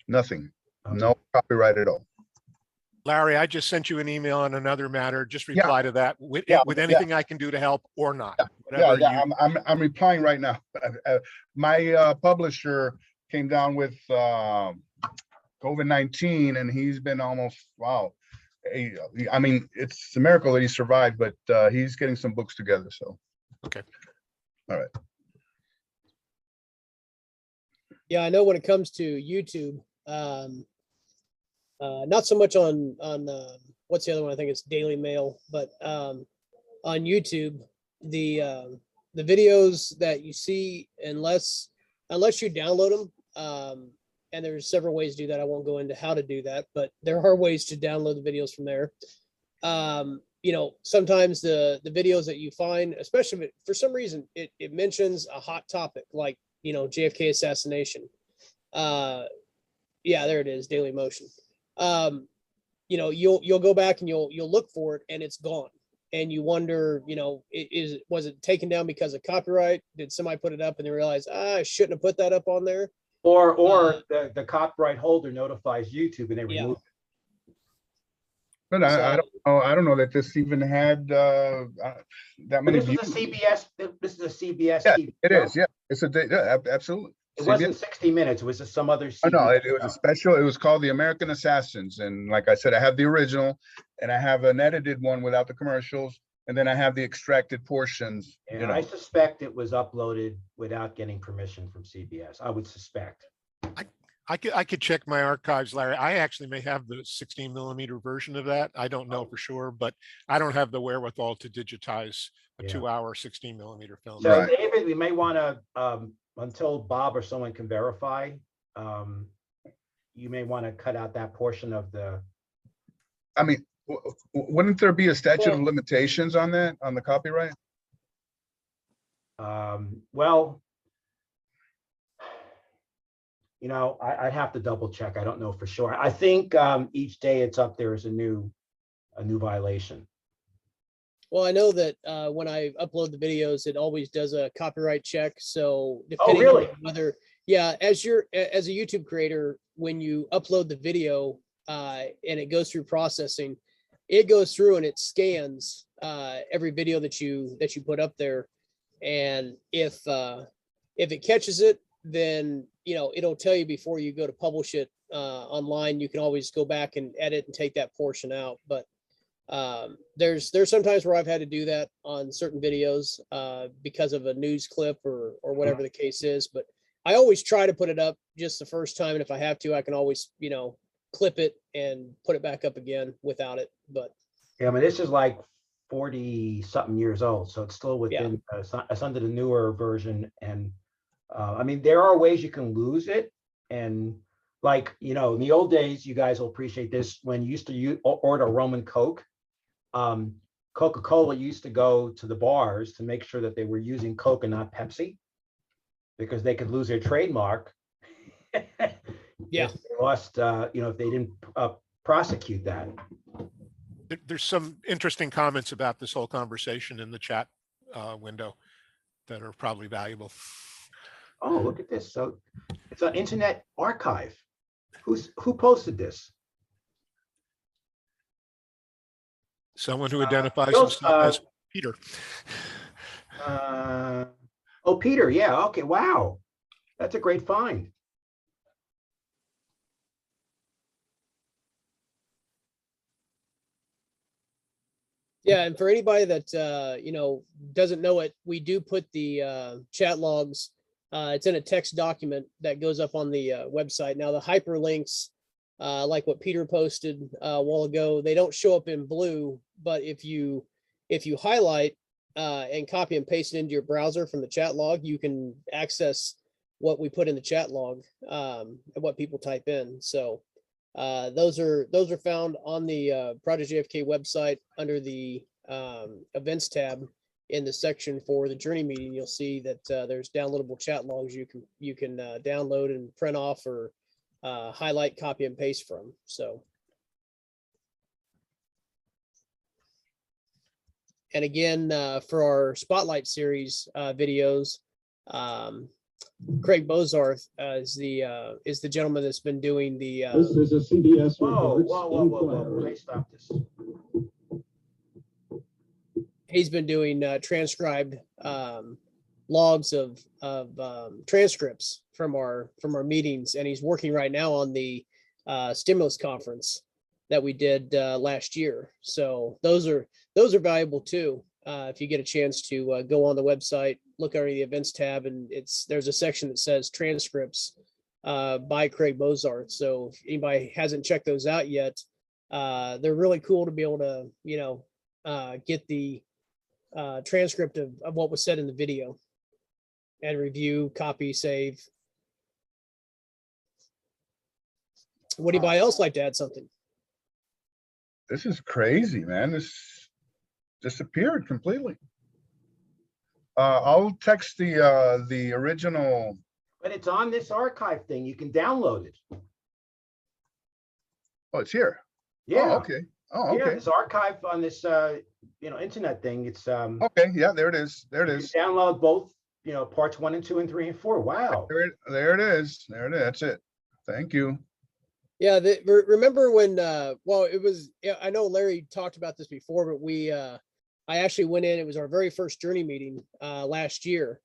Nothing. No copyright at all. Larry, I just sent you an email on another matter. Just reply to that with anything I can do to help or not. I'm replying right now. My publisher came down with COVID-19, and he's been almost, wow. I mean, it's a miracle that he survived, but he's getting some books together. So, okay. All right. Yeah, I know when it comes to YouTube, not so much on what's the other one? I think it's Daily Mail, but on YouTube, the videos that you see, unless you download them, and there's several ways to do that. I won't go into how to do that, but there are ways to download the videos from there. Sometimes the videos that you find, especially if for some reason it mentions a hot topic like JFK assassination. Yeah, there it is, Daily Motion. You'll go back and you'll look for it, and it's gone, and you wonder, was it taken down because of copyright? Did somebody put it up and they realize I shouldn't have put that up on there? Or the copyright holder notifies YouTube and they remove it. But I don't know that this even had that many. This is a CBS. This is a CBS. Yeah, TV it show. is. Yeah, it's absolutely. It wasn't 60 Minutes. It was just some other. Oh, no, CBS it was a show. special. It was called The American Assassins. And like I said, I have the original and I have an edited one without the commercials. And then I have the extracted portions, And you know. I suspect it was uploaded without getting permission from CBS. I would suspect. I could check my archives, Larry. I actually may have the 16 millimeter version of that. I don't know for sure, but I don't have the wherewithal to digitize a 2-hour 16 millimeter film. So David, we may want to, until Bob or someone can verify, you may want to cut out that portion of the. I mean, wouldn't there be a statute of limitations on that, on the copyright? Well, you know, I'd have to double check. I don't know for sure. I think each day it's up there is a new violation. Well, I know that when I upload the videos, it always does a copyright check. So depending on whether, as a YouTube creator, when you upload the video and it goes through processing, it goes through and it scans every video that you put up there. And if it catches it, then, you know, it'll tell you before you go to publish it online. You can always go back and edit and take that portion out. But there's sometimes where I've had to do that on certain videos because of a news clip or whatever the case is. But I always try to put it up just the first time. And if I have to, I can always, you know, clip it and put it back up again without it. But yeah, I mean, this is like 40 something years old. So it's still within, it's under the newer version. And I mean, there are ways you can lose it. And like, you know, in the old days, you guys will appreciate this. When you used to order rum and Coke, Coca-Cola used to go to the bars to make sure that they were using Coke and not Pepsi, because they could lose their trademark. Yeah. If they lost, you know, if they didn't prosecute that. There's some interesting comments about this whole conversation in the chat window that are probably valuable. Oh, look at this. So it's an Internet Archive. Who posted this? Someone who identifies himself as Peter. Oh, Peter. Yeah. Okay. Wow. That's a great find. yeah, and for anybody that you know, doesn't know it, we do put the chat logs. It's in a text document that goes up on the website. Now the hyperlinks, like what Peter posted a while ago, they don't show up in blue, but if you highlight and copy and paste it into your browser from the chat log, you can access what we put in the chat log and what people type in. So those are found on the Project JFK website under the events tab. In the section for the journey meeting, you'll see that there's downloadable chat logs you can download and print off or highlight, copy, and paste from. So, and again, for our Spotlight series videos, Craig Bozarth is the gentleman that's been doing the. This is a CBS Whoa, report. whoa! Let me stop this. He's been doing transcribed logs of transcripts from our meetings, and he's working right now on the stimulus conference that we did last year. So those are valuable too. If you get a chance to go on the website, look under the events tab, and there's a section that says transcripts by Craig Bozarth. So if anybody hasn't checked those out yet, they're really cool to be able to, you know, get the transcript of what was said in the video and review, copy, save. Would anybody else like to add something? This is crazy, man. This disappeared completely. I'll text the original. But it's on this archive thing. You can download it. Oh, it's here. Yeah. Oh, okay. Oh, okay. Yeah, this archive on this you know, internet thing. It's okay. Yeah, there it is. There it is. Download both, you know, parts 1 and 2 and 3 and 4. Wow. There it is. There it is. That's it. Thank you. Yeah, remember when well, it was, I know Larry talked about this before, but I actually went in, it was our very first journey meeting last year,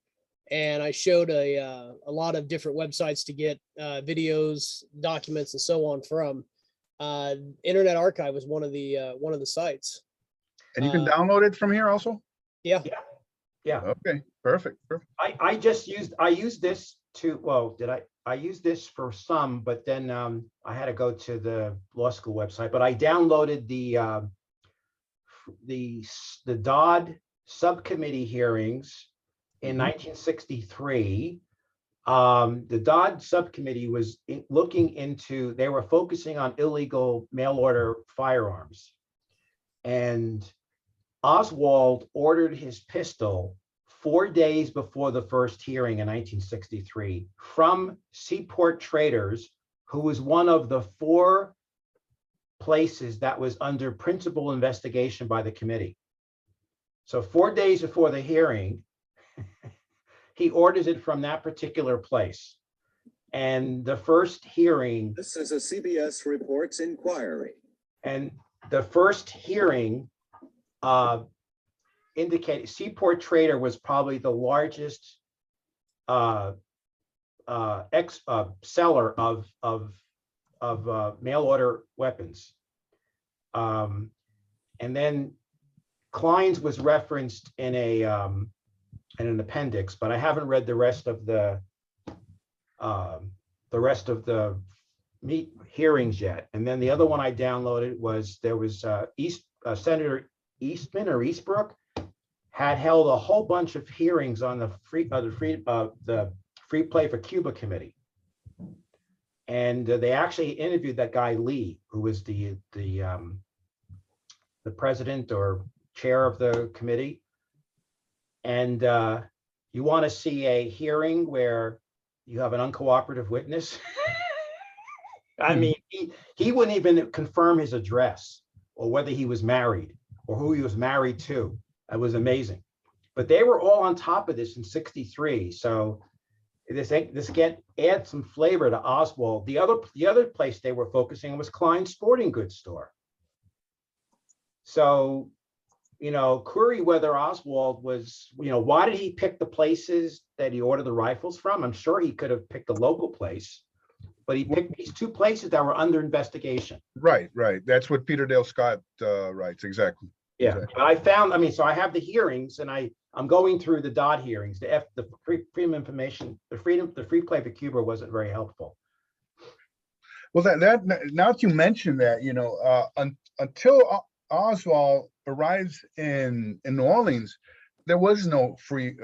and I showed a lot of different websites to get videos, documents, and so on from. Internet Archive was one of the sites. And you can download it from here also? Yeah. Yeah. Okay, perfect. I used this to, well, I used this for some, but then I had to go to the law school website, but I downloaded the Dodd subcommittee hearings in 1963. The Dodd subcommittee was looking into, they were focusing on illegal mail order firearms. And Oswald ordered his pistol 4 days before the first hearing in 1963 from Seaport Traders, who was one of the 4 places that was under principal investigation by the committee. So 4 days before the hearing, he orders it from that particular place. And the first hearing. This is a CBS Reports inquiry. And the first hearing indicated Seaport Trader was probably the largest seller of mail order weapons. And then Klein's was referenced in an appendix, but I haven't read the rest of the hearings yet. And then the other one I downloaded was Senator Eastman or Eastbrook had held a whole bunch of hearings on the Free Play for Cuba committee, and they actually interviewed that guy Lee, who was the president or chair of the committee. And you want to see a hearing where you have an uncooperative witness? I mean, he wouldn't even confirm his address or whether he was married or who he was married to. It was amazing. But they were all on top of this in 63. So this adds some flavor to Oswald. The other place they were focusing on was Klein's Sporting Goods store. So, query whether Oswald was, why did he pick the places that he ordered the rifles from? I'm sure he could have picked a local place, but he picked these 2 places that were under investigation. Right. That's what Peter Dale Scott writes, exactly. Yeah, but I found, so I have the hearings, and I'm going through the Dodd hearings. The freedom of information, the Free Play for Cuba wasn't very helpful. Well, that now that you mention that, until Oswald arrives in New Orleans, there was no free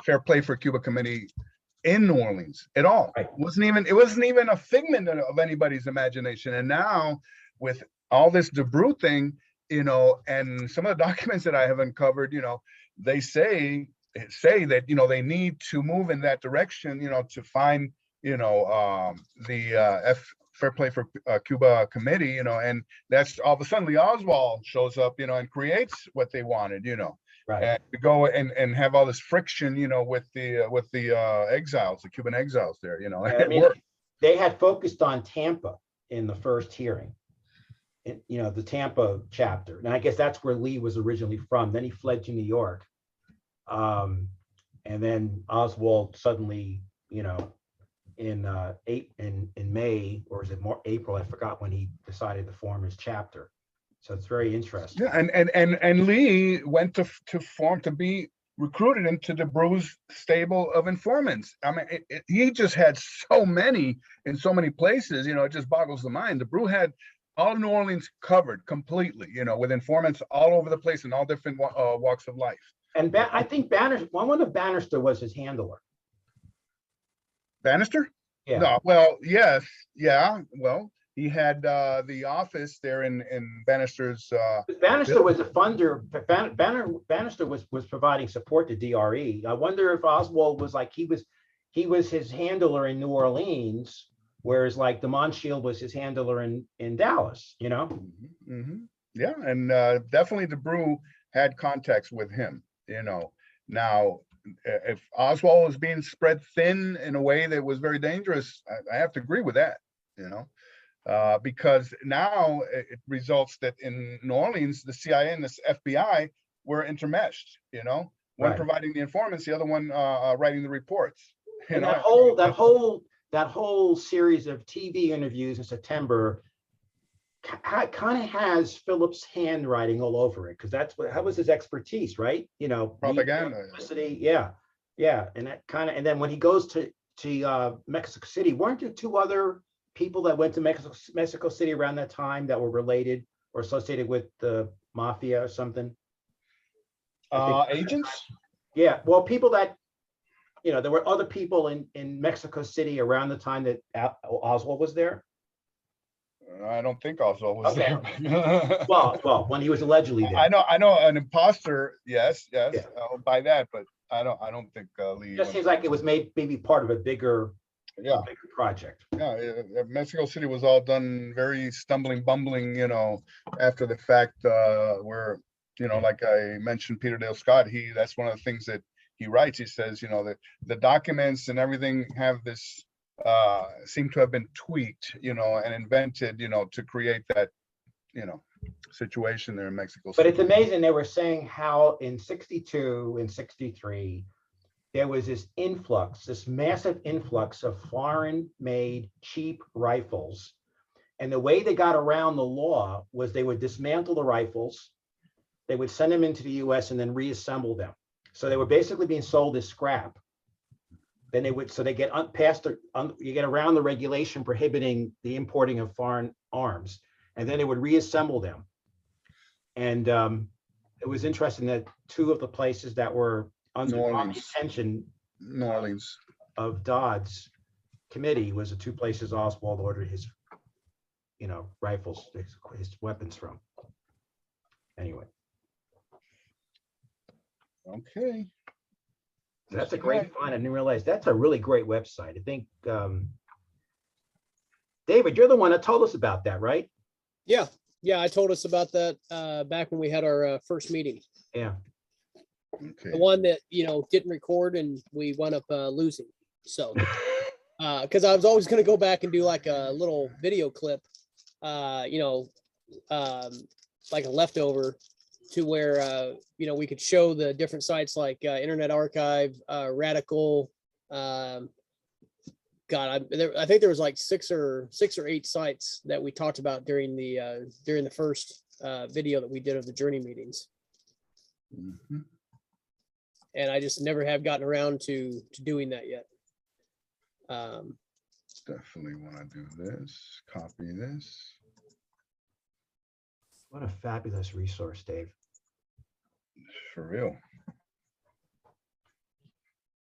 Fair Play for Cuba committee in New Orleans at all. Right. It wasn't even a figment of anybody's imagination. And now with all this DeBrew thing, and some of the documents that I have uncovered, they say that, they need to move in that direction, to find, the Fair Play for Cuba committee, and that's all of a sudden Lee Oswald shows up, and creates what they wanted, right. And to go and have all this friction, with the exiles, the Cuban exiles there, they had focused on Tampa in the first hearing. The Tampa chapter. And I guess that's where Lee was originally from. Then he fled to New York. And then Oswald suddenly, in May, or is it more April? I forgot when he decided to form his chapter. So it's very interesting. Yeah, and Lee went to be recruited into DeBrew's stable of informants. I mean, he just had so many in so many places, it just boggles the mind. DeBrew had all of New Orleans covered completely, with informants all over the place in all different walks of life. And I think one of Bannister was his handler. Bannister? Yeah. No, well, yes, yeah. Well, he had the office there in Bannister's. Bannister was a funder. Bannister was providing support to DRE. I wonder if Oswald was like he was his handler in New Orleans. Whereas like the Monshield was his handler in Dallas, Mm-hmm. Yeah, and definitely DeBrew had contacts with him, Now, if Oswald was being spread thin in a way that was very dangerous, I have to agree with that, because now it results that in New Orleans, the CIA and the FBI were intermeshed, one Right. providing the informants, the other one writing the reports. You And know, that whole series of TV interviews in September kind of has Philip's handwriting all over it, because that was his expertise, right? You know, propaganda. publicity, yeah, and that kind of, and then when he goes to Mexico City, weren't there two other people that went to Mexico City around that time that were related or associated with the mafia or something? Agents? Yeah, well, people that, you know, there were other people in Mexico City around the time that Oswald was there. I don't think Oswald was Okay. there. Well, when he was allegedly there. I know an imposter. Yes, Yeah. I'll buy that, but I don't think Lee. It just seems like it was maybe part of a bigger project. Yeah, Mexico City was all done very bumbling, you know, after the fact, where, you know, like I mentioned, Peter Dale Scott, that's one of the things that he writes. He says, you know, that the documents and everything have this, seem to have been tweaked, you know, and invented, you know, to create that, you know, situation there in Mexico City. But it's amazing, they were saying how in 62 and 63, there was this massive influx of foreign-made cheap rifles. And the way they got around the law was they would dismantle the rifles, they would send them into the US and then reassemble them. So they were basically being sold as scrap. Then they get you get around the regulation prohibiting the importing of foreign arms, and then they would reassemble them. And it was interesting that two of the places that were under the attention New Orleans of Dodd's committee was the two places Oswald ordered his, you know, rifles, his weapons from. Anyway. Okay. That's a great find. I didn't realize that's a really great website. I think, David, you're the one that told us about that, right? Yeah, I told us about that back when we had our first meeting. Yeah. Okay. The one that, you know, didn't record and we wound up losing. So, because I was always going to go back and do like a little video clip, you know, like a leftover, to where, you know, we could show the different sites like Internet Archive, Radical. God, I think there was like six or eight sites that we talked about during the first video that we did of the journey meetings. Mm-hmm. And I just never have gotten around to doing that yet. Definitely want to do this. Copy this. What a fabulous resource, Dave. For real.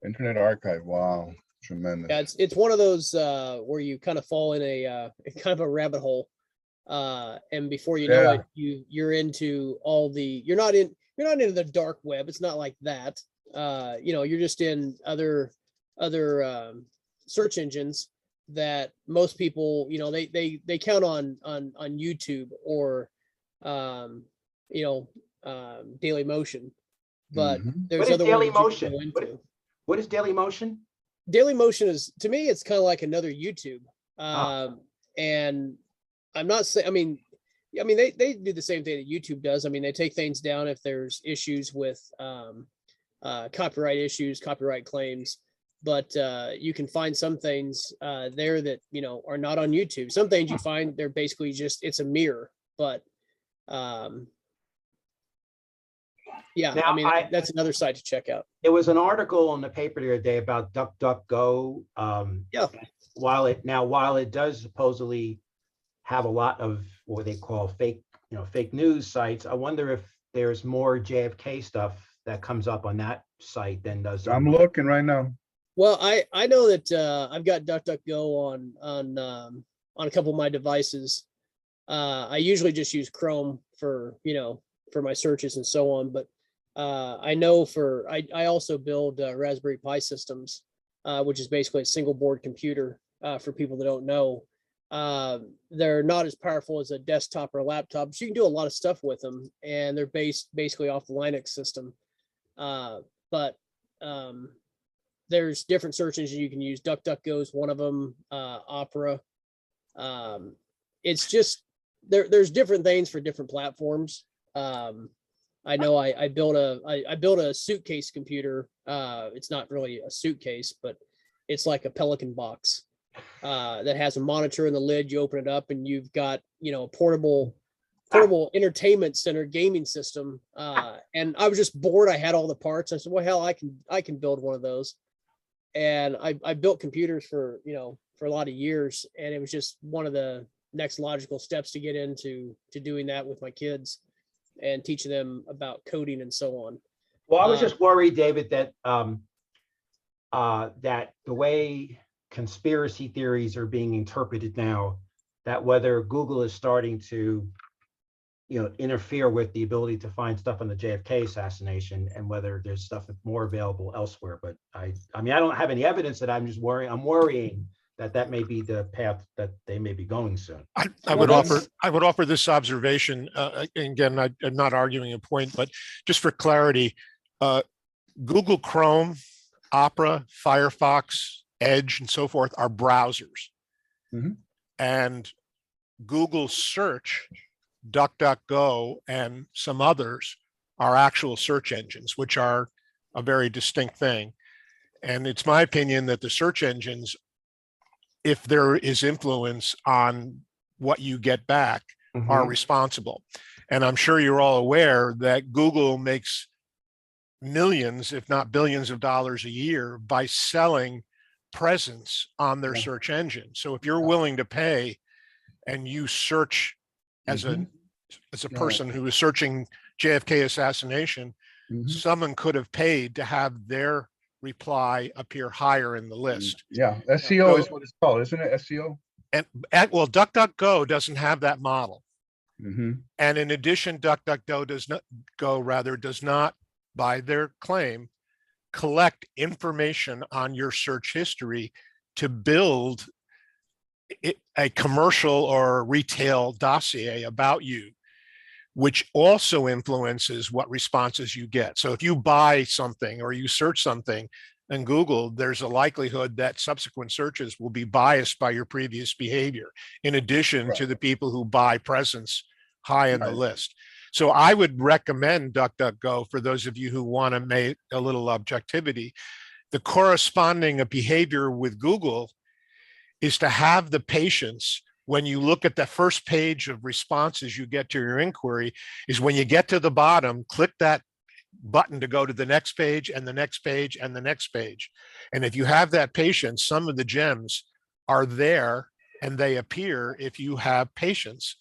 Internet Archive. Wow. Tremendous. Yeah, it's one of those where you kind of fall in a kind of a rabbit hole. And before you know it, you're into all the, you're not into the dark web. It's not like that. You know, you're just in other search engines that most people, you know, they count on YouTube or you know, Daily Motion, but there's what is other Daily ones that you Motion? can go into. What is Daily Motion? Daily Motion is, to me, it's kind of like another YouTube. And I'm not saying, I mean, they do the same thing that YouTube does. I mean, they take things down if there's issues with copyright issues, copyright claims, but you can find some things there that, you know, are not on YouTube. Some things you find they're basically just, it's a mirror, but yeah, Now, I mean, that's another site to check out. There was an article in the paper the other day about DuckDuckGo. Yeah. While it does supposedly have a lot of what they call fake news sites, I wonder if there's more JFK stuff that comes up on that site than does. I'm looking right now. Well, I know that I've got DuckDuckGo on a couple of my devices. I usually just use Chrome for, you know, for my searches and so on, but I know I also build Raspberry Pi systems, which is basically a single board computer for people that don't know. They're not as powerful as a desktop or a laptop, but you can do a lot of stuff with them, and they're based basically off the Linux system. But there's different search engines you can use. DuckDuckGo is one of them, Opera. It's just, there's different things for different platforms. I know I built a suitcase computer. It's not really a suitcase, but it's like a Pelican box that has a monitor in the lid. You open it up and you've got, a portable entertainment center gaming system. And I was just bored. I had all the parts. I said, well, hell, I can build one of those. And I built computers for a lot of years. And it was just one of the next logical steps to get into doing that with my kids and teaching them about coding and so on. Well, I was just worried, David, that that the way conspiracy theories are being interpreted now, that whether Google is starting to, interfere with the ability to find stuff on the JFK assassination, and whether there's stuff more available elsewhere. But I mean, I don't have any evidence that. I'm just worrying. I'm worrying that may be the path that they may be going soon. I would offer this observation. Again, I'm not arguing a point, but just for clarity, Google Chrome, Opera, Firefox, Edge, and so forth are browsers. Mm-hmm. And Google Search, DuckDuckGo, and some others are actual search engines, which are a very distinct thing. And it's my opinion that the search engines, if there is influence on what you get back, are responsible. And I'm sure you're all aware that Google makes millions, if not billions of dollars a year by selling presence on their search engine. So if you're willing to pay and you search as a person who is searching JFK assassination, someone could have paid to have their reply appear higher in the list. Yeah, SEO is what it's called, isn't it? SEO. And well, DuckDuckGo doesn't have that model. And in addition, DuckDuckGo does not, by their claim, collect information on your search history to build a commercial or retail dossier about you, which also influences what responses you get. So if you buy something or you search something in Google, there's a likelihood that subsequent searches will be biased by your previous behavior, in addition to the people who buy presence high in the list. So I would recommend DuckDuckGo for those of you who want to make a little objectivity. The corresponding behavior with Google is to have the patience when you look at the first page of responses you get to your inquiry, is when you get to the bottom, click that button to go to the next page and the next page and the next page. And if you have that patience, some of the gems are there and they appear if you have patience.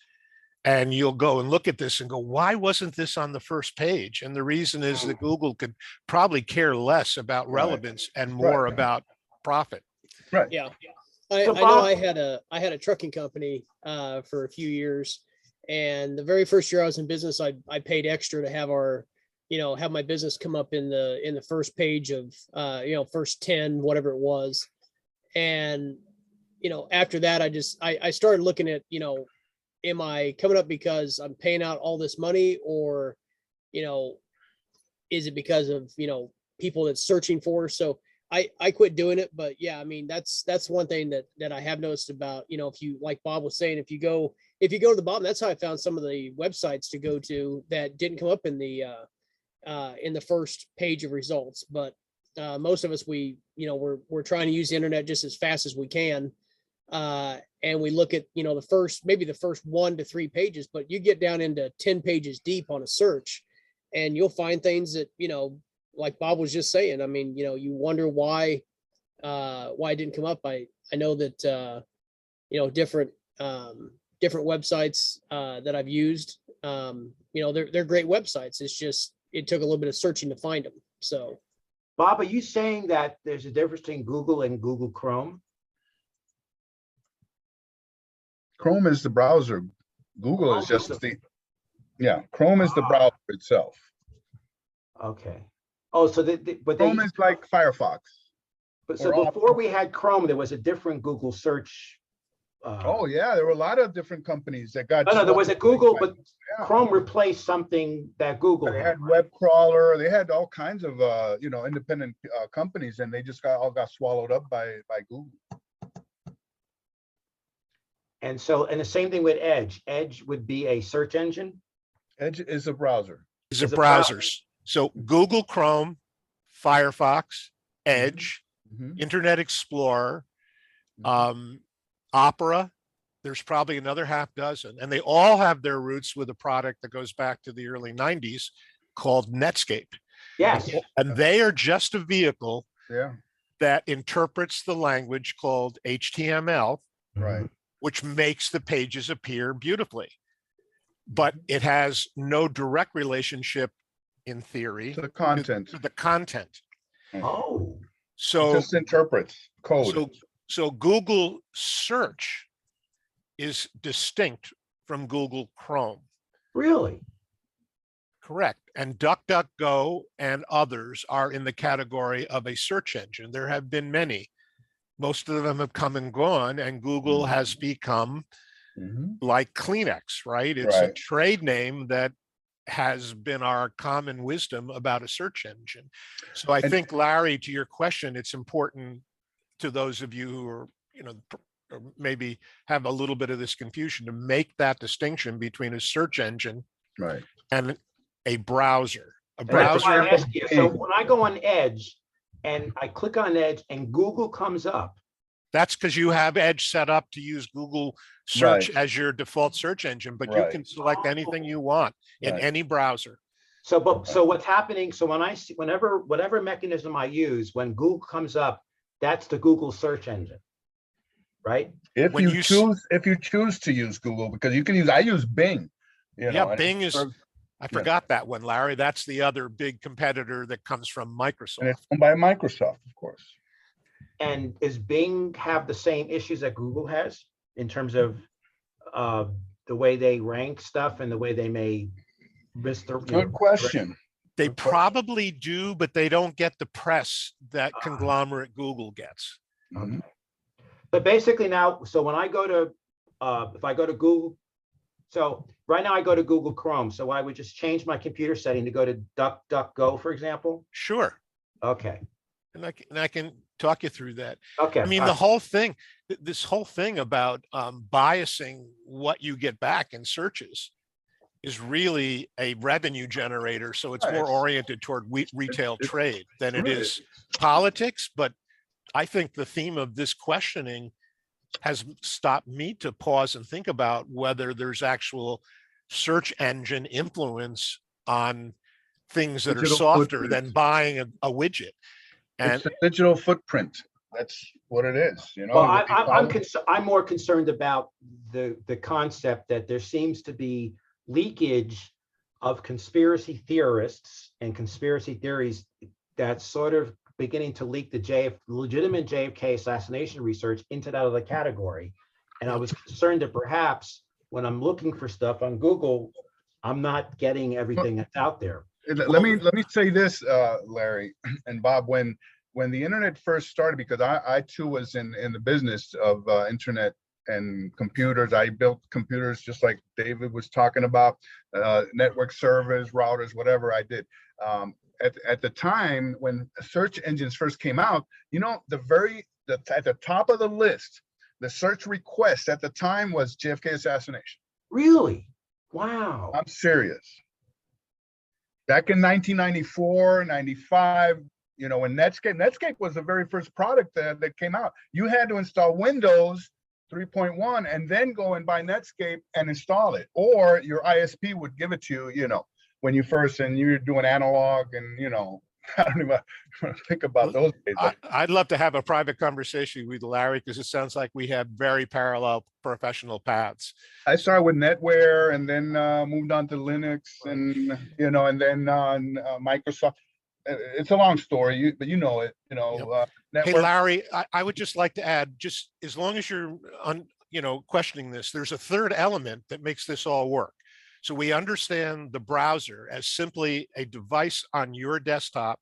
And you'll go and look at this and go, why wasn't this on the first page? And the reason is that Google could probably care less about relevance and more about profit. Right. Yeah. I know I had a trucking company for a few years, and the very first year I was in business, I paid extra to have have my business come up in the first page of first 10, whatever it was. And after that, I started looking at, am I coming up because I'm paying out all this money, or is it because of people that's searching for? So I quit doing it. But yeah, I mean, that's one thing that I have noticed about, if you, like Bob was saying, if you go to the bottom, that's how I found some of the websites to go to that didn't come up in the first page of results. But most of us, we're trying to use the internet just as fast as we can. And we look at, maybe the first 1 to 3 pages, but you get down into 10 pages deep on a search, and you'll find things that, like Bob was just saying. I mean, you wonder why it didn't come up. I know that, different websites that I've used, they're great websites. It's just, it took a little bit of searching to find them. So, Bob, are you saying that there's a difference between Google and Google Chrome? Chrome is the browser. Google is just Chrome is the browser itself. Okay. Oh, so Chrome is like Firefox. But so before we had Chrome, there was a different Google search. Oh yeah, there were a lot of different companies that got. No, there was a Google, but Chrome replaced something that Google had. Web crawler. They had all kinds of independent companies, and they just all got swallowed up by Google. And so, and the same thing with Edge. Edge would be a search engine. Edge is a browser. These are Is a browser. browsers. So Google Chrome, Firefox, Edge, Internet Explorer, Opera. There's probably another half dozen, and they all have their roots with a product that goes back to the early 90s called Netscape. Yes. And they are just a vehicle Yeah. that interprets the language called HTML, Right. which makes the pages appear beautifully. But it has no direct relationship in theory To the content. to the content. Oh. It So, just interprets code. so Google search is distinct from Google Chrome. Really? Correct. And DuckDuckGo and others are in the category of a search engine. There have been many. Most of them have come and gone, and Google has become like Kleenex, right? It's a Right. trade name that has been our common wisdom about a search engine. So I think, Larry, to your question, it's important to those of you who are, or maybe have a little bit of this confusion, to make that distinction between a search engine Right. and a browser. A And that's why browser. I ask you. So when I go on Edge and I click on Edge and Google comes up. That's because you have Edge set up to use Google search as your default search engine, but you can select anything you want in any browser. So what's happening? So when I see, whatever mechanism I use, when Google comes up, that's the Google search engine, right? If you choose to use Google, because you can use, I use Bing. Bing is, I forgot that one, Larry. That's the other big competitor that comes from Microsoft. And it's owned by Microsoft, of course. And does Bing have the same issues that Google has in terms of the way they rank stuff and the way they may miss their? Good question. They probably do, but they don't get the press that conglomerate Google gets. Okay. But basically now, so when I go to, if I go to Google, so right now I go to Google Chrome. So I would just change my computer setting to go to DuckDuckGo, for example. Sure. Okay. And I can talk you through that. Okay. I mean, the whole thing, this whole thing about biasing what you get back in searches is really a revenue generator. So it's more oriented toward retail trade than it is politics. But I think the theme of this questioning has stopped me to pause and think about whether there's actual search engine influence on things that are softer than buying a widget. And it's a digital footprint. That's what it is. Well, I'm more concerned about the concept that there seems to be leakage of conspiracy theorists and conspiracy theories that's sort of beginning to leak the legitimate JFK assassination research into that other category. And I was concerned that perhaps when I'm looking for stuff on Google, I'm not getting everything that's out there. Let me say this, Larry and Bob, when the internet first started, because I too was in the business of internet and computers. I built computers just like David was talking about, network servers, routers, whatever I did. At the time when search engines first came out, at the top of the list, the search request at the time was JFK assassination. Really? Wow. I'm serious. Back in 1994, 95, when Netscape was the very first product that came out. You had to install Windows 3.1 and then go and buy Netscape and install it, or your ISP would give it to you, when you first, and you're doing analog and, I don't even want to think about those days. I'd love to have a private conversation with Larry, because it sounds like we have very parallel professional paths. I started with NetWare and then moved on to Linux and, and then on Microsoft. It's a long story, but it. Hey, Larry, I would just like to add, just as long as you're questioning this, there's a third element that makes this all work. So we understand the browser as simply a device on your desktop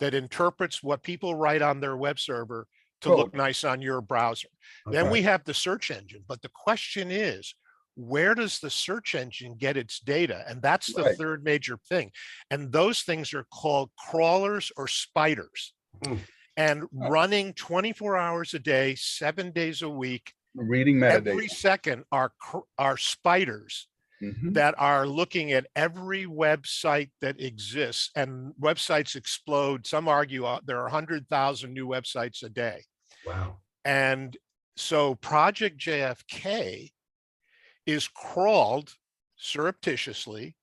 that interprets what people write on their web server to look nice on your browser. Okay. Then we have the search engine, but the question is, where does the search engine get its data? And that's the third major thing. And those things are called crawlers or spiders. And running 24 hours a day, 7 days a week, reading metadata every second are spiders that are looking at every website that exists, and websites explode. Some argue there are 100,000 new websites a day. Wow. And so Project JFK is crawled surreptitiously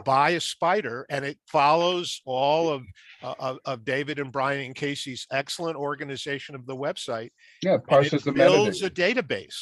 by a spider, and it follows all of David and Brian and Casey's excellent organization of the website. Yeah, And parses it the builds metadata. a database.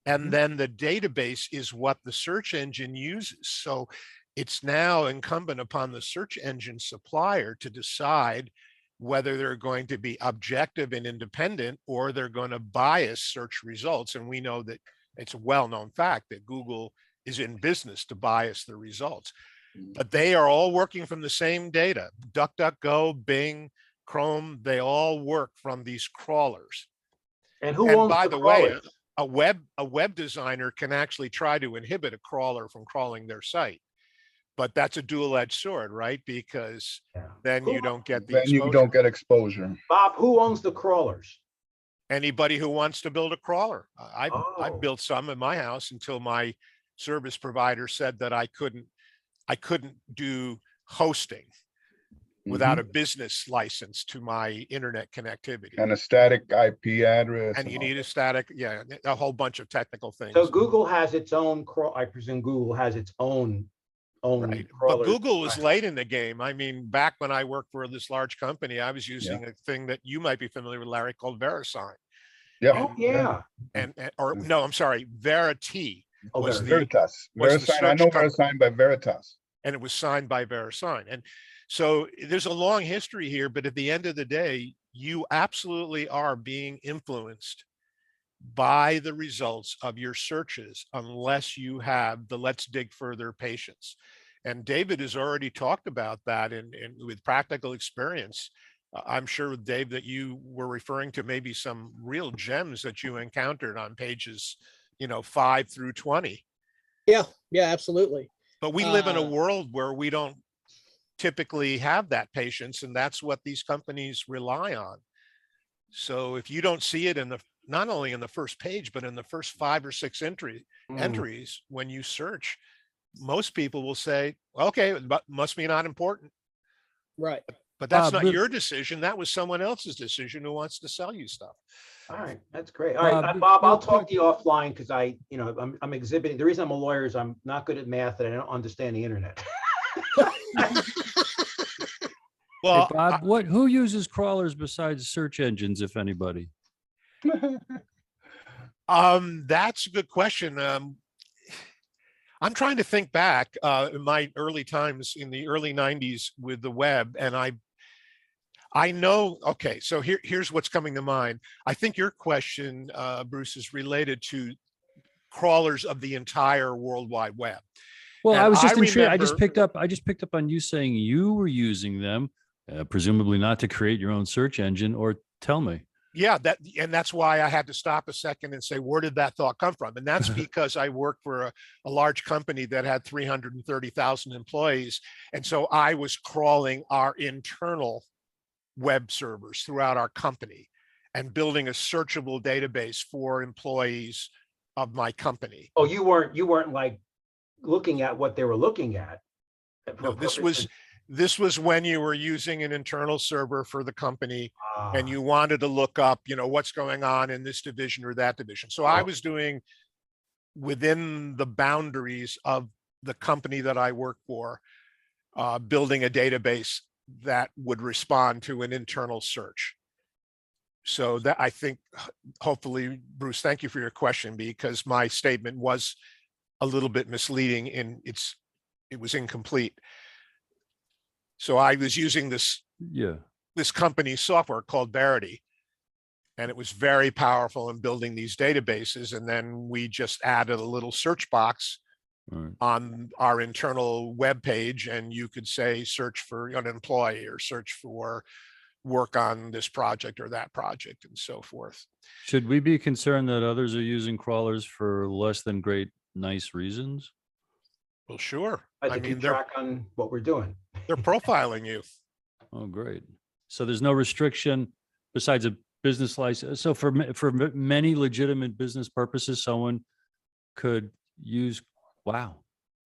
And then the database is what the search engine uses. So it's now incumbent upon the search engine supplier to decide whether they're going to be objective and independent, or they're going to bias search results. And we know that it's a well-known fact that Google is in business to bias the results. But they are all working from the same data. DuckDuckGo, Bing, Chrome, they all work from these crawlers. And who And owns by the the way, crawlers? a web designer can actually try to inhibit a crawler from crawling their site. But that's a dual-edged sword, right? Because then you don't get the Then you exposure. don't get exposure. Bob, who owns the crawlers? Anybody who wants to build a crawler. I Oh. built some in my house until my service provider said that I couldn't do hosting without a business license to my internet connectivity. And a static IP address. And you all need a static, yeah, a whole bunch of technical things. So Google has its own I presume Google has its own Right. But crawlers. Google was late in the game. I mean, back when I worked for this large company, I was using a thing that you might be familiar with, Larry, called VeriSign. Yeah. Oh, yeah. Or no, I'm sorry, Verity Oh, was Veritas. was the VeriSign. I search know company. VeriSign by Veritas. And it was signed by VeriSign. And so there's a long history here, but at the end of the day, you absolutely are being influenced by the results of your searches, unless you have the let's dig further patience. And David has already talked about that in with practical experience. I'm sure, Dave, that you were referring to maybe some real gems that you encountered on pages, 5 through 20. Yeah, absolutely. But we live in a world where we don't typically have that patience, and that's what these companies rely on. So if you don't see it not only in the first page, but in the first 5 or 6 entries, when you search, most people will say, okay, it must be not important. Right. But that's not your decision. That was someone else's decision who wants to sell you stuff. All right, that's great. All right, Bob, I'll talk to you offline because I'm exhibiting. The reason I'm a lawyer is I'm not good at math and I don't understand the internet. Well, hey, Bob, who uses crawlers besides search engines, if anybody? That's a good question. I'm trying to think back in my early times in the early 90s with the web, and I know, okay, so here's what's coming to mind. I think your question, Bruce, is related to crawlers of the entire World Wide Web. Well, And I was just intrigued. remember, I just picked up on you saying you were using them, presumably not to create your own search engine, or tell me. Yeah, that's why I had to stop a second and say, where did that thought come from? And that's because I worked for a large company that had 330,000 employees. And so I was crawling our internal web servers throughout our company and building a searchable database for employees of my company. Oh, you weren't like looking at what they were looking at. No, this was when you were using an internal server for the company and you wanted to look up, what's going on in this division or that division. So I was doing within the boundaries of the company that I work for, building a database that would respond to an internal search. So that, I think, hopefully, Bruce, thank you for your question, because my statement was a little bit misleading it was incomplete. So I was using this company's software called Verity, and it was very powerful in building these databases. And then we just added a little search box on our internal web page, and you could say, search for an employee or search for work on this project or that project and so forth. Should we be concerned that others are using crawlers for less than great, nice reasons? Well, sure. I mean, track on what we're doing. They're profiling you. Oh, great. So there's no restriction besides a business license. So for many legitimate business purposes, someone could use, wow.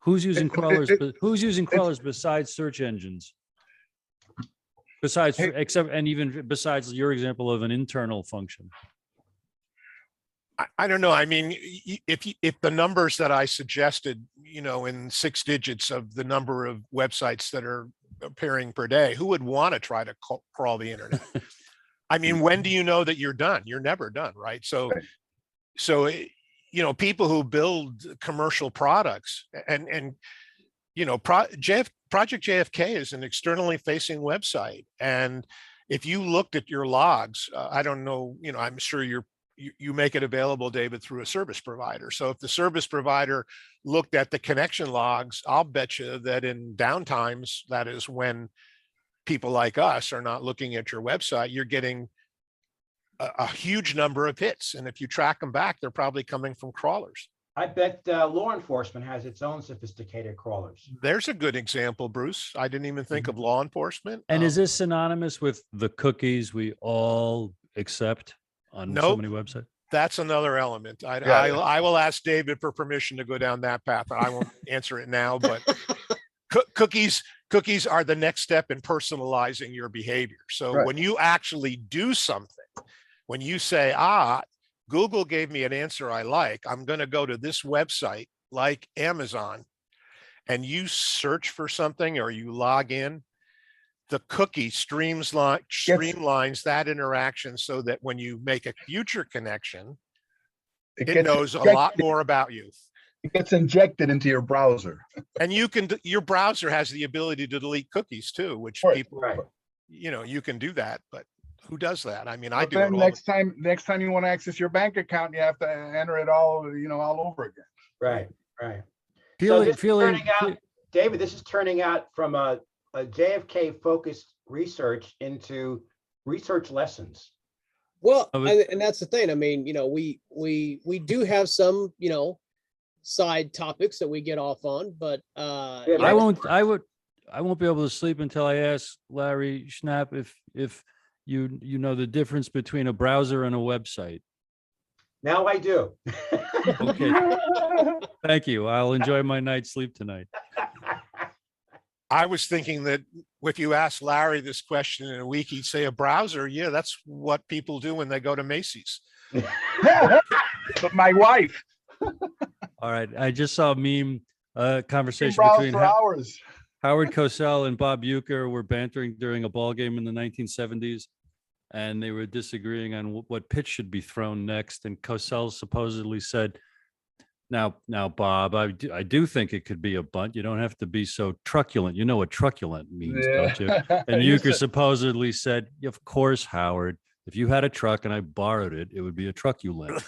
Who's using It- crawlers? it- Who's using crawlers besides search engines? Besides, Hey- except, and even besides your example of an internal function. I don't know. I mean, if the numbers that I suggested, in 6 digits of the number of websites that are appearing per day, who would want to try to crawl the internet? I mean, when do you know that you're done? You're never done, right? So, people who build commercial products and Project JFK is an externally facing website. And if you looked at your logs, I don't know, I'm sure you make it available, David, through a service provider. So if the service provider looked at the connection logs, I'll bet you that in downtimes, that is when people like us are not looking at your website, you're getting a huge number of hits. And if you track them back, they're probably coming from crawlers. I bet law enforcement has its own sophisticated crawlers. There's a good example, Bruce. I didn't even think of law enforcement. And is this synonymous with the cookies we all accept on so Nope. many websites? That's another element. I will ask David for permission to go down that path. I won't answer it now, but cookies are the next step in personalizing your behavior. So when you actually do something, when you say, Google gave me an answer I like, I'm going to go to this website like Amazon, and you search for something or you log in, the cookie streamlines that interaction so that when you make a future connection, it knows a lot more about you. It gets injected into your browser. And your browser has the ability to delete cookies too, which people, you can do that, but who does that? I mean, I do it all. Next time you want to access your bank account, you have to enter it all, all over again. Right. David, this is turning out from a JFK focused research into research lessons. Well, and that's the thing. I mean, we do have some, side topics that we get off on, but I won't be able to sleep until I ask Larry Schnapp if you know the difference between a browser and a website. Now I do. Okay. Thank you. I'll enjoy my night's sleep tonight. I was thinking that if you ask Larry this question in a week, he'd say a browser. Yeah, that's what people do when they go to Macy's. But my wife. All right. I just saw a meme conversation between Howard Cosell and Bob Uecker were bantering during a ball game in the 1970s, and they were disagreeing on what pitch should be thrown next. And Cosell supposedly said, Now, Bob, I do think it could be a bunt. You don't have to be so truculent. You know what truculent means, don't you? And Uecker supposedly said, of course, Howard, if you had a truck and I borrowed it, it would be a truculent.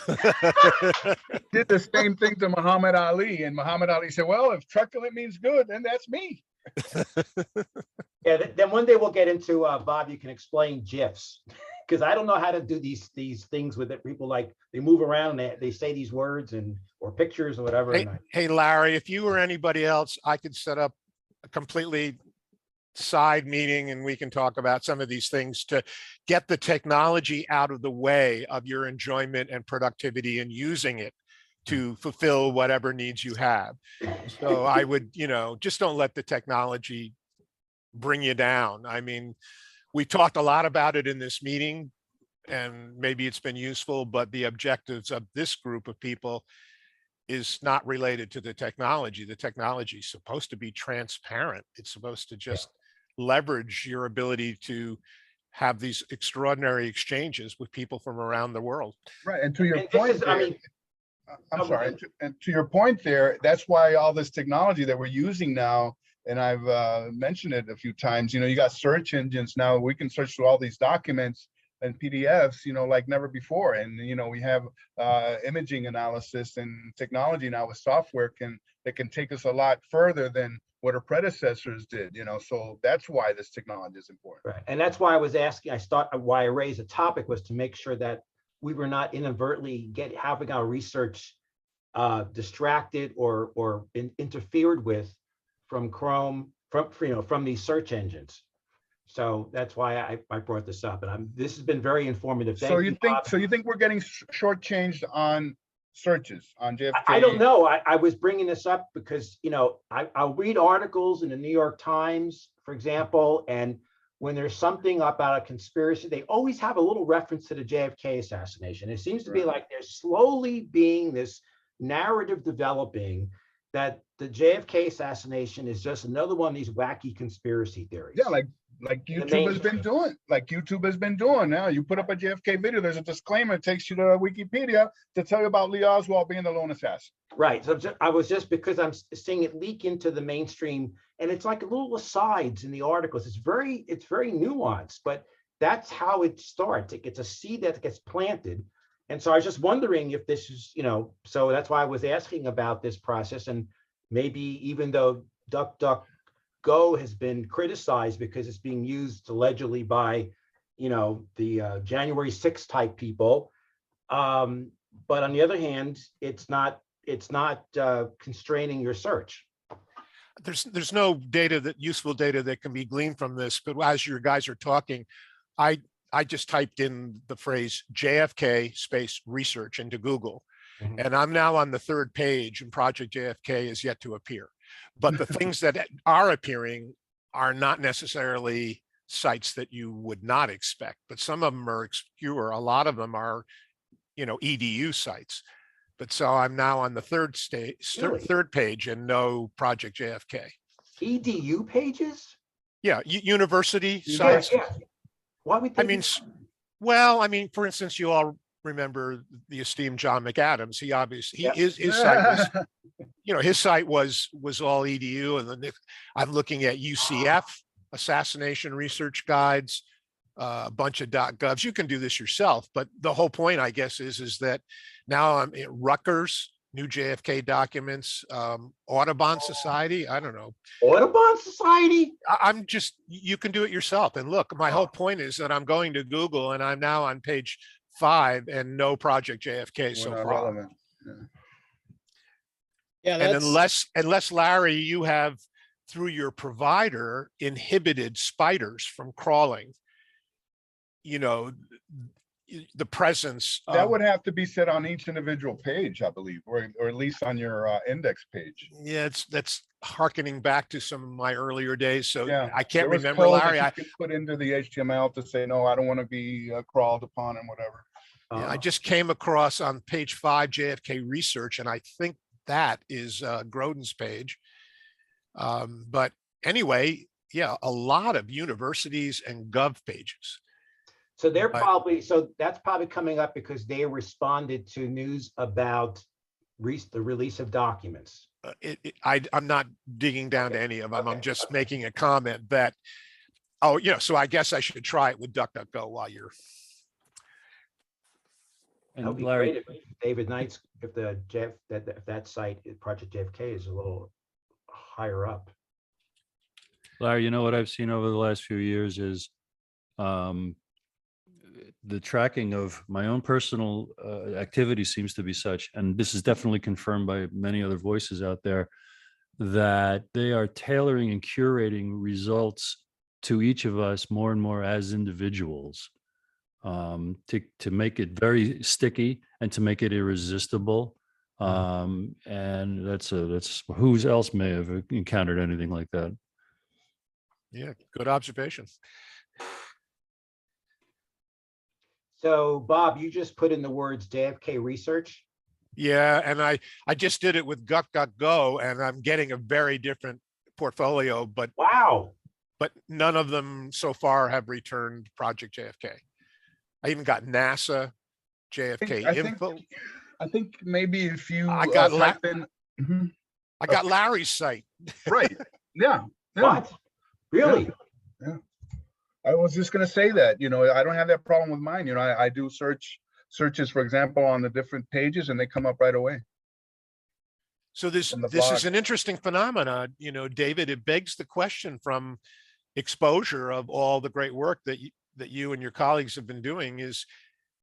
Did the same thing to Muhammad Ali. And Muhammad Ali said, well, if truculent means good, then that's me. Yeah, then one day we'll get into, Bob, you can explain GIFs. Because I don't know how to do these things with it. People they move around and they say these words or pictures or whatever. Hey, Larry, if you or anybody else, I could set up a completely side meeting and we can talk about some of these things to get the technology out of the way of your enjoyment and productivity and using it to fulfill whatever needs you have. So I would, just don't let the technology bring you down. I mean, we talked a lot about it in this meeting, and maybe it's been useful, but the objectives of this group of people is not related to the technology. The technology is supposed to be transparent. It's supposed to just leverage your ability to have these extraordinary exchanges with people from around the world. Right, and to your point, I'm sorry, and to your point there, that's why all this technology that we're using now, and I've mentioned it a few times, you got search engines now. We can search through all these documents and PDFs, like never before. And, we have imaging analysis and technology now with software that can take us a lot further than what our predecessors did, so that's why this technology is important. Right. And that's why I was asking, why I raised a topic was to make sure that we were not inadvertently having our research distracted or interfered with from Chrome, from these search engines. So that's why I brought this up, and this has been very informative. So you think we're getting shortchanged on searches on JFK? I don't know. I was bringing this up because, you know, I'll read articles in the New York Times, for example, and when there's something about a conspiracy, they always have a little reference to the JFK assassination. It seems to be like there's slowly being this narrative developing that the JFK assassination is just another one of these wacky conspiracy theories. Yeah, like YouTube has been doing. Like YouTube has been doing. Now you put up a JFK video, there's a disclaimer, it takes you to Wikipedia to tell you about Lee Oswald being the lone assassin. Right. So I was just because I'm seeing it leak into the mainstream, and it's like a little asides in the articles. It's very nuanced, but that's how it starts. It gets a seed that gets planted. And so I was just wondering if this is, you know, so that's why I was asking about this process. And maybe even though DuckDuckGo has been criticized because it's being used allegedly by, you know, the January 6th type people. But on the other hand, it's not constraining your search. There's no useful data that can be gleaned from this, but as your guys are talking, I just typed in the phrase JFK space research into Google, and I'm now on the 3rd page, and Project JFK is yet to appear. But the things that are appearing are not necessarily sites that you would not expect, but some of them are obscure. A lot of them are, you know, EDU sites. But so I'm now on the 3rd page and no Project JFK. EDU pages? Yeah, university sites. Yeah. Why would they? I mean, for instance, you all remember the esteemed John McAdams. He obviously his site was, you know, his site was all EDU, and then I'm looking at UCF assassination research guides, a bunch of .govs. You can do this yourself, but the whole point, I guess, is that now I'm at Rutgers, new JFK documents, Audubon Society. I don't know. Audubon Society? I'm just, you can do it yourself. And look, my whole point is that I'm going to Google and I'm now on page 5 and no Project JFK so far. Yeah, and unless Larry, you have through your provider inhibited spiders from crawling, you know, the presence that would have to be set on each individual page, I believe, or at least on your index page. Yeah, that's harkening back to some of my earlier days. So yeah, I can't remember, Larry. I can put into the HTML to say, no, I don't want to be crawled upon and whatever. Yeah, I just came across on page 5 JFK research, and I think that is Grodin's page. But anyway, yeah, a lot of universities and gov pages. So they're that's probably coming up because they responded to news about the release of documents. I'm not digging down to any of them. I'm just making a comment that, oh, yeah, so I guess I should try it with DuckDuckGo while you're. That would be great if David Knight's, if that site, Project JFK, is a little higher up. Larry, you know what I've seen over the last few years is the tracking of my own personal activity seems to be such, and this is definitely confirmed by many other voices out there, that they are tailoring and curating results to each of us more and more as individuals, to make it very sticky and to make it irresistible. And that's who else may have encountered anything like that. Yeah, good observation. So, Bob, you just put in the words JFK research? Yeah, and I just did it with DuckDuckGo, and I'm getting a very different portfolio, but wow. But none of them so far have returned Project JFK. I even got NASA, JFK info. I think maybe if you I got I got Larry's site. Right. Yeah. What? Really? Yeah. I was just going to say that, you know, I don't have that problem with mine. You know, I do searches, for example, on the different pages, and they come up right away. So this is an interesting phenomenon, you know, David. It begs the question from exposure of all the great work that you and your colleagues have been doing, is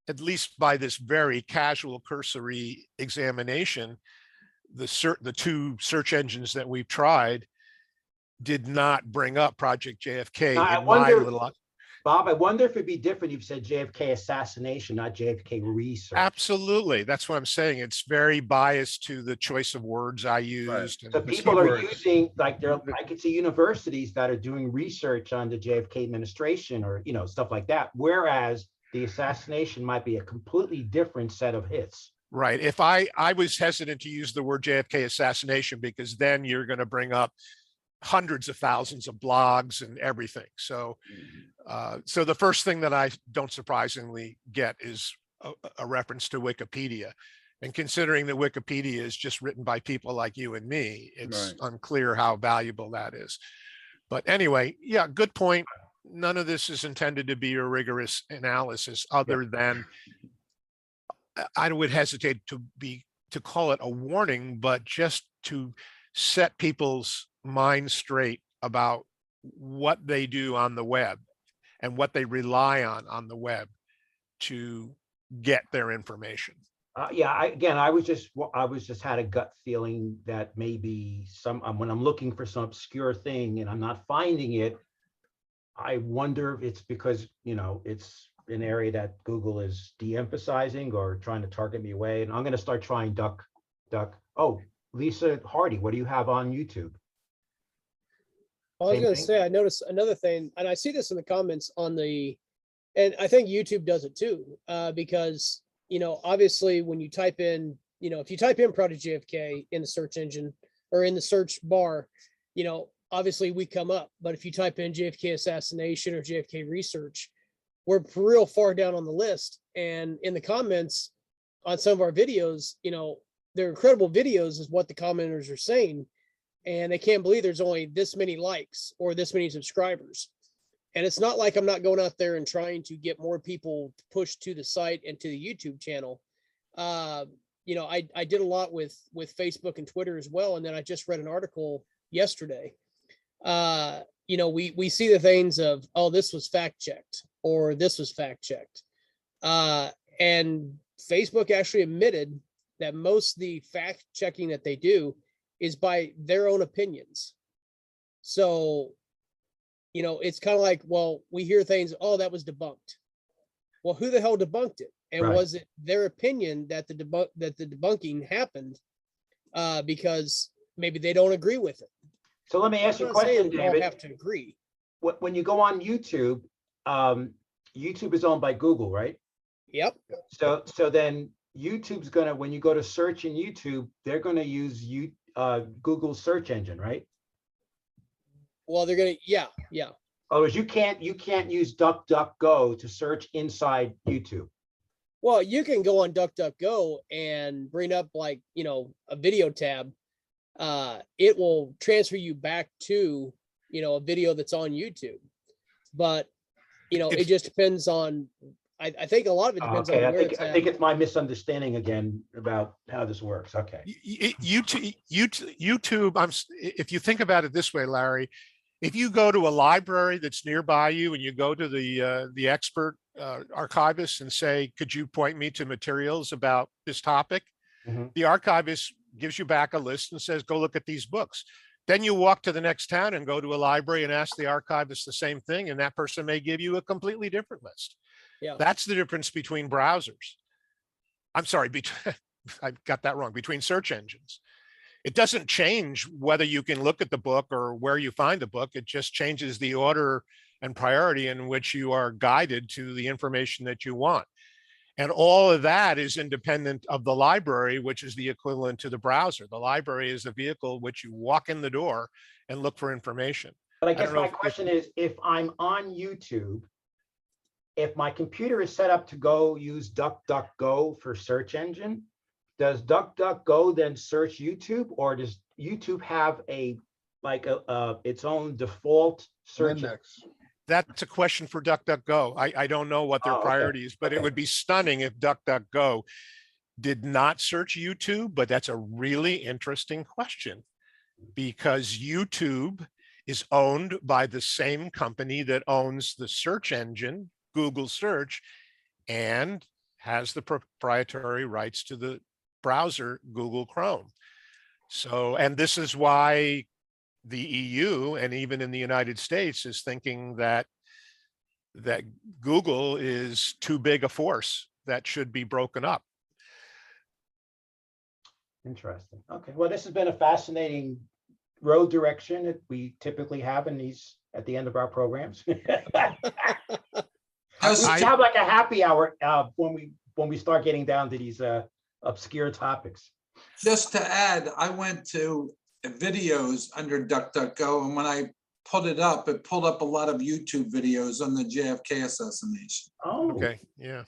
at least by this very casual cursory examination, the 2 search engines that we've tried did not bring up Project JFK. Bob, I wonder if it'd be different. You've said JFK assassination, not JFK research. Absolutely. That's what I'm saying. It's very biased to the choice of words I used. So and people are keywords. using, like, I could see universities that are doing research on the JFK administration or, you know, stuff like that. Whereas the assassination might be a completely different set of hits. Right. If I was hesitant to use the word JFK assassination because then you're going to bring up hundreds of thousands of blogs and everything. So, so the first thing that I don't surprisingly get is a reference to Wikipedia. And considering that Wikipedia is just written by people like you and me, it's unclear how valuable that is. But anyway, yeah, good point. None of this is intended to be a rigorous analysis other than I would hesitate to call it a warning, but just to set people's minds straight about what they do on the web and what they rely on the web to get their information. Yeah, I was just had a gut feeling that maybe when I'm looking for some obscure thing and I'm not finding it, I wonder if it's because, you know, it's an area that Google is de-emphasizing or trying to target me away. And I'm going to start trying duck. Oh, Lisa Hardy, what do you have on YouTube? I was going to say, I noticed another thing, and I see this in the comments and I think YouTube does it too, because, you know, obviously when you type in, you know, if you type in Project JFK in the search engine or in the search bar, you know, obviously we come up, but if you type in JFK assassination or JFK research, we're real far down on the list. And in the comments on some of our videos, you know, they're incredible videos is what the commenters are saying. And they can't believe there's only this many likes or this many subscribers. And it's not like I'm not going out there and trying to get more people pushed to the site and to the YouTube channel. You know, I did a lot with Facebook and Twitter as well. And then I just read an article yesterday. You know, we see the things of, oh, this was fact checked or this was fact checked. And Facebook actually admitted that most of the fact checking that they do is by their own opinions. So, you know, it's kind of like, well, we hear things, oh, that was debunked. Well, who the hell debunked it? And was it their opinion that the debunking happened because maybe they don't agree with it? So let me ask you a question, David. You have to agree. When you go on YouTube, YouTube is owned by Google, right? Yep. So then YouTube's gonna, when you go to search in YouTube, they're gonna use Google's search engine, right? Well, they're gonna, yeah. Oh, you can't use DuckDuckGo to search inside YouTube. Well, you can go on DuckDuckGo and bring up, like, you know, a video tab. It will transfer you back to, you know, a video that's on YouTube. But, you know, it just depends on, I think a lot of it depends on where it's at. I think it's my misunderstanding again about how this works. Okay. YouTube, if you think about it this way, Larry, if you go to a library that's nearby you and you go to the expert archivist and say, could you point me to materials about this topic? The archivist gives you back a list and says, go look at these books. Then you walk to the next town and go to a library and ask the archivist the same thing, and that person may give you a completely different list. Yeah. That's the difference between browsers. I'm sorry, I got that wrong, between search engines. It doesn't change whether you can look at the book or where you find the book. It just changes the order and priority in which you are guided to the information that you want. And all of that is independent of the library, which is the equivalent to the browser. The library is the vehicle which you walk in the door and look for information. But I guess my question is, if I'm on YouTube, if my computer is set up to go use DuckDuckGo for search engine, does DuckDuckGo then search YouTube, or does YouTube have its own default search index? That's a question for DuckDuckGo. I don't know what their priority is, but it would be stunning if DuckDuckGo did not search YouTube. But that's a really interesting question, because YouTube is owned by the same company that owns the search engine, Google Search, and has the proprietary rights to the browser, Google Chrome. So, and this is why the EU and even in the United States is thinking that that Google is too big a force that should be broken up. Interesting. Okay, well, this has been a fascinating road direction that we typically have in these at the end of our programs. We have like a happy hour when we start getting down to these obscure topics. Just to add, I went to videos under DuckDuckGo, and when I put it pulled up a lot of YouTube videos on the JFK assassination. Oh, okay, yeah.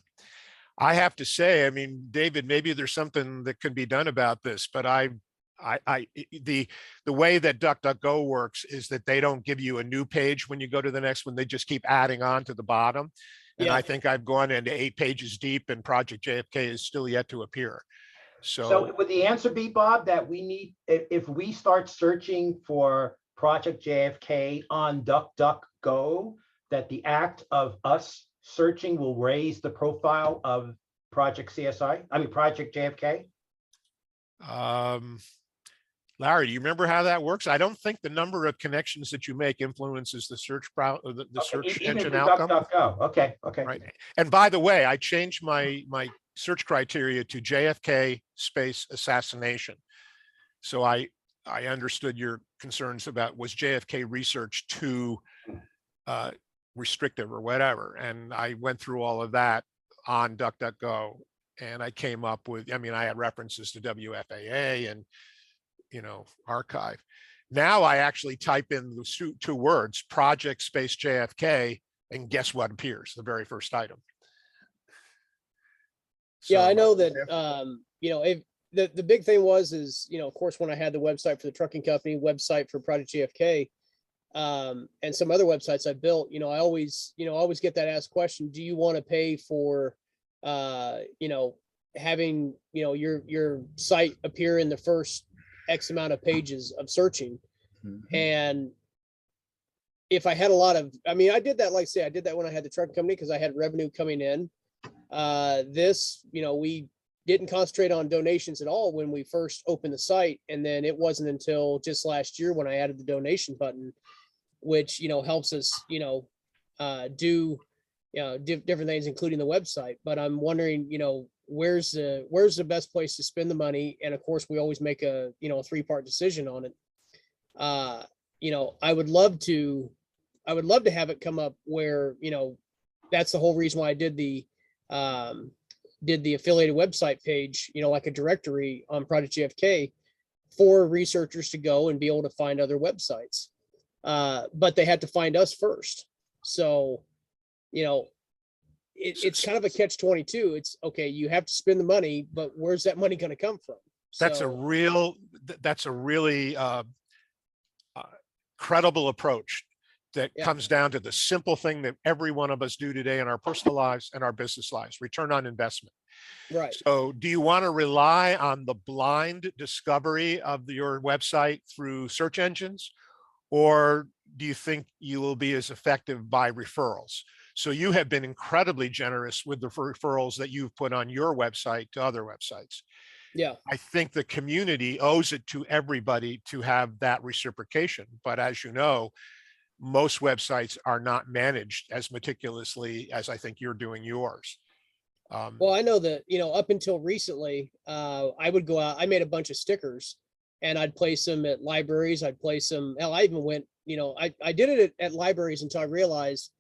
I have to say, I mean, David, maybe there's something that can be done about this, but the way that DuckDuckGo works is that they don't give you a new page when you go to the next one. They just keep adding on to the bottom. And Yeah. I think I've gone into 8 pages deep, and Project JFK is still yet to appear. So would the answer be, Bob, that we need, if we start searching for Project JFK on DuckDuckGo, that the act of us searching will raise the profile of Project JFK? Larry, do you remember how that works? I don't think the number of connections that you make influences the search search engine outcome. DuckDuckGo. Okay. Right. And by the way, I changed my search criteria to JFK space assassination. So I understood your concerns about, was JFK research too restrictive or whatever. And I went through all of that on DuckDuckGo, and I came up with, I mean, I had references to WFAA and, archive. Now I actually type in the 2 words, Project space JFK, and guess what appears? The very first item. Yeah, I know that, the big thing is, of course, when I had the website for the trucking company, website for Project JFK, and some other websites I built, I always get that asked question, do you want to pay for, having, your site appear in the first X amount of pages of searching? Mm-hmm. And if I had a lot of, I did that, like I say, I did that when I had the trucking company because I had revenue coming in. We didn't concentrate on donations at all when we first opened the site. And then it wasn't until just last year when I added the donation button, which, helps us, do, different things, including the website. But I'm wondering, where's the best place to spend the money? And of course, we always make a 3-part decision on it. I would love to have it come up where, that's the whole reason why I did the affiliated website page, like a directory on Project JFK for researchers to go and be able to find other websites. But they had to find us first. So, it's kind of a catch-22. It's okay, you have to spend the money, but where's that money going to come from? That's a really credible approach that comes down to the simple thing that every one of us do today in our personal lives and our business lives: return on investment. Right. So do you want to rely on the blind discovery of your website through search engines, or do you think you will be as effective by referrals? So you have been incredibly generous with the referrals that you've put on your website to other websites. Yeah. I think the community owes it to everybody to have that reciprocation. But as you know, most websites are not managed as meticulously as I think you're doing yours. Well, I know that, up until recently, I would go out, I made a bunch of stickers and I'd place them at libraries. I'd place them. Hell, I even went, I did it at libraries until I realized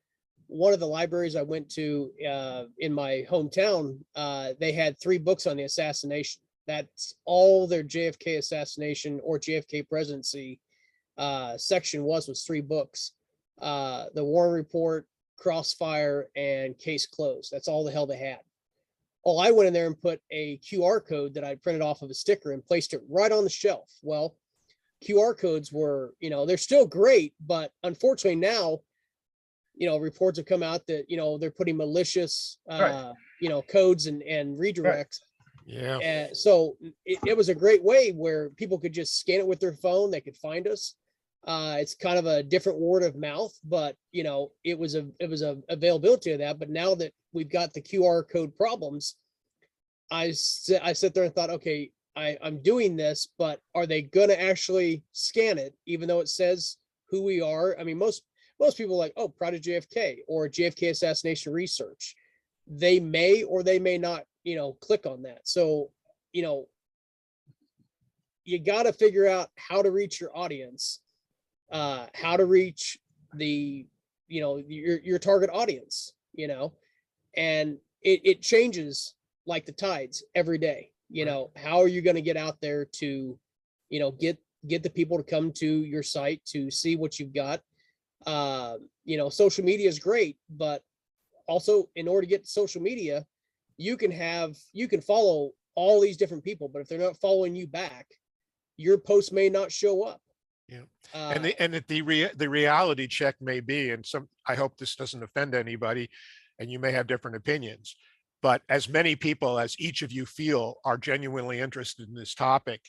one of the libraries I went to in my hometown, they had 3 books on the assassination. That's all their JFK assassination or JFK presidency section was 3 books. The Warren Report, Crossfire, and Case Closed. That's all the hell they had. Oh, I went in there and put a QR code that I printed off of a sticker and placed it right on the shelf. Well, QR codes were, they're still great, but unfortunately now, reports have come out that, they're putting malicious, codes and redirects. Right. Yeah. And so it was a great way where people could just scan it with their phone. They could find us. It's kind of a different word of mouth, but it was a availability of that. But now that we've got the QR code problems, I sit there and thought, okay, I'm doing this, but are they going to actually scan it, even though it says who we are? I mean, most most people are like, oh, Project JFK or JFK assassination research. They may or they may not, click on that. So, you got to figure out how to reach your audience, how to reach the, your target audience, and it changes like the tides every day. How are you going to get out there to, get the people to come to your site to see what you've got? Social media is great, but also in order to get to social media, you can follow all these different people, but if they're not following you back, your post may not show up. Yeah. And the reality check may be, and I hope this doesn't offend anybody, and you may have different opinions, but as many people as each of you feel are genuinely interested in this topic,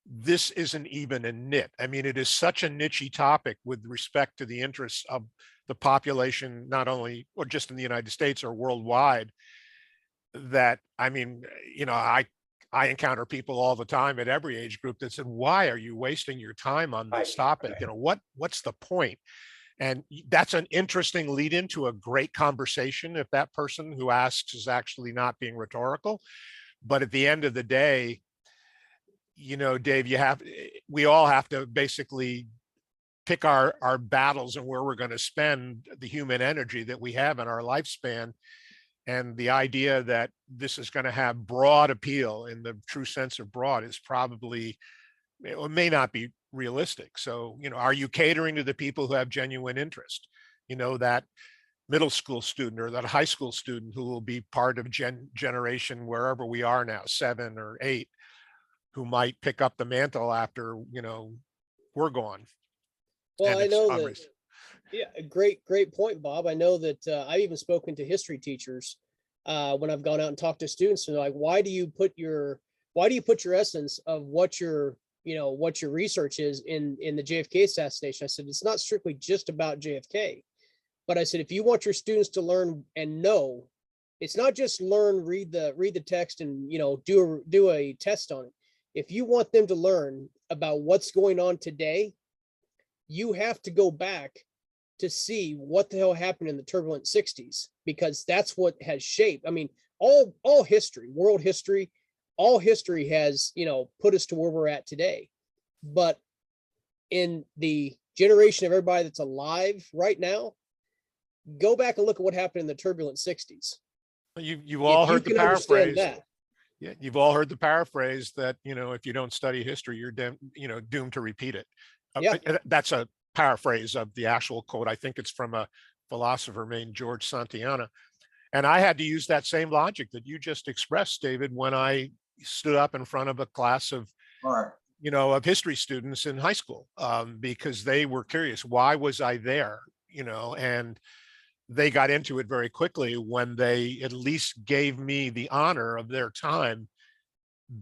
this isn't even a nit. I mean, it is such a niche topic with respect to the interests of the population, not only or just in the United States or worldwide, that, I mean, I encounter people all the time at every age group that said, why are you wasting your time on this topic? What's the point? And that's an interesting lead into a great conversation if that person who asks is actually not being rhetorical. But at the end of the day, Dave, we all have to basically pick our battles and where we're going to spend the human energy that we have in our lifespan. And the idea that this is going to have broad appeal in the true sense of broad is probably, it may not be realistic. So, are you catering to the people who have genuine interest? That middle school student or that high school student who will be part of generation wherever we are now, 7 or 8, who might pick up the mantle after, we're gone. Well, I know that. Yeah, great point, Bob. I know that I've even spoken to history teachers when I've gone out and talked to students, and they're like, why do you put your essence of what your research is in the JFK assassination? I said, it's not strictly just about JFK, but I said, if you want your students to learn and know, it's not just read the text and do a test on it. If you want them to learn about what's going on today, you have to go back to see what the hell happened in the turbulent 60s, because that's what has shaped. I mean, all history, world history, all history has, put us to where we're at today. But in the generation of everybody that's alive right now, go back and look at what happened in the turbulent 60s. You've all heard the paraphrase. That. Yeah, you've all heard the paraphrase that, if you don't study history, you're doomed to repeat it. Yeah. That's a paraphrase of the actual quote. I think it's from a philosopher named George Santayana. And I had to use that same logic that you just expressed, David, when I stood up in front of a class of, of history students in high school, because they were curious, why was I there? And they got into it very quickly when they at least gave me the honor of their time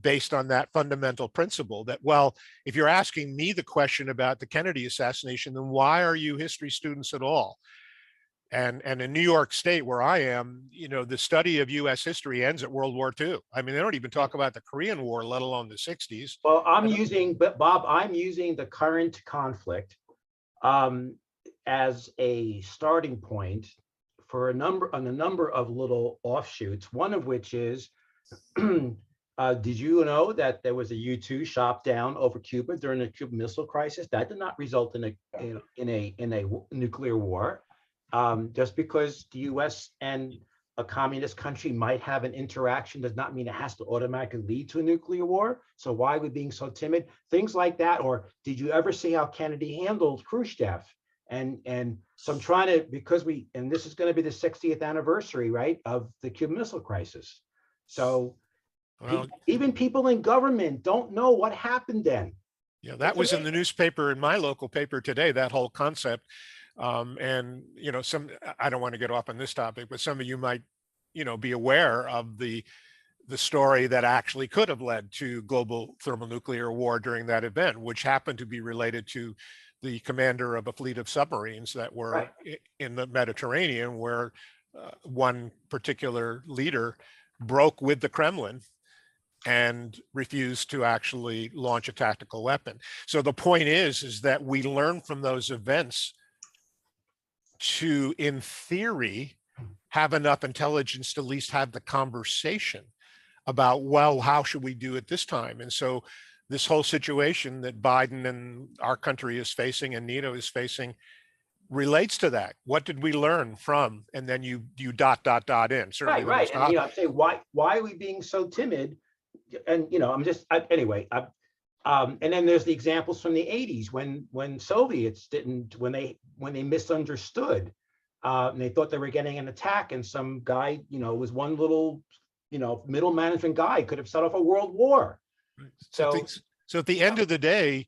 based on that fundamental principle that, well, if you're asking me the question about the Kennedy assassination, then why are you history students at all? And in New York State, where I am, the study of US history ends at World War II. I mean, they don't even talk about the Korean War, let alone the 60s. Well, I'm using the current conflict as a starting point for a number of little offshoots, one of which is, did you know that there was a U-2 shot down over Cuba during the Cuban Missile Crisis? That did not result in a nuclear war. Just because the U.S. and a communist country might have an interaction does not mean it has to automatically lead to a nuclear war. So why are we being so timid? Things like that. Or did you ever see how Kennedy handled Khrushchev? And so I'm trying to, and this is going to be the 60th anniversary, right, of the Cuban Missile Crisis. So even people in government don't know what happened then. Yeah, that was in the newspaper, in my local paper today, that whole concept. And, I don't want to get off on this topic, but some of you might, be aware of the story that actually could have led to global thermonuclear war during that event, which happened to be related to the commander of a fleet of submarines that were in the Mediterranean, where one particular leader broke with the Kremlin and refused to actually launch a tactical weapon. So the point is that we learn from those events to, in theory, have enough intelligence to at least have the conversation about, well, how should we do it this time? And so this whole situation that Biden and our country is facing and NATO is facing relates to that. What did we learn from? And then you dot in. Certainly Right, right. And, I'm saying, why are we being so timid? And, anyway, and then there's the examples from the 80s when Soviets when they misunderstood, and they thought they were getting an attack, and some guy, was one little, middle management guy could have set off a world war. So at the end of the day,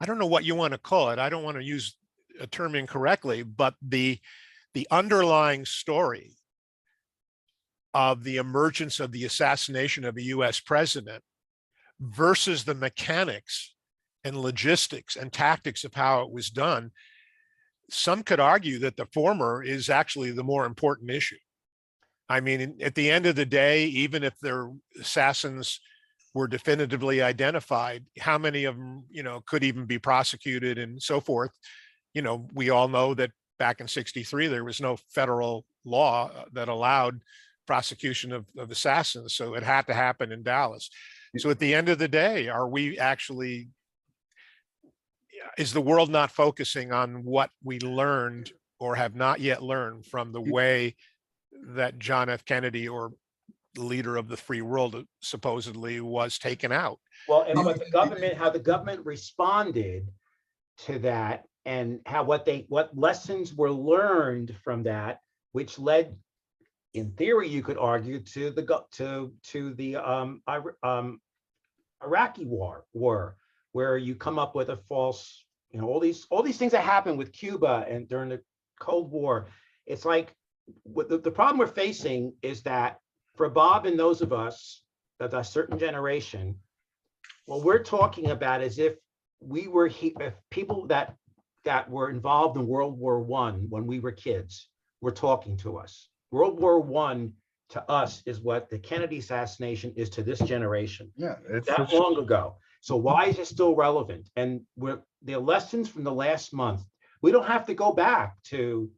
I don't know what you want to call it. I don't want to use a term incorrectly, but the underlying story of the emergence of the assassination of a US president versus the mechanics and logistics and tactics of how it was done, some could argue that the former is actually the more important issue. I mean, at the end of the day, even if their assassins were definitively identified, how many of them, could even be prosecuted and so forth? We all know that back in '63, there was no federal law that allowed prosecution of assassins. So it had to happen in Dallas. So at the end of the day, is the world not focusing on what we learned or have not yet learned from the way that John F. Kennedy, or the leader of the free world, supposedly was taken out? Well, and how the government responded to that, and what lessons were learned from that, which led, in theory, you could argue, to the Iraqi war, where you come up with a false, all these things that happened with Cuba and during the Cold War. It's like the problem we're facing is that for Bob and those of us of a certain generation, what we're talking about is if people that were involved in World War I when we were kids were talking to us. World War I to us is what the Kennedy assassination is to this generation. Yeah, it's that long ago. So why is it still relevant? And the lessons from the last month, we don't have to go back to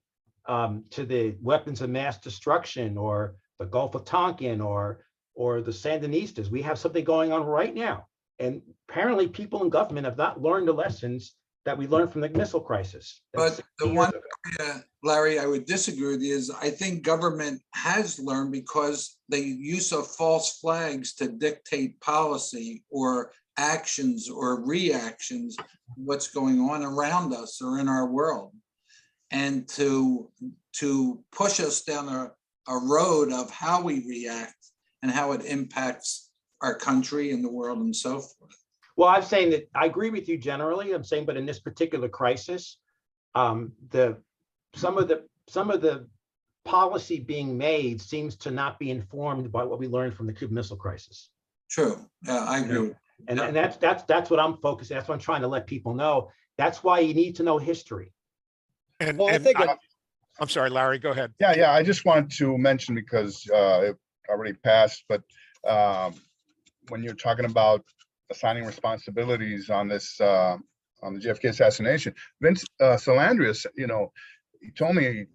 the weapons of mass destruction or the Gulf of Tonkin or the Sandinistas. We have something going on right now. And apparently people in government have not learned the lessons that we learned from the missile crisis. But the one area, Larry, I would disagree with you is I think government has learned, because the use of false flags to dictate policy or actions or reactions, what's going on around us or in our world, and to push us down a road of how we react and how it impacts our country and the world and so forth. Well, I'm saying that I agree with you generally. I'm saying, but in this particular crisis, some of the policy being made seems to not be informed by what we learned from the Cuban Missile Crisis. True. Yeah, I agree. And that's what I'm focusing. That's what I'm trying to let people know. That's why you need to know history. And, well, I'm sorry, Larry, go ahead. Yeah. I just wanted to mention, because it already passed, but when you're talking about assigning responsibilities on this, on the JFK assassination, Vince Salandrius, he told me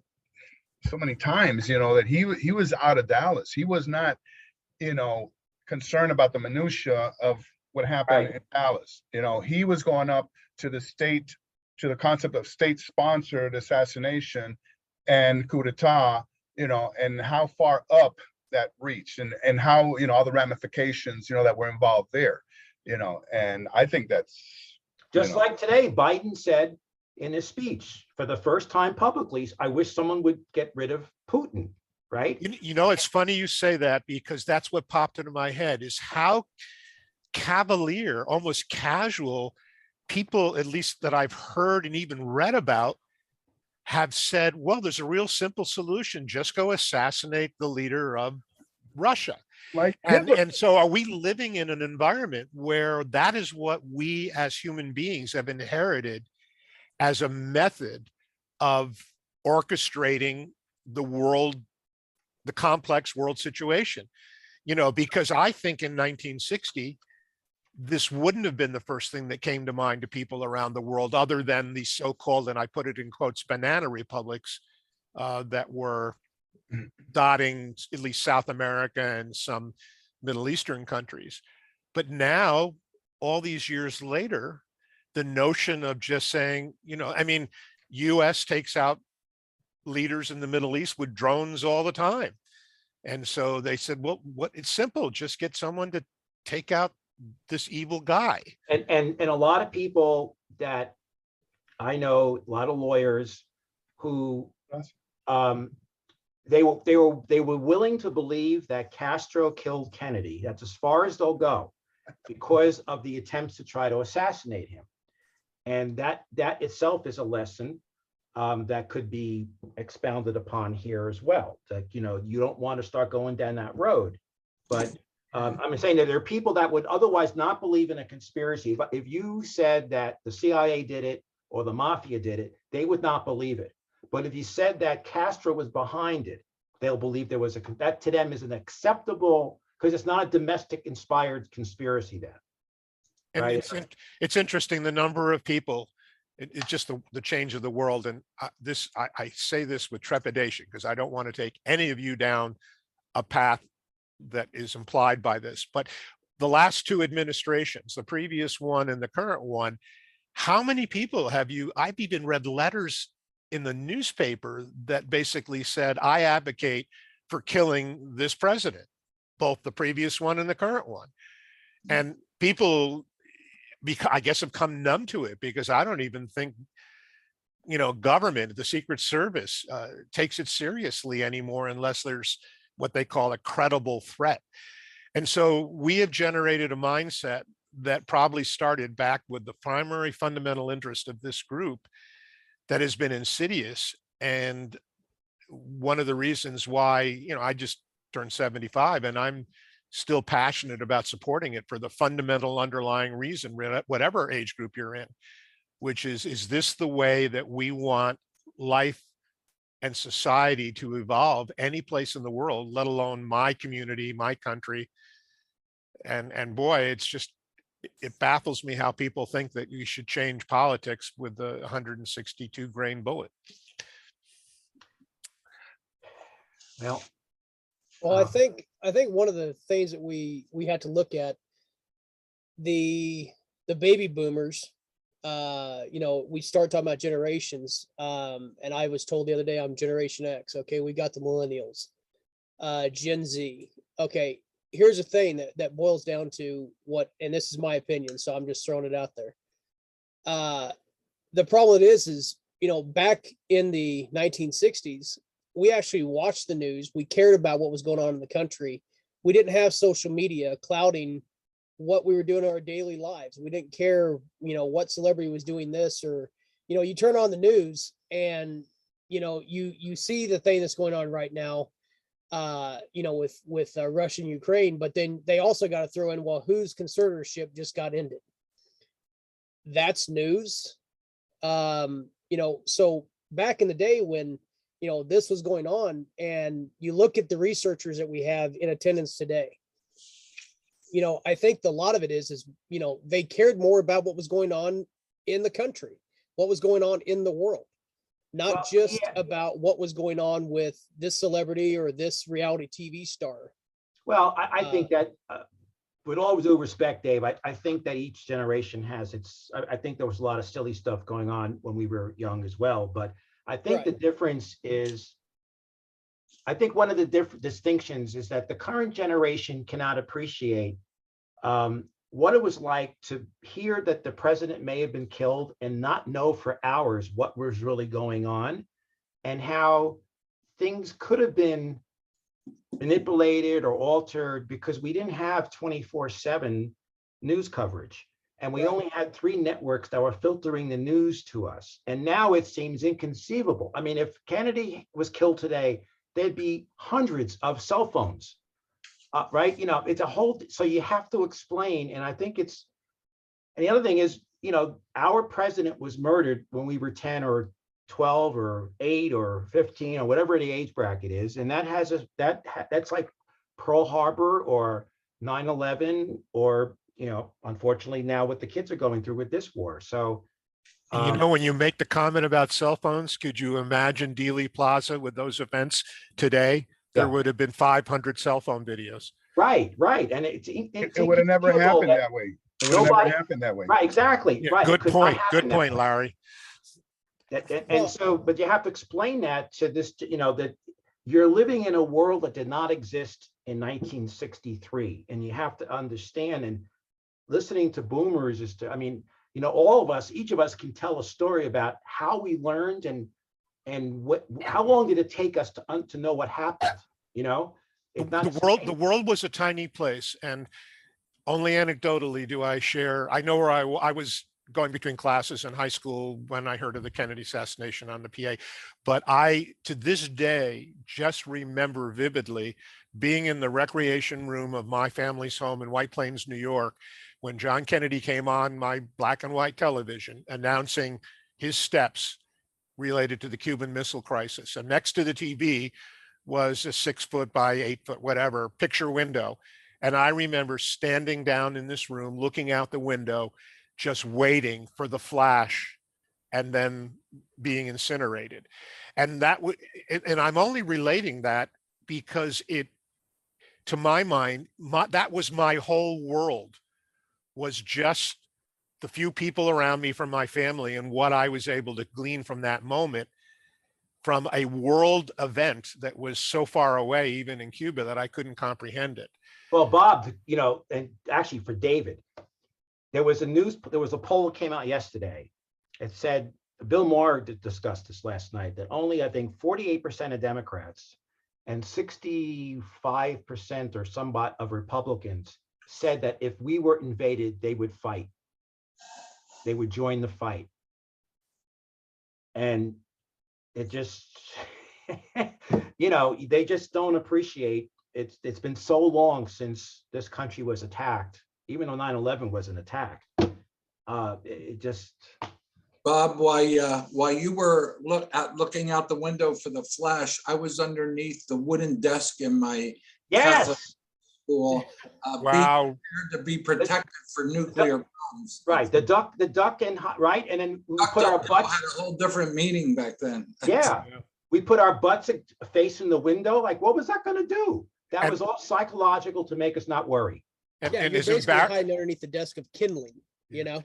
so many times, that he was out of Dallas. He was not, concerned about the minutia of what happened in Dallas. He was going up to the concept of state-sponsored assassination and coup d'etat, and how far up that reached, and how, all the ramifications, that were involved there, and I think that's just like today, Biden said in his speech for the first time publicly, I wish someone would get rid of Putin, right? It's funny you say that, because that's what popped into my head, is how cavalier, almost casual people, at least that I've heard and even read about, have said, well, there's a real simple solution. Just go assassinate the leader of Russia. And so are we living in an environment where that is what we as human beings have inherited as a method of orchestrating the world, the complex world situation? Because I think in 1960, this wouldn't have been the first thing that came to mind to people around the world, other than the so-called, and I put it in quotes, banana republics that were dotting at least South America and some Middle Eastern countries. But now, all these years later, the notion of just saying, you know, I mean, US takes out leaders in the Middle East with drones all the time. And so they said, well, it's simple, just get someone to take out this evil guy. And a lot of people that I know, a lot of lawyers who they were willing to believe that Castro killed Kennedy. That's as far as they'll go, because of the attempts to try to assassinate him. And that itself is a lesson that could be expounded upon here as well. That, you know, you don't want to start going down that road. But I'm saying that there are people that would otherwise not believe in a conspiracy. But if you said that the CIA did it or the mafia did it, they would not believe it. But if you said that Castro was behind it, they'll believe there was that to them is an acceptable, because it's not a domestic inspired conspiracy then. And right? it's interesting, the number of people, it's just the change of the world. And I say this with trepidation, because I don't want to take any of you down a path that is implied by this. But the last two administrations, the previous one and the current one, how many people I've even read letters in the newspaper that basically said, I advocate for killing this president, both the previous one and the current one. And people, I guess, have come numb to it, because I don't even think, you know, government, the Secret Service takes it seriously anymore, unless there's what they call a credible threat. And so we have generated a mindset that probably started back with the primary fundamental interest of this group that has been insidious. And one of the reasons why, you know, I just turned 75 and I'm still passionate about supporting it for the fundamental underlying reason, whatever age group you're in, which is this the way that we want life and society to evolve any place in the world, let alone my community, my country? And boy, it's just, it baffles me how people think that you should change politics with the 162 grain bullet. Well, I think one of the things that we had to look at, the baby boomers, you know, we start talking about generations, and I was told the other day I'm Generation X. Okay, we got the millennials, Gen Z. Okay, here's the thing that boils down to what, and this is my opinion, so I'm just throwing it out there. The problem is, you know, back in the 1960s, we actually watched the news. We cared about what was going on in the country. We didn't have social media clouding what we were doing in our daily lives. We didn't care, you know, what celebrity was doing this, or, you know, you turn on the news and, you know, you see the thing that's going on right now, you know, with Russia and Ukraine, but then they also got to throw in, well, whose conservatorship just got ended? That's news. You know, so back in the day when, you know, this was going on, and you look at the researchers that we have in attendance today, you know, I think a lot of it is, you know, they cared more about what was going on in the country, what was going on in the world, not just about what was going on with this celebrity or this reality TV star. Well, I think that, with all due respect, Dave, I think that each generation has its, I think there was a lot of silly stuff going on when we were young as well, but I think the difference is, I think one of the distinctions is that the current generation cannot appreciate what it was like to hear that the president may have been killed and not know for hours what was really going on, and how things could have been manipulated or altered because we didn't have 24/7 news coverage. And we only had 3 networks that were filtering the news to us. And now it seems inconceivable. I mean, if Kennedy was killed today, there'd be hundreds of cell phones, right? You know, it's a whole, so you have to explain. And I think it's, and the other thing is, you know, our president was murdered when we were 10 or 12 or 8 or 15 or whatever the age bracket is. And that has that's like Pearl Harbor or 9/11 or you know, unfortunately now what the kids are going through with this war. So, You know, when you make the comment about cell phones, could you imagine Dealey Plaza with those events today? There would have been 500 cell phone videos. Right. And it would have never happened that way. It would have never happened that way. Right, exactly. Yeah, right. Good point. Good point, Way. Larry. And so, but you have to explain that to this, you know, that you're living in a world that did not exist in 1963. And you have to understand, and listening to boomers is to, I mean, you know, all of us, each of us can tell a story about how we learned and how long did it take us to know what happened, you know? The world was a tiny place, and only anecdotally do I share. I know where I was going between classes in high school when I heard of the Kennedy assassination on the PA, but I, to this day, just remember vividly being in the recreation room of my family's home in White Plains, New York, when John Kennedy came on my black and white television announcing his steps related to the Cuban Missile Crisis. And next to the TV was a 6 foot by 8 foot, whatever, picture window. And I remember standing down in this room, looking out the window, just waiting for the flash and then being incinerated. And and I'm only relating that because it, to my mind, that was my whole world, was just the few people around me from my family and what I was able to glean from that moment, from a world event that was so far away, even in Cuba, that I couldn't comprehend it. Well, Bob, you know, and actually for David, there was a poll that came out yesterday. It said, Bill Maher discussed this last night, that only, I think, 48% of Democrats and 65% or somewhat of Republicans said that if we were invaded, they would fight. They would join the fight. And it just, you know, they just don't appreciate it. It's been so long since this country was attacked, even though 9/11 was an attack. It just. Bob, while you were looking out the window for the flash, I was underneath the wooden desk in my Catholic school, wow, to be protected for nuclear bombs. Right, the duck and right, and then we put our butts. Had a whole different meaning back then. Yeah, we put our butts facing the window. Like, what was that going to do? That was all psychological to make us not worry. And you're basically hiding underneath the desk of kindling, you know.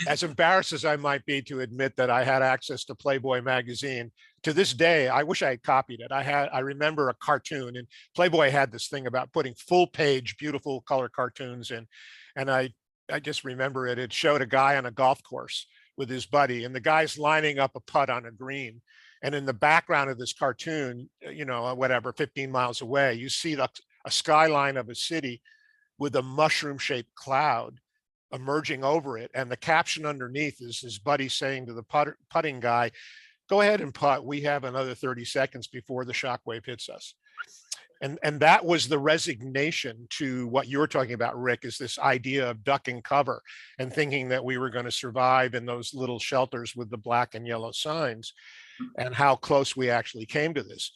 As embarrassed as I might be to admit that I had access to Playboy magazine, to this day, I wish I had copied it. I remember a cartoon, and Playboy had this thing about putting full page, beautiful color cartoons in. And I just remember it. It showed a guy on a golf course with his buddy, and the guy's lining up a putt on a green. And in the background of this cartoon, you know, whatever, 15 miles away, you see a skyline of a city with a mushroom-shaped cloud emerging over it. And the caption underneath is his buddy saying to the putting guy, "Go ahead and putt. We have another 30 seconds before the shockwave hits us." And that was the resignation to what you were talking about, Rick, is this idea of duck and cover and thinking that we were going to survive in those little shelters with the black and yellow signs, and how close we actually came to this.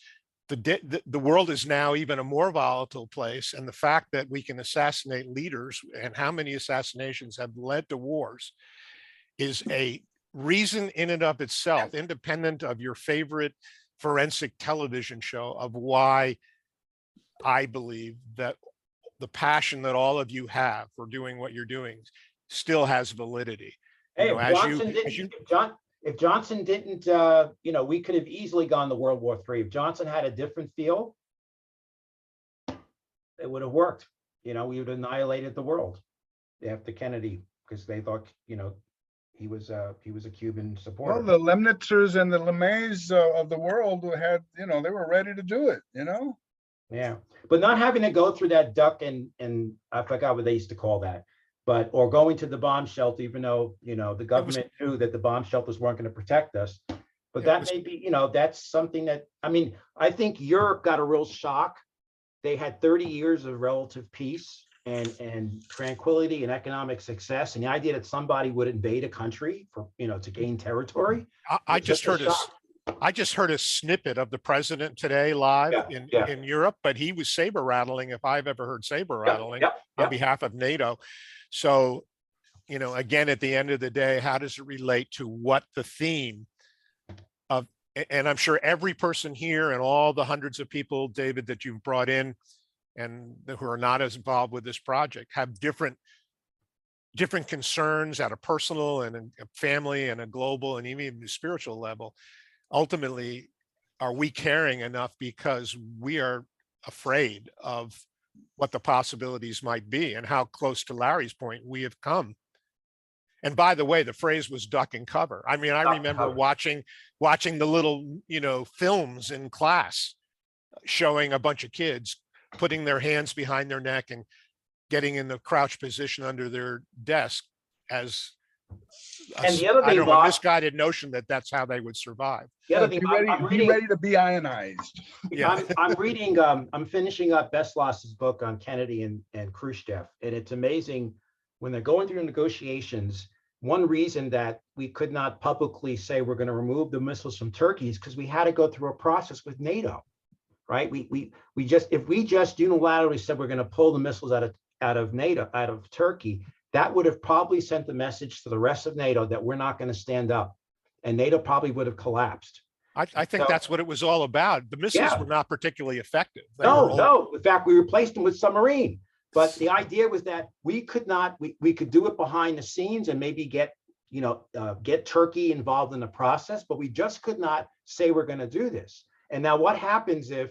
The world is now even a more volatile place, and the fact that we can assassinate leaders, and how many assassinations have led to wars, is a reason in and of itself, independent of your favorite forensic television show, of why I believe that the passion that all of you have for doing what you're doing still has validity. Hey, you know, if Johnson didn't, you know, we could have easily gone to World War III. If Johnson had a different feel, it would have worked. You know, we would have annihilated the world after Kennedy, because they thought, you know, he was a Cuban supporter. Well, the Lemnitzers and the LeMays of the world had, you know, they were ready to do it, you know? Yeah, but not having to go through that duck and I forgot what they used to call that, or going to the bomb shelter, even though, you know, the government knew that the bomb shelters weren't going to protect us. But that may be, you know, that's something that, I mean, I think Europe got a real shock. They had 30 years of relative peace and tranquility and economic success. And the idea that somebody would invade a country for, you know, to gain territory. I just heard I just heard a snippet of the president today live Yeah. in Europe, but he was saber rattling if I've ever heard saber rattling on behalf of NATO. So, you know, again, at the end of the day, how does it relate to what the theme of, and I'm sure every person here and all the hundreds of people, David, that you've brought in and who are not as involved with this project have different concerns at a personal and a family and a global and even a spiritual level. Ultimately, are we caring enough because we are afraid of what the possibilities might be and how close to Larry's point we have come? And by the way, the phrase was duck and cover. I mean, I remember watching the little, you know, films in class showing a bunch of kids putting their hands behind their neck and getting in the crouch position under their desk as And the other thing, I don't know, Bob, a misguided notion that that's how they would survive. the other thing, Be ready to be ionized. Yeah. I'm reading, I'm finishing up Beslos's book on Kennedy and Khrushchev, and it's amazing when they're going through negotiations. One reason that we could not publicly say we're going to remove the missiles from Turkey is because we had to go through a process with NATO, right? If we just unilaterally said we're going to pull the missiles out of NATO, out of Turkey, that would have probably sent the message to the rest of NATO that we're not going to stand up, and NATO probably would have collapsed. I think that's what it was all about. The missiles were not particularly effective. No. In fact, we replaced them with submarine. But the idea was that we could not. We could do it behind the scenes and maybe get Turkey involved in the process, but we just could not say we're going to do this. And now, what happens if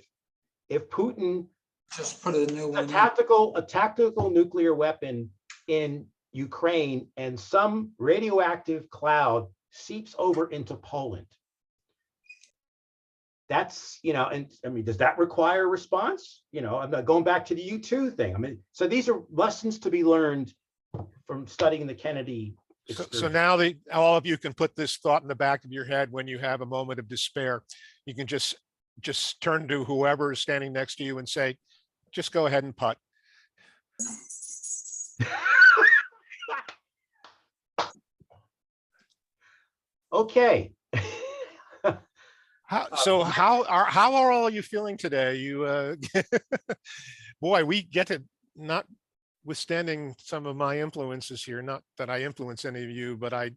Putin just put a new one? A tactical nuclear weapon in Ukraine and some radioactive cloud seeps over into Poland. That's, and I mean, does that require a response? I'm not going back to the U2 thing. I mean, so these are lessons to be learned from studying the Kennedy experience. So now all of you can put this thought in the back of your head when you have a moment of despair. You can just turn to whoever is standing next to you and say, just go ahead and putt. Okay. How are all you feeling today? You, boy, we get to, notwithstanding some of my influences here, not that I influence any of you, but I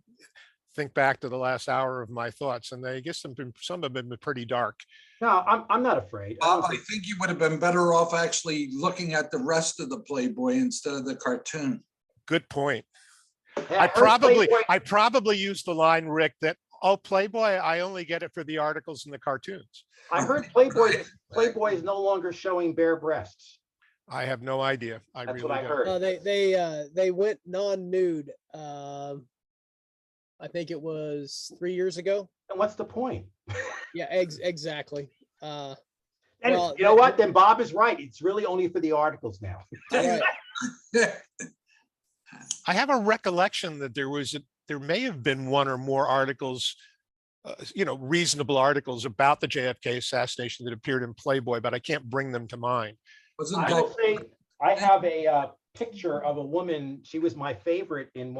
think back to the last hour of my thoughts, and I guess some have been pretty dark. No, I'm not afraid. I think you would have been better off actually looking at the rest of the Playboy instead of the cartoon. Good point. Yeah, I probably used the line, Rick, that, oh, Playboy, I only get it for the articles and the cartoons. I heard Playboy is no longer showing bare breasts. I have no idea. That's really what I heard. They went non-nude. I think it was 3 years ago. And what's the point? Yeah, exactly. And well, you know what? Then Bob is right. It's really only for the articles now. Right. I have a recollection that there may have been one or more articles, reasonable articles about the JFK assassination that appeared in Playboy, but I can't bring them to mind. I will say I have a picture of a woman. She was my favorite in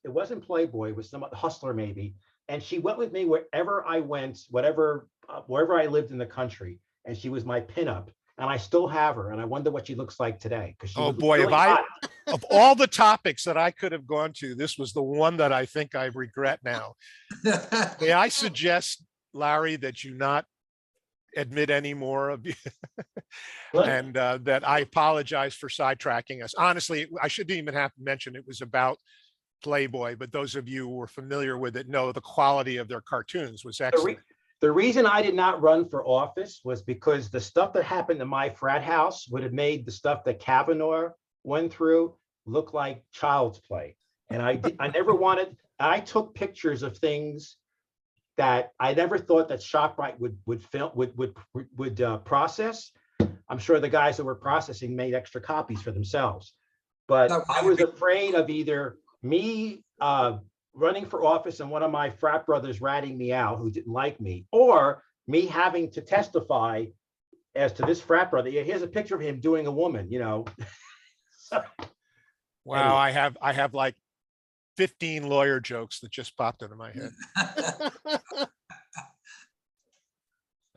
it wasn't Playboy, it was some Hustler maybe. And she went with me wherever I went, wherever I lived in the country. And she was my pinup. And I still have her. And I wonder what she looks like today. Oh boy, really of all the topics that I could have gone to, this was the one that I think I regret now. May I suggest, Larry, that you not admit any more of you and that I apologize for sidetracking us. Honestly, I shouldn't even have to mention it was about Playboy, but those of you who were familiar with it know the quality of their cartoons was excellent. The reason I did not run for office was because the stuff that happened in my frat house would have made the stuff that Kavanaugh went through look like child's play. And I never wanted, I took pictures of things that I never thought that ShopRite would process. I'm sure the guys that were processing made extra copies for themselves. But I was afraid of either me running for office and one of my frat brothers ratting me out who didn't like me, or me having to testify as to this frat brother. Yeah, here's a picture of him doing a woman, So, wow, anyway. I have like 15 lawyer jokes that just popped into my head.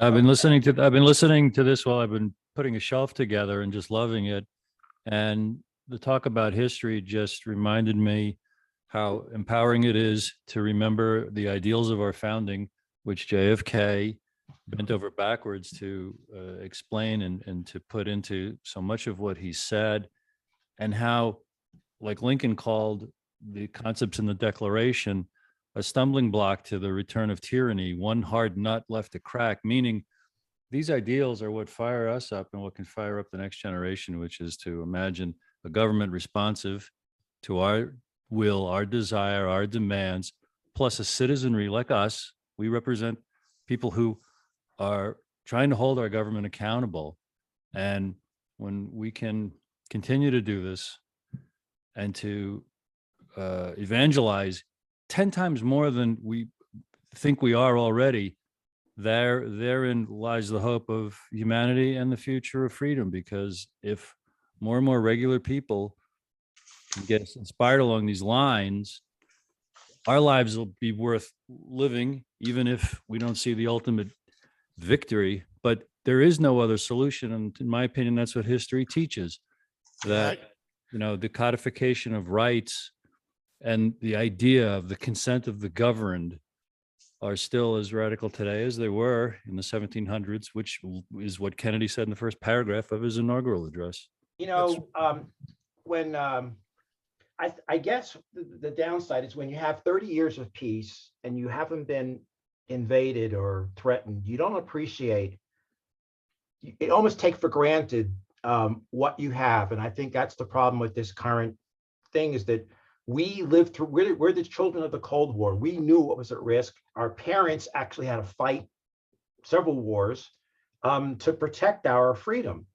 I've been listening to this while I've been putting a shelf together and just loving it. And the talk about history just reminded me how empowering it is to remember the ideals of our founding, which JFK bent over backwards to explain and to put into so much of what he said, and how, like Lincoln called the concepts in the Declaration a stumbling block to the return of tyranny, one hard nut left to crack, meaning these ideals are what fire us up and what can fire up the next generation, which is to imagine a government responsive to our will, our desire, our demands, plus a citizenry like us. We represent people who are trying to hold our government accountable. And when we can continue to do this and to evangelize 10 times more than we think we are already, therein lies the hope of humanity and the future of freedom. Because if more and more regular people can get inspired along these lines, our lives will be worth living, even if we don't see the ultimate victory. But there is no other solution. And in my opinion, that's what history teaches, that, the codification of rights and the idea of the consent of the governed are still as radical today as they were in the 1700s, which is what Kennedy said in the first paragraph of his inaugural address. When I guess the downside is when you have 30 years of peace and you haven't been invaded or threatened, you don't appreciate, you almost take for granted what you have. And I think that's the problem with this current thing, is that we lived through, we're the children of the Cold War. We knew what was at risk. Our parents actually had to fight several wars to protect our freedom.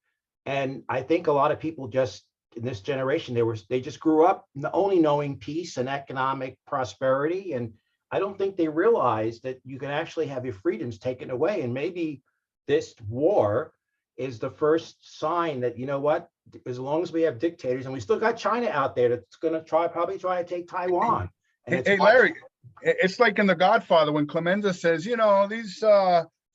And I think a lot of people just in this generation, they just grew up only knowing peace and economic prosperity. And I don't think they realized that you can actually have your freedoms taken away. And maybe this war is the first sign that, you know what, as long as we have dictators, and we still got China out there that's going to probably try to take Taiwan. And Hey, Larry, it's like in The Godfather when Clemenza says, these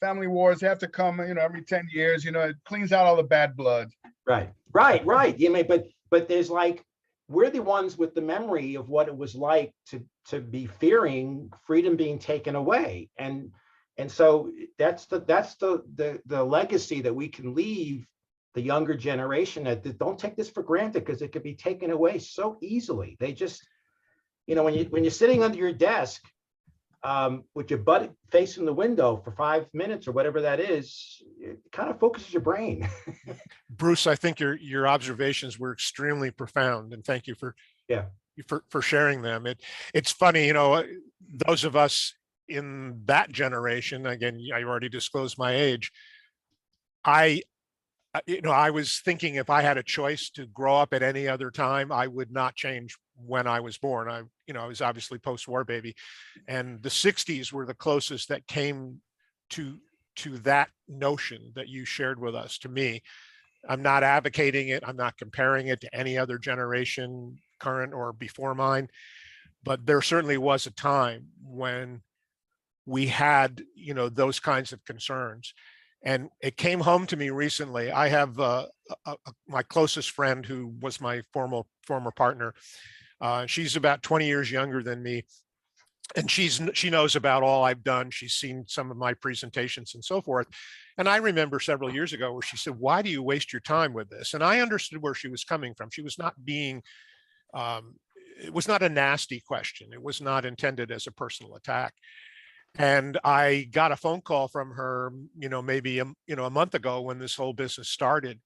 family wars have to come, every 10 years, it cleans out all the bad blood. Right. But there's we're the ones with the memory of what it was like to be fearing freedom being taken away. And so that's the legacy that we can leave the younger generation, that don't take this for granted, because it could be taken away so easily. They just, when you're sitting under your desk with your butt facing the window for 5 minutes or whatever that is, it kind of focuses your brain. Bruce, I think your observations were extremely profound, and thank you for sharing them. It's funny, those of us in that generation, again, I already disclosed my age. I was thinking, if I had a choice to grow up at any other time, I would not change when I was born. I was obviously post-war baby, and the 60s were the closest that came to that notion that you shared with us. To me, I'm not advocating it. I'm not comparing it to any other generation, current or before mine, but there certainly was a time when we had, those kinds of concerns. And it came home to me recently. I have my closest friend who was my former partner. She's about 20 years younger than me. And she knows about all I've done. She's seen some of my presentations and so forth. And I remember several years ago where she said, "Why do you waste your time with this?" And I understood where she was coming from. She was not being, it was not a nasty question. It was not intended as a personal attack. And I got a phone call from her, maybe a month ago when this whole business started.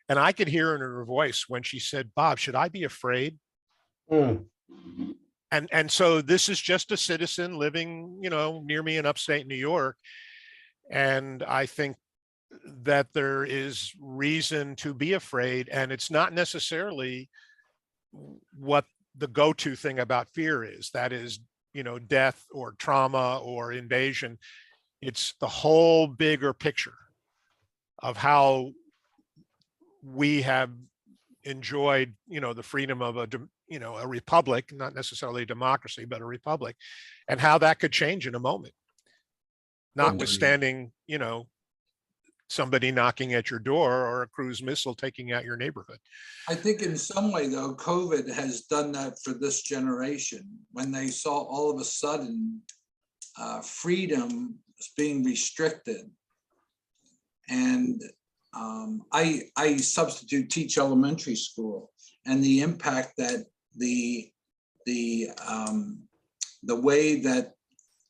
And I could hear in her voice when she said, "Bob, should I be afraid?" And so this is just a citizen living, near me in upstate New York. And I think that there is reason to be afraid. And it's not necessarily what the go-to thing about fear is. That is, death or trauma or invasion. It's the whole bigger picture of how we have enjoyed, the freedom of a republic, not necessarily a democracy, but a republic, and how that could change in a moment, notwithstanding, somebody knocking at your door or a cruise missile taking out your neighborhood. I think in some way, though, COVID has done that for this generation when they saw all of a sudden freedom being restricted. And I substitute teach elementary school, and the impact that the way that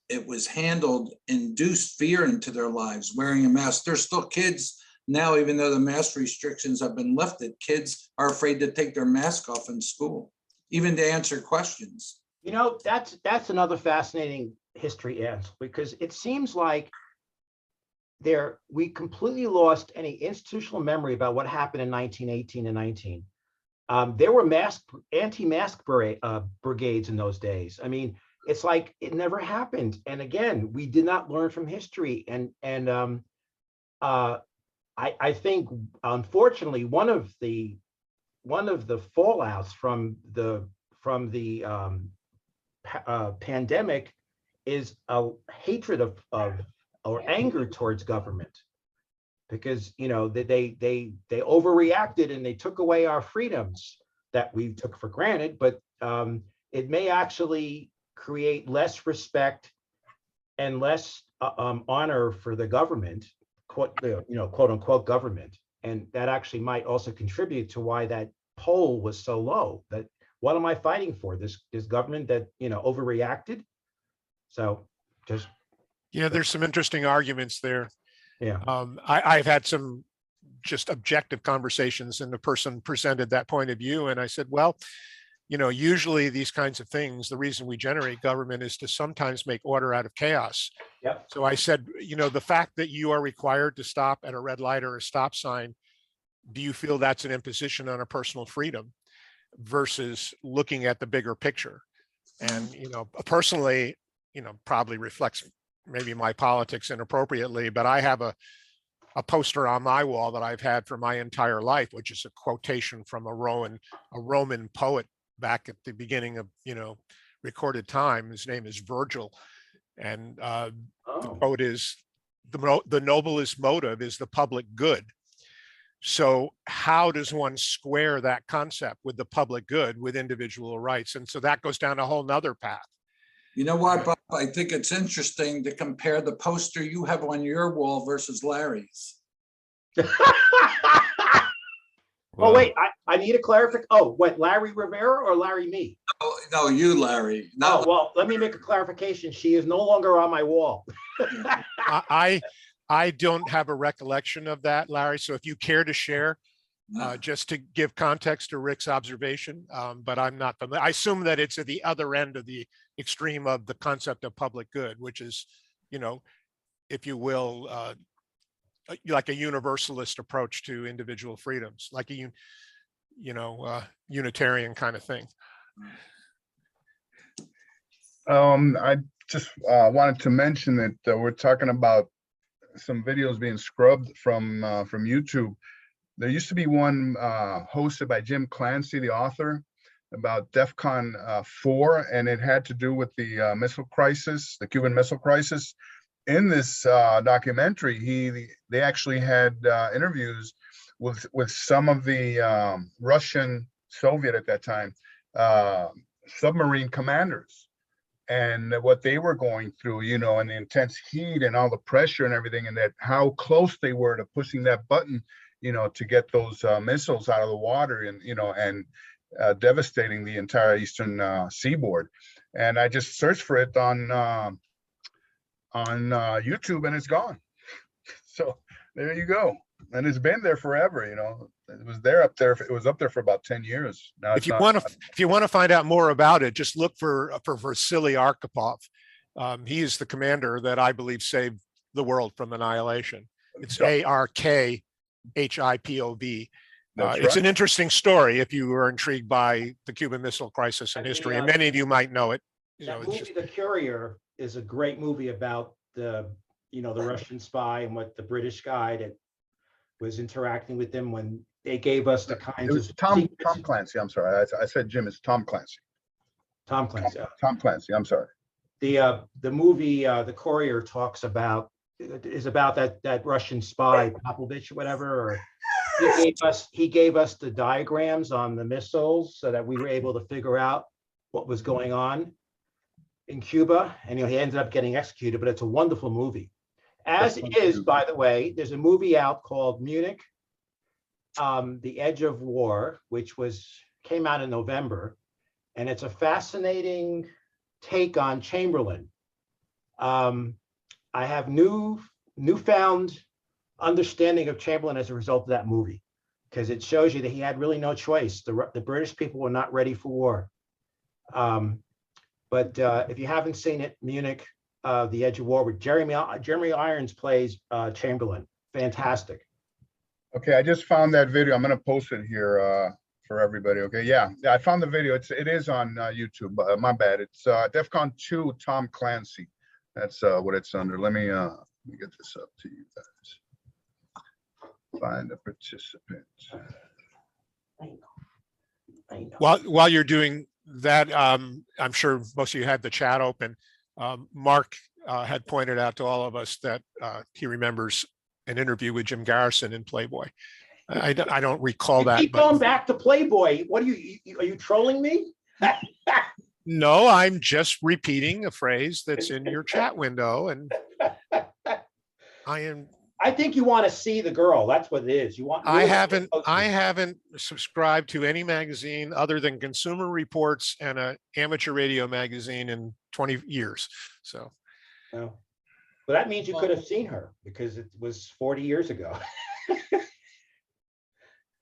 it was handled induced fear into their lives, wearing a mask. There's still kids now, even though the mask restrictions have been lifted, kids are afraid to take their mask off in school, even to answer questions. You know, that's another fascinating history, Ed, because it seems like we completely lost any institutional memory about what happened in 1918 and 19. There were anti-mask brigades in those days. I mean, it's like it never happened. And again, we did not learn from history. And I think, unfortunately, one of the fallouts from the pandemic is a hatred of or anger towards government, because they overreacted and they took away our freedoms that we took for granted. But it may actually create less respect and less honor for the government, quote unquote government, and that actually might also contribute to why that poll was so low. That what am I fighting for? This government that overreacted. So just there's some interesting arguments there. Yeah, I've had some just objective conversations, and the person presented that point of view, and I said, well, usually these kinds of things, the reason we generate government is to sometimes make order out of chaos. Yep. So I said, the fact that you are required to stop at a red light or a stop sign, do you feel that's an imposition on a personal freedom versus looking at the bigger picture? And, personally, probably reflects maybe my politics inappropriately, but I have a poster on my wall that I've had for my entire life, which is a quotation from a Roman poet back at the beginning of recorded time. His name is Virgil, and the quote is, the noblest motive is the public good. So how does one square that concept with the public good with individual rights? And so that goes down a whole nother path. You know what, Bob? I think it's interesting to compare the poster you have on your wall versus Larry's. Oh, wait, I need a clarification. Oh, what, Larry Rivera or Larry me? No, you, Larry. Oh, well, let me make a clarification. She is no longer on my wall. I don't have a recollection of that, Larry. So if you care to share, just to give context to Rick's observation, but I'm not familiar. I assume that it's at the other end of the extreme of the concept of public good, which is, if you will, like a universalist approach to individual freedoms, like a Unitarian kind of thing. I just wanted to mention that we're talking about some videos being scrubbed from YouTube. There used to be one hosted by Jim Clancy, the author, about DEFCON 4, and it had to do with the missile crisis, the Cuban Missile Crisis. In this documentary, they actually had interviews with some of the Russian, Soviet at that time, submarine commanders, and what they were going through, and the intense heat and all the pressure and everything, and that how close they were to pushing that button, to get those missiles out of the water and devastating the entire eastern seaboard. And I just searched for it on YouTube, and it's gone. So there you go. And it's been there forever. It was there up there. It was up there for about 10 years. Now if you want to find out more about it, just look for Vasily Arkhipov. He is the commander that I believe saved the world from annihilation. It's ARKHIPOV. It's an interesting story if you were intrigued by the Cuban Missile Crisis and history, and many of you might know it. That movie, The Courier, is a great movie about the Russian spy and what the British guy that was interacting with them when they gave us the kinds it was of Tom Clancy. I'm sorry, I said Jim. It's Tom Clancy. Tom Clancy. Tom Clancy. I'm sorry. The movie The Courier talks about is about that Russian spy, Popovich or whatever, or he gave us the diagrams on the missiles so that we were able to figure out what was going on in Cuba. And he ended up getting executed, but it's a wonderful movie. As is, by the way, there's a movie out called Munich, The Edge of War, which came out in November, and it's a fascinating take on Chamberlain. I have newfound understanding of Chamberlain as a result of that movie, because it shows you that he had really no choice. The British people were not ready for war. But if you haven't seen it, Munich, The Edge of War, with Jeremy Irons plays Chamberlain. Fantastic. Okay, I just found that video. I'm going to post it here for everybody. Okay, yeah, I found the video. It is on YouTube. My bad. It's DEFCON 2 Tom Clancy. That's what it's under. Let me get this up to you guys. Find a participant. While you're doing that, I'm sure most of you had the chat open. Mark had pointed out to all of us that he remembers an interview with Jim Garrison in Playboy. I don't recall that. Keep going back to Playboy. What are you trolling me? No, I'm just repeating a phrase that's in your chat window, and I think you want to see the girl. That's what it is. You want. I haven't subscribed to any magazine other than Consumer Reports and an amateur radio magazine in 20 years. So, well, that means you could have seen her because it was 40 years ago.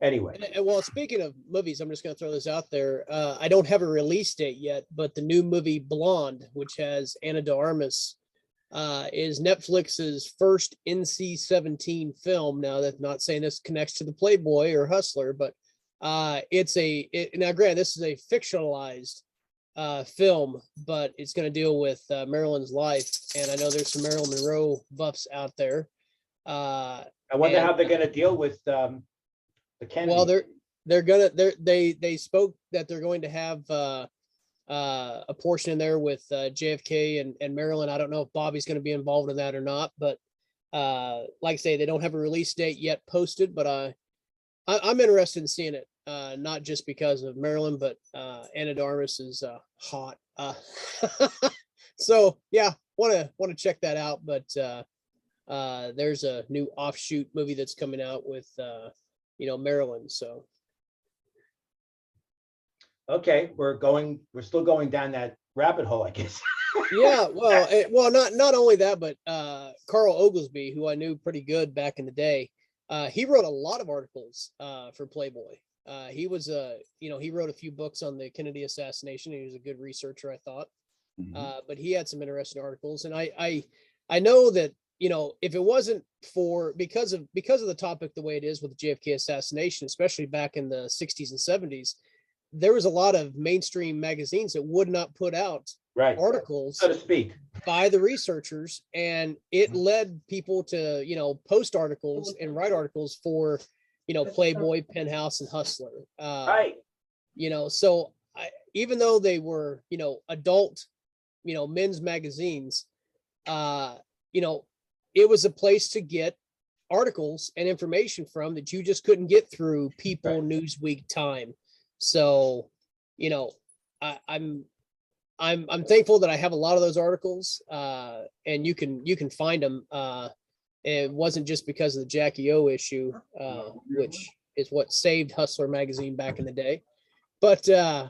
Anyway. Well, speaking of movies, I'm just going to throw this out there. I don't have a release date yet, but the new movie Blonde, which has Ana de Armas, is Netflix's first NC-17 film. Now, that's not saying this connects to the Playboy or Hustler, but now granted, this is a fictionalized film, but it's going to deal with Marilyn's life. And I know there's some Marilyn Monroe buffs out there. I wonder how they're going to deal with the Kennedy. Well, they spoke that they're going to have a portion in there with JFK and Marilyn. I don't know if Bobby's going to be involved in that or not, but like I say, they don't have a release date yet posted, but I'm interested in seeing it, not just because of Marilyn, but Ana de Armas is hot. So yeah, want to check that out. But there's a new offshoot movie that's coming out with Marilyn. So okay, we're still going down that rabbit hole, I guess. Yeah, well, not only that, but Carl Oglesby, who I knew pretty good back in the day, he wrote a lot of articles for Playboy. He was he wrote a few books on the Kennedy assassination. He was a good researcher, I thought. But he had some interesting articles, and I know that if it wasn't because of the topic the way it is with the JFK assassination, especially back in the 60s and 70s, there was a lot of mainstream magazines that would not put out articles, so to speak, by the researchers, and it led people to post articles and write articles for Playboy, Penthouse, and Hustler. So even though they were adult men's magazines, it was a place to get articles and information from that you just couldn't get through People, Newsweek, Time. So, I'm thankful that I have a lot of those articles, and you can find them. It wasn't just because of the Jackie O issue, which is what saved Hustler magazine back in the day, but there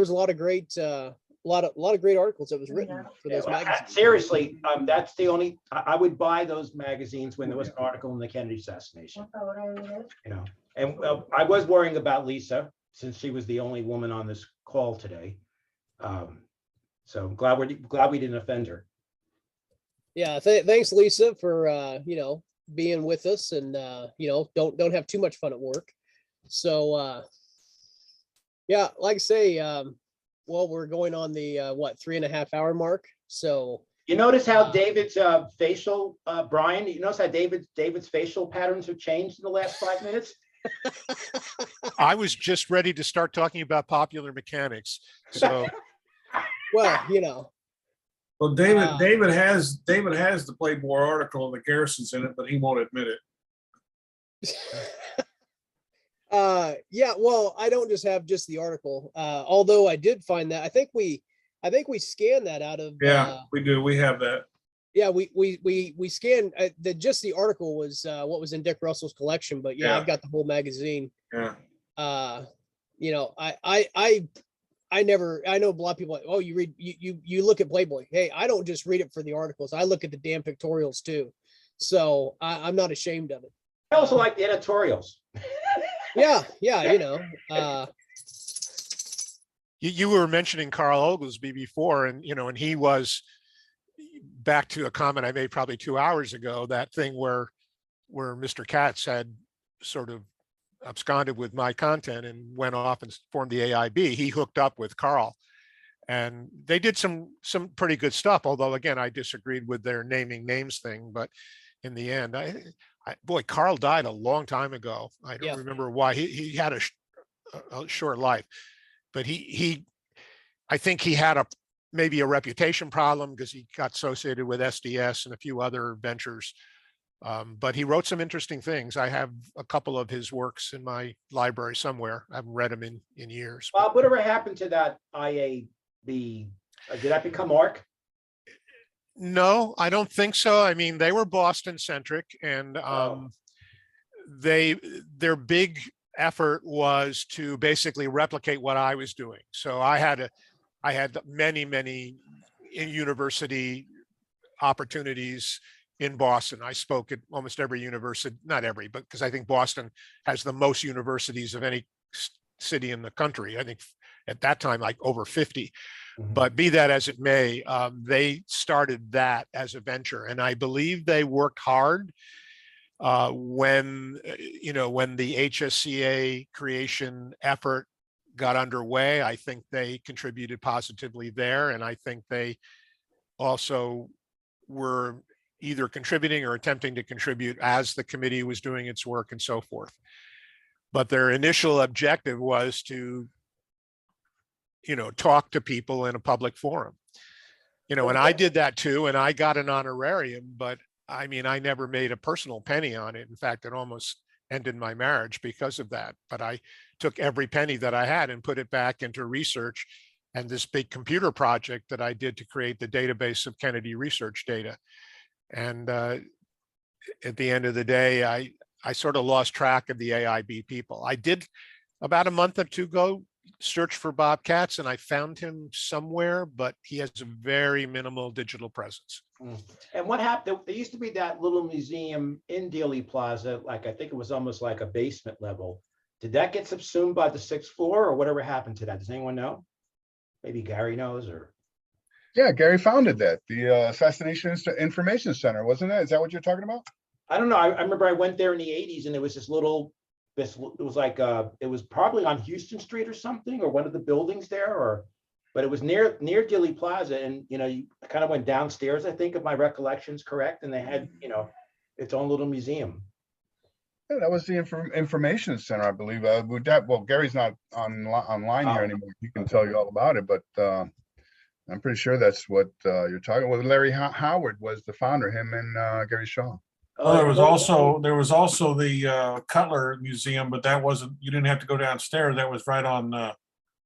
was a lot of great great articles that was written for those magazines. Seriously, that's the only I would buy those magazines when there was an article in the Kennedy assassination. And I was worrying about Lisa, since she was the only woman on this call today. So I'm glad we didn't offend her. Yeah, thanks, Lisa, for being with us, and don't have too much fun at work. So yeah, like I say, we're going on the 3.5 hour mark. So you notice how David's facial, Brian? You notice how David's facial patterns have changed in the last 5 minutes? I was just ready to start talking about popular mechanics. So, well, Well, David has the Playboy article and the Garrison's in it, but he won't admit it. Yeah, well, I don't just have just the article. Although I did find that I think we scanned that out of Yeah, we do. We have that. Yeah, we scanned just the article was what was in Dick Russell's collection, but yeah, Yeah. I've got the whole magazine. Yeah. You know, I never, I know a lot of people like, oh, you read, you look at Playboy. Hey, I don't just read it for the articles. I look at the damn pictorials too. So I'm not ashamed of it. I also like the editorials. Yeah, you know. You were mentioning Carl Oglesby before, and you know, and he was back to a comment I made probably 2 hours ago. That thing where Mr. Katz had sort of absconded with my content and went off and formed the AIB. He hooked up with Carl, and they did some pretty good stuff. Although again, I disagreed with their naming names thing, but in the end, boy, Carl died a long time ago. I don't remember why. He had a short life, but I think he had maybe a reputation problem because he got associated with SDS and a few other ventures. But he wrote some interesting things. I have a couple of his works in my library somewhere. I haven't read them in years. Bob, whatever happened to that IAB? Did that become ARC? No, I don't think so. I mean, they were Boston centric, and their big effort was to basically replicate what I was doing. So I had many university opportunities in Boston. I spoke at almost every university, not every, but because I think Boston has the most universities of any city in the country. I think at that time, like over 50. But be that as it may, they started that as a venture, and I believe they worked hard when the HSCA creation effort got underway. I think they contributed positively there, and I think they also were either contributing or attempting to contribute as the committee was doing its work and so forth. But their initial objective was to talk to people in a public forum, and I did that too, and I got an honorarium, but I mean, I never made a personal penny on it. In fact, it almost ended my marriage because of that. But I took every penny that I had and put it back into research and this big computer project that I did to create the database of Kennedy research data. And at the end of the day, I sort of lost track of the AIB people. I did about a month or two ago search for Bob Katz, and I found him somewhere, but he has a very minimal digital presence. And what happened? There used to be that little museum in Dealey Plaza, like I think it was almost like a basement level. Did that get subsumed by the 6th floor, or whatever happened to that? Does anyone know? Maybe Gary knows, or yeah, Gary founded that, the Assassination Information Center, wasn't it? Is that what you're talking about? I don't know. I remember I went there in the 80s, and there was it was like it was probably on Houston Street or something, or one of the buildings there, but it was near Dealey Plaza, and you kind of went downstairs, I think, if my recollection's correct, and they had its own little museum. Yeah, that was the information center, I believe. Well, Gary's not online here anymore. He can tell you all about it, but I'm pretty sure that's what you're talking about. Larry Howard was the founder, him and Gary Shaw. Well, there was also the Cutler Museum, but that wasn't. You didn't have to go downstairs. That was right on.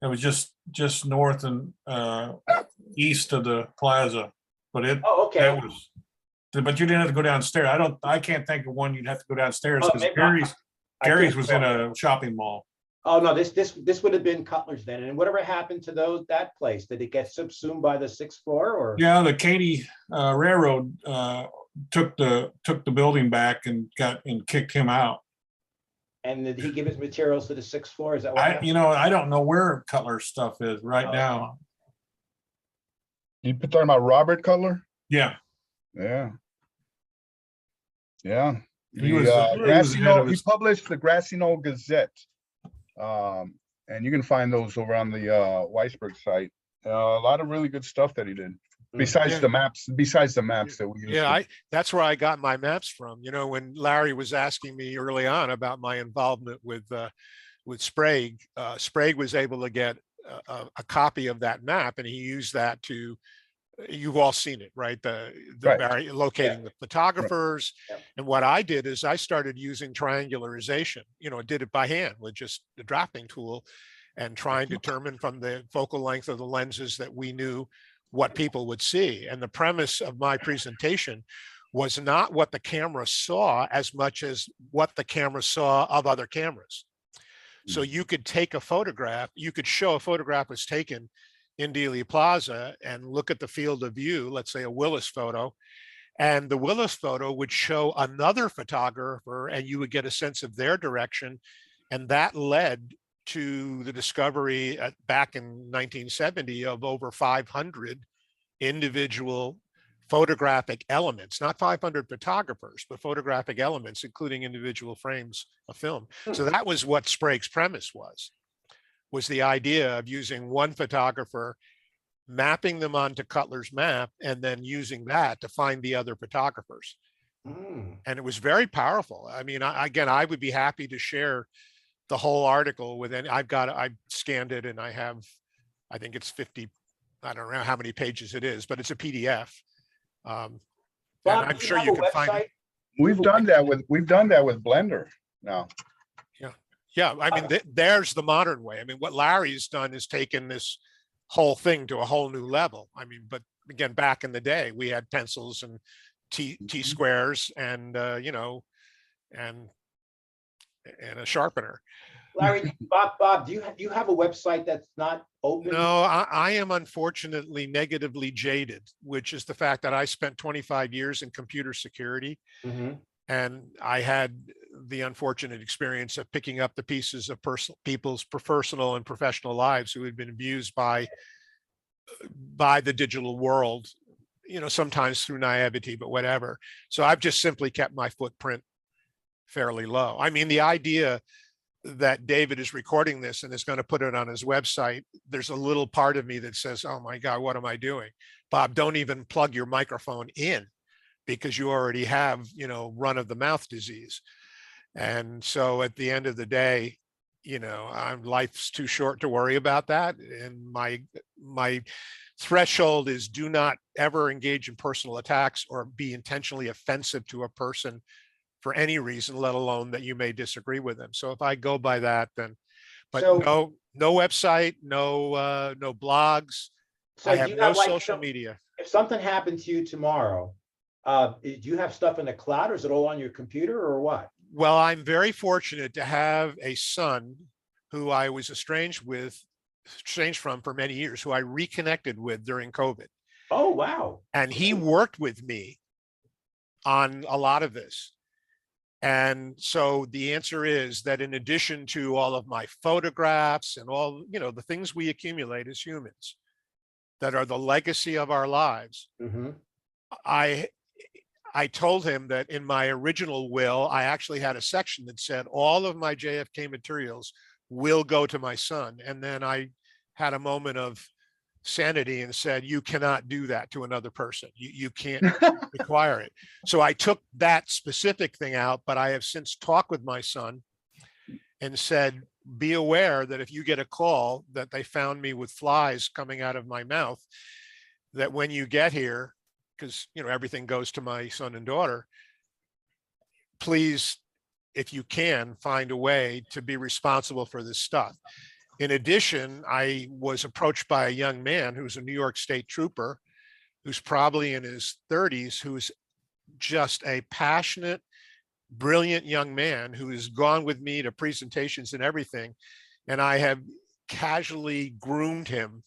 It was just north and east of the plaza. But it. Oh, okay. That was. But you didn't have to go downstairs. I can't think of one you'd have to go downstairs because Gary's was in a shopping mall. Oh no, this would have been Cutler's then. And whatever happened to that place? Did it get subsumed by the 6th floor, or? Yeah, the Katy Railroad took the building back and kicked him out. And did he give his materials to the 6th floor? Is that what I don't know where Cutler's stuff is right now. You talking about Robert Cutler? Yeah. Yeah. Yeah. He published the Grassy Knoll Gazette. And you can find those over on the Weisberg site. A lot of really good stuff that he did. Besides the maps that we use. Yeah, that's where I got my maps from. When Larry was asking me early on about my involvement with Sprague, Sprague was able to get a copy of that map, and he used that to you've all seen it, right? The Right. locating the photographers. Yep. And what I did is I started using triangularization, did it by hand with just the drafting tool and trying to determine from the focal length of the lenses that we knew what people would see. And the premise of my presentation was not what the camera saw as much as what the camera saw of other cameras. So you could take a photograph, you could show a photograph was taken in Dealey Plaza and look at the field of view, let's say a Willis photo, and the Willis photo would show another photographer and you would get a sense of their direction. And that led to the discovery back in 1970 of over 500 individual photographic elements, not 500 photographers, but photographic elements, including individual frames of film. So that was what Sprague's premise was the idea of using one photographer, mapping them onto Cutler's map, and then using that to find the other photographers. And it was very powerful. I mean, I would be happy to share the whole article with any, I scanned it and I think it's 50, I don't know how many pages it is, but it's a PDF. And Bob, I'm do sure have you a can find it. We've done that with Blender now. Yeah, I mean, there's the modern way. I mean, what Larry's done is taken this whole thing to a whole new level. I mean, but again, back in the day, we had pencils and T squares and, and a sharpener. Larry, Bob, do you have a website that's not open? No, I am unfortunately negatively jaded, which is the fact that I spent 25 years in computer security. And I had the unfortunate experience of picking up the pieces of people's personal and professional lives who had been abused by the digital world, sometimes through naivety, but whatever. So I've just simply kept my footprint fairly low. I mean, the idea that David is recording this and is going to put it on his website, there's a little part of me that says, oh my God, what am I doing? Bob, don't even plug your microphone in because you already have, run of the mouth disease. And so at the end of the day, life's too short to worry about that. And my threshold is do not ever engage in personal attacks or be intentionally offensive to a person for any reason, let alone that you may disagree with them. So if I go by that, then, but no website, no blogs. So I have no social media. If something happened to you tomorrow, do you have stuff in the cloud or is it all on your computer or what? Well, I'm very fortunate to have a son who I was estranged from for many years, who I reconnected with during COVID. Oh, wow. And he worked with me on a lot of this. And so the answer is that in addition to all of my photographs and all, the things we accumulate as humans that are the legacy of our lives, I told him that in my original will, I actually had a section that said all of my JFK materials will go to my son. And then I had a moment of sanity and said, you cannot do that to another person. You can't require it. So I took that specific thing out, but I have since talked with my son and said, be aware that if you get a call that they found me with flies coming out of my mouth, that when you get here, because everything goes to my son and daughter, please, if you can, find a way to be responsible for this stuff. In addition, I was approached by a young man who's a New York State trooper, who's probably in his 30s, who's just a passionate, brilliant young man who has gone with me to presentations and everything. And I have casually groomed him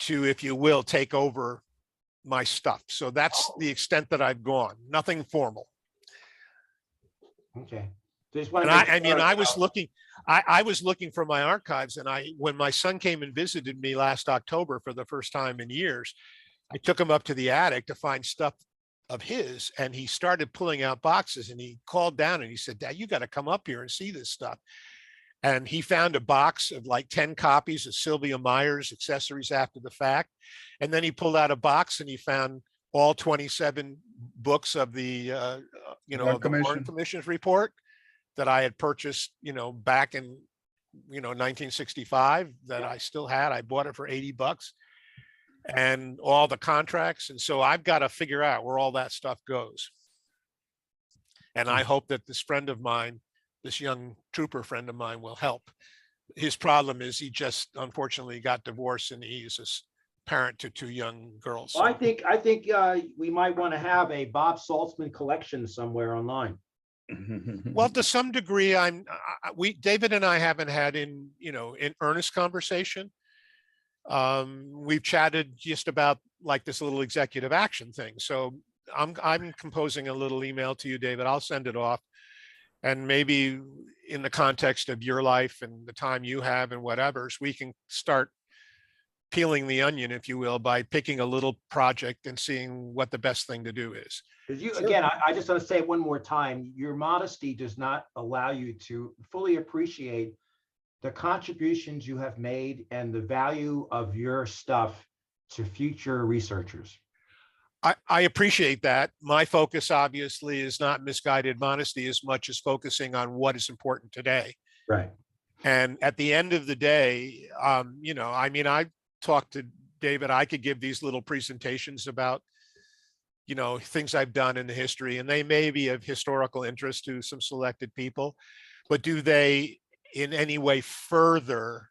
to, if you will, take over my stuff. So that's the extent that I've gone. Nothing formal. Okay. And I was looking. I was looking for my archives, and when my son came and visited me last October for the first time in years, I took him up to the attic to find stuff of his, and he started pulling out boxes, and he called down and he said, Dad, you got to come up here and see this stuff. And he found a box of like 10 copies of Sylvia Myers Accessories After the Fact. And then he pulled out a box and he found all 27 books of the, the Warren Commission's report that I had purchased, back in, 1965 that I still had. I bought it for $80. and all the contracts. And so I've got to figure out where all that stuff goes. And I hope that this friend of mine, this young trooper friend of mine, will help. His problem is he just unfortunately got divorced and he's a parent to 2 young girls. Well, I think we might want to have a Bob Saltzman collection somewhere online. Well, to some degree, David and I haven't had in earnest conversation. We've chatted just about like this little executive action thing. So I'm composing a little email to you, David. I'll send it off. And maybe in the context of your life and the time you have and whatever, so we can start peeling the onion, if you will, by picking a little project and seeing what the best thing to do is. Again, I just want to say it one more time, your modesty does not allow you to fully appreciate the contributions you have made and the value of your stuff to future researchers. I appreciate that. My focus obviously is not misguided modesty as much as focusing on what is important today. Right. And at the end of the day, I've talked to David, I could give these little presentations about, things I've done in the history, and they may be of historical interest to some selected people, but do they in any way further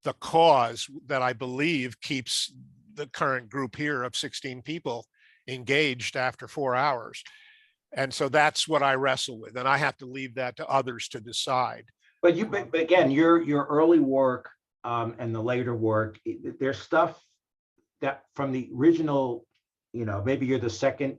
the cause that I believe keeps the current group here of 16 people engaged after 4 hours? And so that's what I wrestle with, and I have to leave that to others to decide. But again, your early work and the later work, there's stuff that from the original, maybe you're the second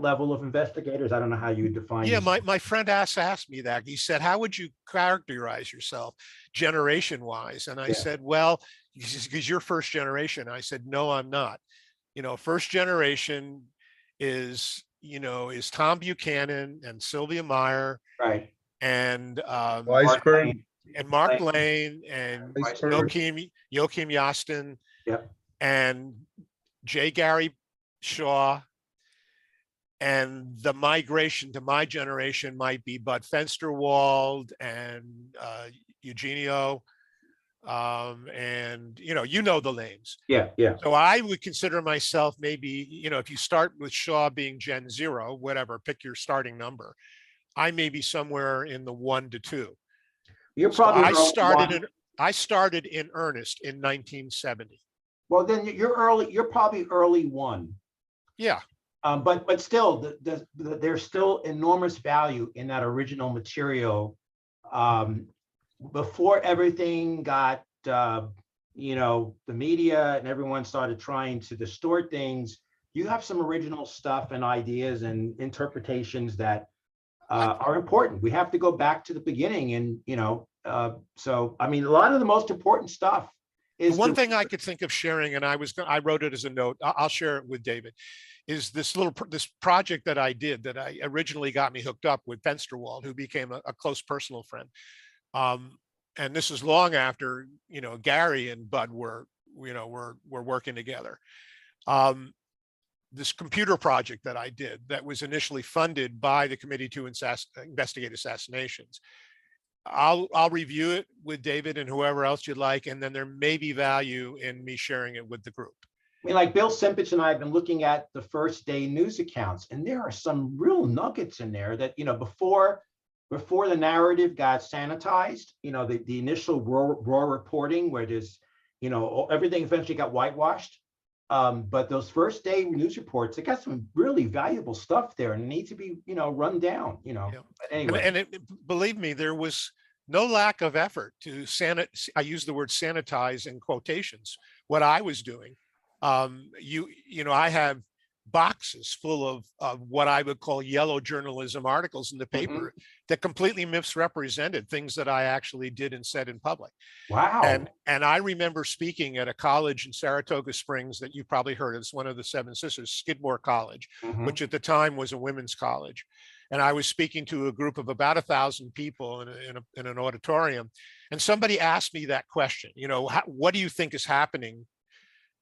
level of investigators. I don't know how you define. Yeah, my friend asked me that. He said, how would you characterize yourself generation wise? And I said, well, because you're first generation. I said, no, I'm not. First generation is Tom Buchanan and Sylvia Meyer. Right. And Mark Lane and Joachim Yastin. Yep. And J. Gary Shaw. And the migration to my generation might be Bud Fensterwald and Eugenio. And the names. Yeah. So I would consider myself maybe, if you start with Shaw being Gen 0, whatever, pick your starting number, I may be somewhere in the 1 to 2. You're probably I started in earnest in 1970. Well, then you're probably early 1. Yeah. But still, there's still enormous value in that original material. Before everything got, the media and everyone started trying to distort things, you have some original stuff and ideas and interpretations that are important. We have to go back to the beginning, and so I mean, a lot of the most important stuff is one thing I could think of sharing, and I wrote it as a note. I'll share it with David. Is this project that I did that I originally got me hooked up with Fensterwald, who became a close personal friend. And this is long after, Gary and Bud were working together. This computer project that I did that was initially funded by the Committee to Investigate Assassinations. I'll review it with David and whoever else you'd like, and then there may be value in me sharing it with the group. I mean, like Bill Simpich and I have been looking at the first day news accounts, and there are some real nuggets in there that, before the narrative got sanitized, the initial raw reporting where there's, everything eventually got whitewashed. But those first day news reports, they got some really valuable stuff there and need to be, run down, But anyway. And believe me, there was no lack of effort to I use the word sanitize in quotations, what I was doing. I have boxes full of what I would call yellow journalism articles in the paper that completely misrepresented things that I actually did and said in public. Wow. And I remember speaking at a college in Saratoga Springs that you probably heard of. It's one of the Seven Sisters, Skidmore College, which at the time was a women's college. And I was speaking to a group of about 1,000 people in an auditorium. And somebody asked me that question, what do you think is happening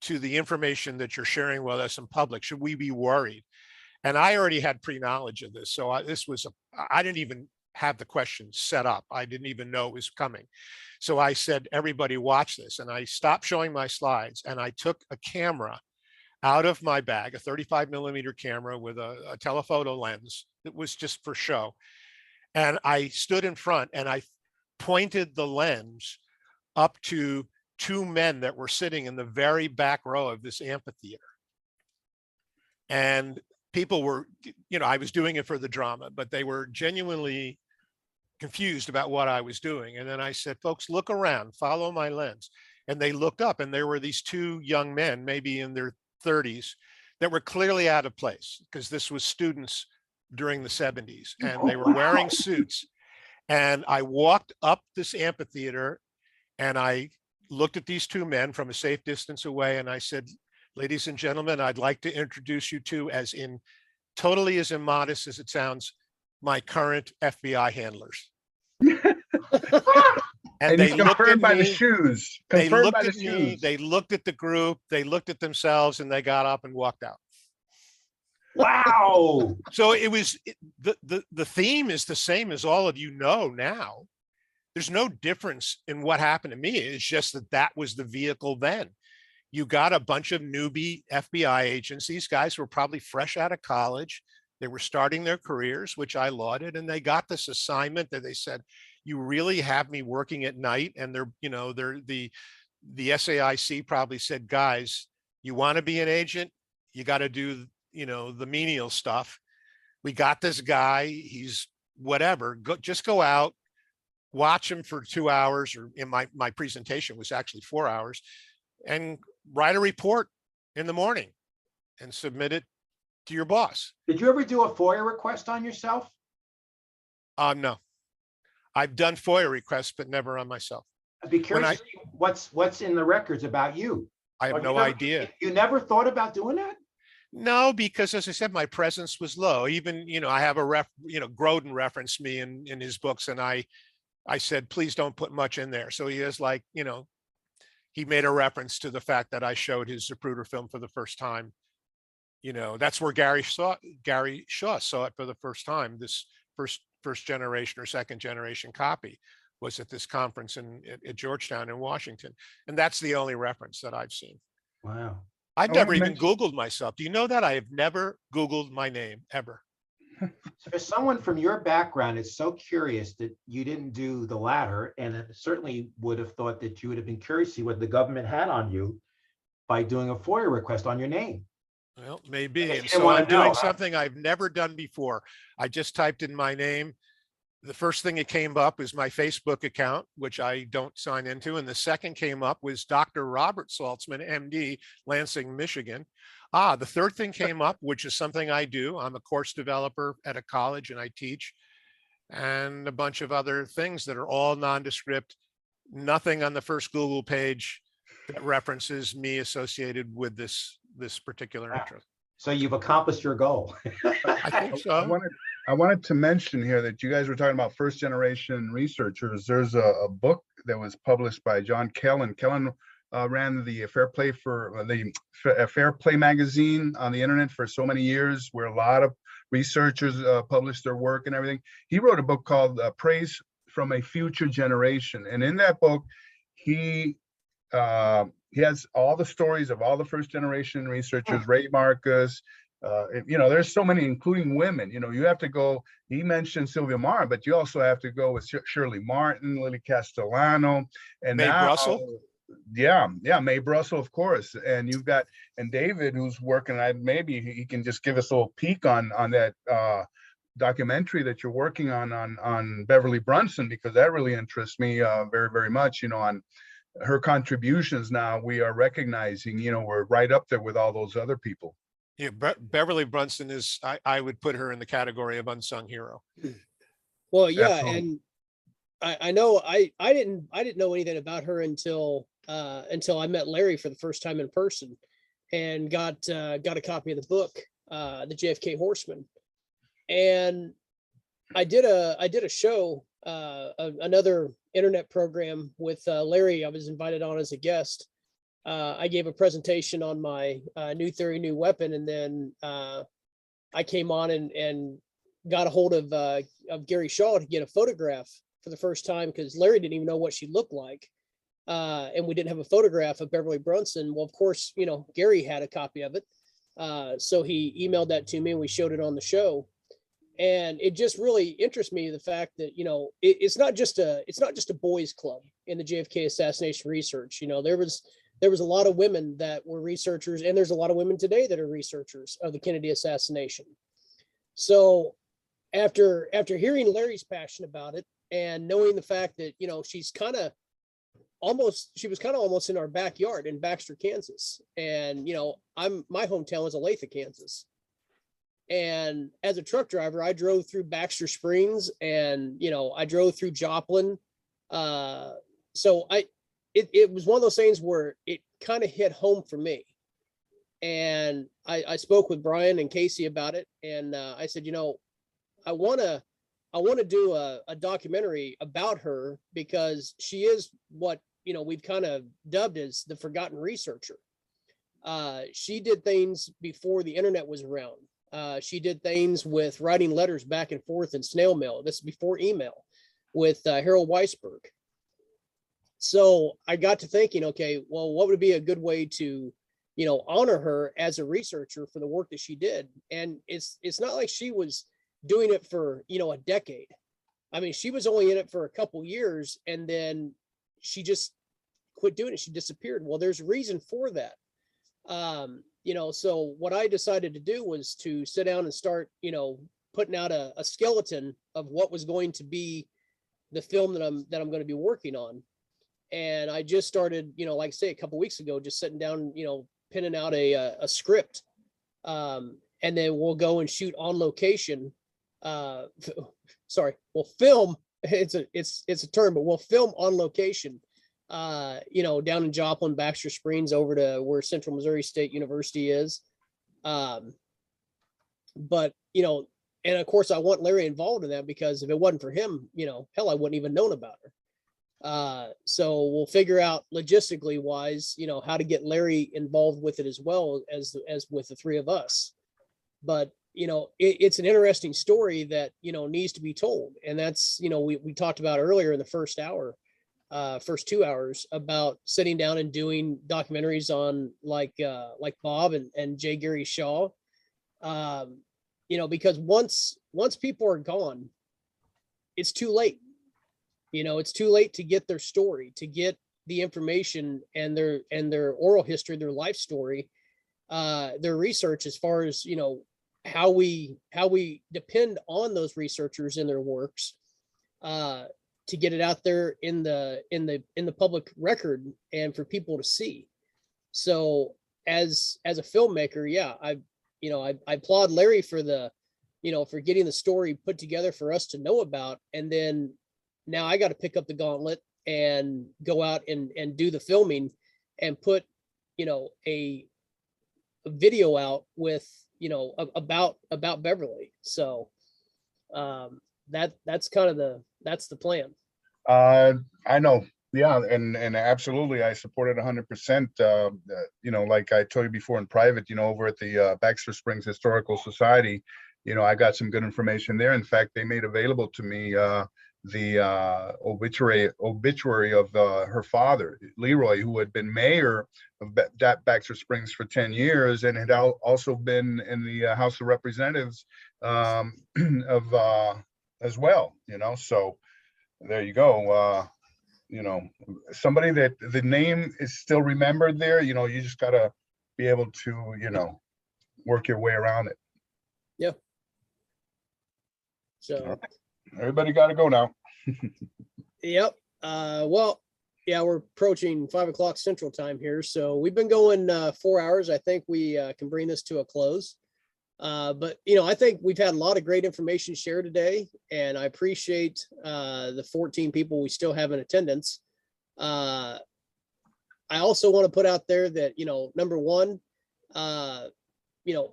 to the information that you're sharing with us in public? Should we be worried? And I already had pre-knowledge of this. So I didn't even have the questions set up. I didn't even know it was coming. So I said, everybody watch this. And I stopped showing my slides and I took a camera out of my bag, a 35mm camera with a telephoto lens that was just for show. And I stood in front and I pointed the lens up to two men that were sitting in the very back row of this amphitheater. And people were, I was doing it for the drama, but they were genuinely confused about what I was doing. And then I said, folks, look around, follow my lens. And they looked up and there were these two young men, maybe in their 30s, that were clearly out of place because this was students during the 70s and they were wearing suits. And I walked up this amphitheater and I looked at these two men from a safe distance away. And I said, ladies and gentlemen, I'd like to introduce you to, totally as immodest as it sounds, my current FBI handlers. And they looked at by me, the shoes. They Confirmed looked by the at me, shoes. they looked at the group, they looked at themselves, and they got up and walked out. Wow. So it was, the theme is the same as all of you know now. There's no difference in what happened to me. It's just that was the vehicle then. You got a bunch of newbie FBI agents. These guys were probably fresh out of college. They were starting their careers, which I lauded, and they got this assignment that they said, you really have me working at night. And the SAIC probably said, guys, you want to be an agent, you got to do, the menial stuff. We got this guy, he's whatever, just go out, watch him for 2 hours, or in my presentation was actually 4 hours, and write a report in the morning and submit it to your boss. Did you ever do a FOIA request on yourself? No, I've done FOIA requests, but never on myself. I'd be curious what's in the records about you. I have no idea. You never thought about doing that? No, because as I said, my presence was low. Even, I have Grodin referenced me in his books, and I said, please don't put much in there. So he is like, he made a reference to the fact that I showed his Zapruder film for the first time. That's where Gary Shaw saw it for the first time. This first generation or second generation copy was at this conference at Georgetown in Washington. And that's the only reference that I've seen. Wow. I've never even Googled myself. Do you know that? I have never Googled my name ever. So for someone from your background, it's so curious that you didn't do the latter, and it certainly would have thought that you would have been curious to see what the government had on you by doing a FOIA request on your name. Well, maybe. And didn't so wanna I'm doing know, huh? something I've never done before. I just typed in my name. The first thing that came up was my Facebook account, which I don't sign into. And the second came up was Dr. Robert Saltzman, MD, Lansing, Michigan. The third thing came up, which is something I do. I'm a course developer at a college and I teach, and a bunch of other things that are all nondescript. Nothing on the first Google page that references me associated with this particular interest. So you've accomplished your goal. I think so. I wanted to mention here that you guys were talking about first generation researchers. There's a book that was published by John Kellen. Kellen ran the Fair Play magazine on the internet for so many years, where a lot of researchers published their work and everything. He wrote a book called Praise from a Future Generation. And in that book, he has all the stories of all the first generation researchers, Ray Marcus. There's so many, including women. You have to go. He mentioned Sylvia Marr, but you also have to go with Shirley Martin, Lily Castellano, and Mae Brussel. Yeah, Mae Brussel, of course. And you've got David, who's working. Maybe he can just give us a little peek on that documentary that you're working on Beverly Brunson, because that really interests me very, very much. On her contributions. Now we are recognizing. We're right up there with all those other people. Yeah, Beverly Brunson is, I would put her in the category of unsung hero. Well, yeah, and I know I didn't know anything about her until I met Larry for the first time in person, and got a copy of the book, the JFK Horseman, and I did a show, another internet program with Larry. I was invited on as a guest. I gave a presentation on my new theory, new weapon, and then I came on and got a hold of Gary Shaw to get a photograph for the first time because Larry didn't even know what she looked like. And we didn't have a photograph of Beverly Brunson. Well, of course, you know, Gary had a copy of it. So he emailed that to me and we showed it on the show. And it just really interests me, the fact that, you know, it's not just a boys club in the JFK assassination research. You know, there was a lot of women that were researchers, and there's a lot of women today that are researchers of the Kennedy assassination. So after hearing Larry's passion about it and knowing the fact that, you know, she was kind of almost in our backyard in Baxter, Kansas. And, you know, my hometown is Olathe, Kansas. And as a truck driver, I drove through Baxter Springs and, you know, I drove through Joplin. So it was one of those things where it kind of hit home for me. And I spoke with Brian and Casey about it. And I said, you know, I want to do a documentary about her because she is what, you know, we've kind of dubbed as the forgotten researcher. She did things before the internet was around. She did things with writing letters back and forth in snail mail. This is before email with Harold Weisberg. So I got to thinking, okay, well, what would be a good way to, you know, honor her as a researcher for the work that she did? And it's not like she was doing it for, you know, a decade. I mean, she was only in it for a couple years and then she just quit doing it. She disappeared. Well, there's a reason for that. You know, so what I decided to do was to sit down and start, you know, putting out a skeleton of what was going to be the film that I'm going to be working on. And I just started, you know, like I say, a couple weeks ago, just sitting down, you know, pinning out a script. And then we'll go and shoot on location. Sorry, we'll film. It's a term, but we'll film on location. You know, down in Joplin, Baxter Springs, over to where Central Missouri State University is. But, you know, and of course I want Larry involved in that because if it wasn't for him, you know, hell, I wouldn't even known about her. So we'll figure out logistically wise, you know, how to get Larry involved with it as well as with the three of us. But, you know, it's an interesting story that, you know, needs to be told. And that's, you know, we talked about earlier in the first 2 hours about sitting down and doing documentaries on like Bob and J. Gary Shaw. You know, because once people are gone, it's too late. You know, it's too late to get their story, to get the information and their oral history, their life story, their research as far as, you know, how we depend on those researchers and their works, to get it out there in the public record and for people to see. So as a filmmaker, yeah, I applaud Larry for for getting the story put together for us to know about. And then now I got to pick up the gauntlet and go out and do the filming and put, you know, a video out with, you know, about Beverly. So that's kind of that's the plan. I know. Yeah. And absolutely. I support it 100%. You know, like I told you before in private, you know, over at the Baxter Springs Historical Society, you know, I got some good information there. In fact, they made available to me the obituary of her father, Leroy, who had been mayor of Baxter Springs for 10 years and had also been in the House of Representatives as well, you know. So there you go. You know, somebody that the name is still remembered there, you know, you just got to be able to, you know, work your way around it. Yeah. So right. Everybody got to go now. Yep. Well, yeah, we're approaching 5 o'clock Central Time here. So we've been going 4 hours. I think we can bring this to a close. But, you know, I think we've had a lot of great information shared today, and I appreciate the 14 people we still have in attendance. I also want to put out there that, you know, number one, you know,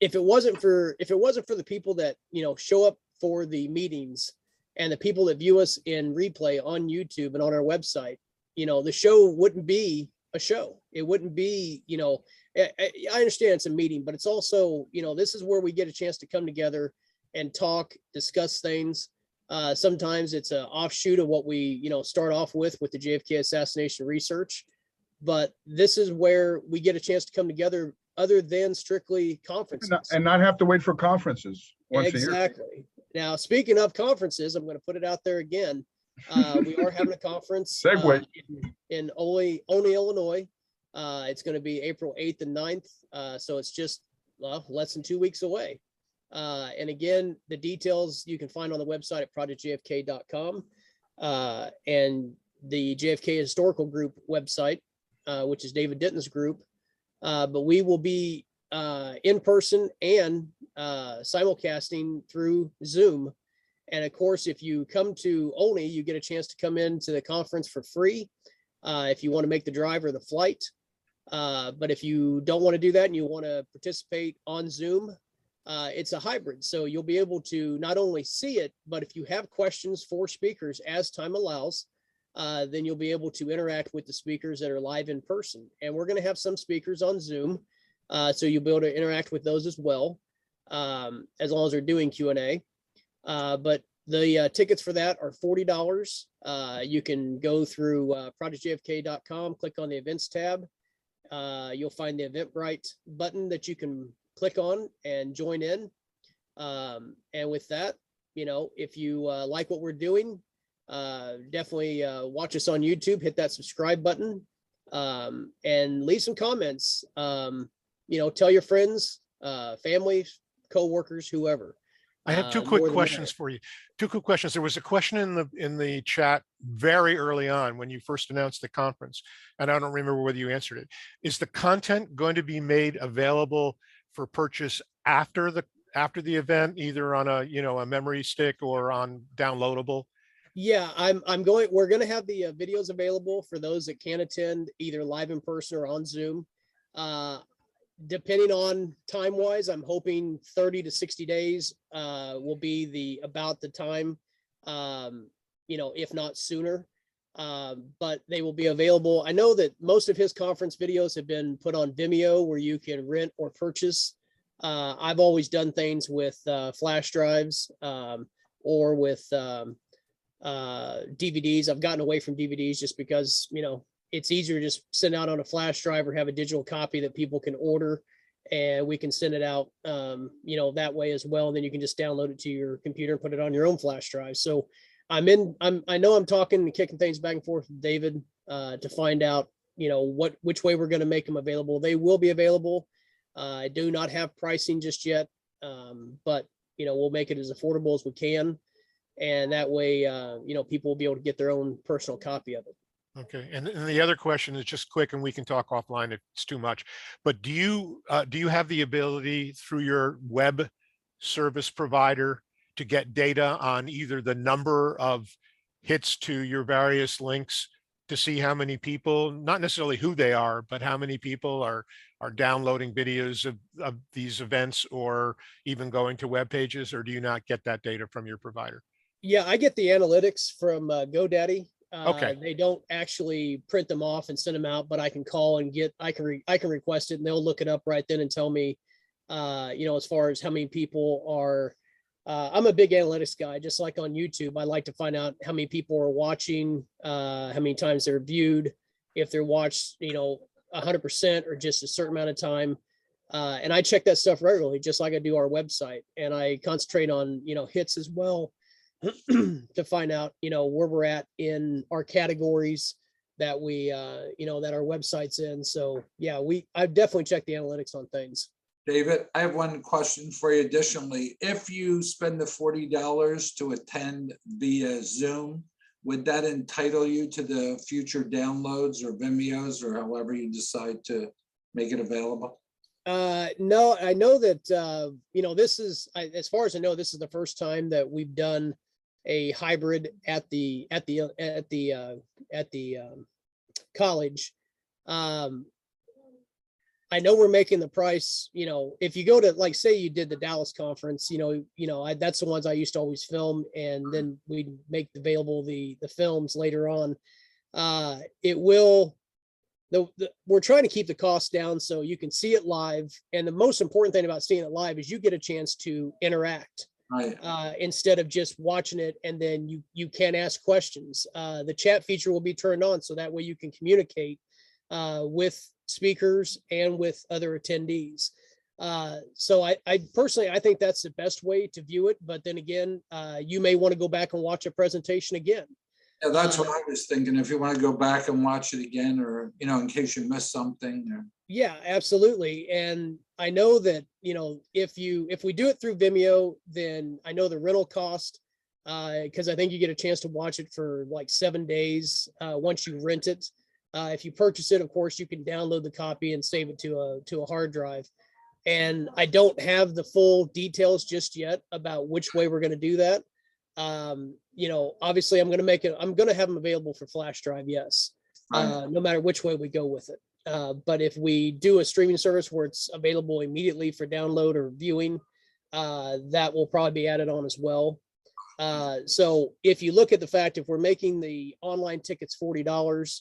if it wasn't for the people that, you know, show up for the meetings and the people that view us in replay on YouTube and on our website, you know, the show wouldn't be a show. It wouldn't be, I understand it's a meeting, but it's also, this is where we get a chance to come together and talk, discuss things. Sometimes it's an offshoot of what we, start off with the JFK assassination research. But this is where we get a chance to come together other than strictly conferences. And not have to wait for conferences once a year. Exactly. Now, speaking of conferences, I'm going to put it out there again. We are having a conference Segue. in Ole, Illinois. It's going to be April 8th and 9th. So it's just less than 2 weeks away. And again, the details you can find on the website at projectjfk.com and the JFK Historical Group website, which is David Ditton's group. But we will be in person and simulcasting through Zoom. And of course, if you come to Olney, you get a chance to come into the conference for free if you want to make the drive or the flight. But if you don't want to do that and you want to participate on Zoom, it's a hybrid. So you'll be able to not only see it, but if you have questions for speakers as time allows, then you'll be able to interact with the speakers that are live in person. And we're going to have some speakers on Zoom. So you'll be able to interact with those as well, as long as they're doing Q&A. But the tickets for that are $40. You can go through projectjfk.com, click on the events tab. You'll find the Eventbrite button that you can click on and join in. And with that, if you like what we're doing, definitely watch us on YouTube, hit that subscribe button, and leave some comments. Tell your friends, family, co-workers, whoever. I have two quick questions for you. Two quick questions. There was a question in the chat very early on when you first announced the conference, and I don't remember whether you answered it. Is the content going to be made available for purchase after the event, either on a memory stick or on downloadable? Yeah, we're going to have the videos available for those that can attend either live in person or on Zoom. Depending on time wise, I'm hoping 30 to 60 days will be about the time, if not sooner. But they will be available. I know that most of his conference videos have been put on Vimeo where you can rent or purchase. I've always done things with flash drives or with DVDs. I've gotten away from DVDs just because, it's easier to just send out on a flash drive or have a digital copy that people can order, and we can send it out, that way as well. And then you can just download it to your computer and put it on your own flash drive. So I know I'm talking and kicking things back and forth with David to find out, which way we're going to make them available. They will be available. I do not have pricing just yet, but we'll make it as affordable as we can. And that way, people will be able to get their own personal copy of it. Okay, and the other question is just quick, and we can talk offline if it's too much. But do you have the ability through your web service provider to get data on either the number of hits to your various links to see how many people, not necessarily who they are, but how many people are downloading videos of these events or even going to web pages, or do you not get that data from your provider? Yeah, I get the analytics from GoDaddy. Okay. They don't actually print them off and send them out, but I can call and I can request it, and they'll look it up right then and tell me, as far as how many people are. I'm a big analytics guy, just like on YouTube. I like to find out how many people are watching, how many times they're viewed, if they're watched, 100% or just a certain amount of time. And I check that stuff regularly, just like I do our website, and I concentrate on, hits as well. To find out, where we're at in our categories that we, that our website's in. So yeah, I definitely check the analytics on things. David, I have one question for you additionally. If you spend the $40 to attend via Zoom, would that entitle you to the future downloads or Vimeos or however you decide to make it available? No, I know that, this is, as far as I know, this is the first time that we've done a hybrid at the college. I know we're making the price, if you go to, like, say you did the Dallas conference, that's the ones I used to always film, and then we'd make available the films later on. It will we're trying to keep the cost down so you can see it live. And the most important thing about seeing it live is you get a chance to interact. Right. Instead of just watching it and then you can ask questions. The chat feature will be turned on so that way you can communicate with speakers and with other attendees. So I personally, I think that's the best way to view it. But then again, you may want to go back and watch a presentation again. Yeah, that's what I was thinking. If you want to go back and watch it again, or, you know, in case you missed something. Or... Yeah, absolutely. And I know that, you know, if we do it through Vimeo, then I know the rental cost, because I think you get a chance to watch it for like 7 days once you rent it. If you purchase it, of course, you can download the copy and save it to a hard drive. And I don't have the full details just yet about which way we're going to do that. You know, obviously I'm going to have them available for flash drive. Yes. No matter which way we go with it. But if we do a streaming service where it's available immediately for download or viewing, that will probably be added on as well. So if you look at the fact, if we're making the online tickets $40,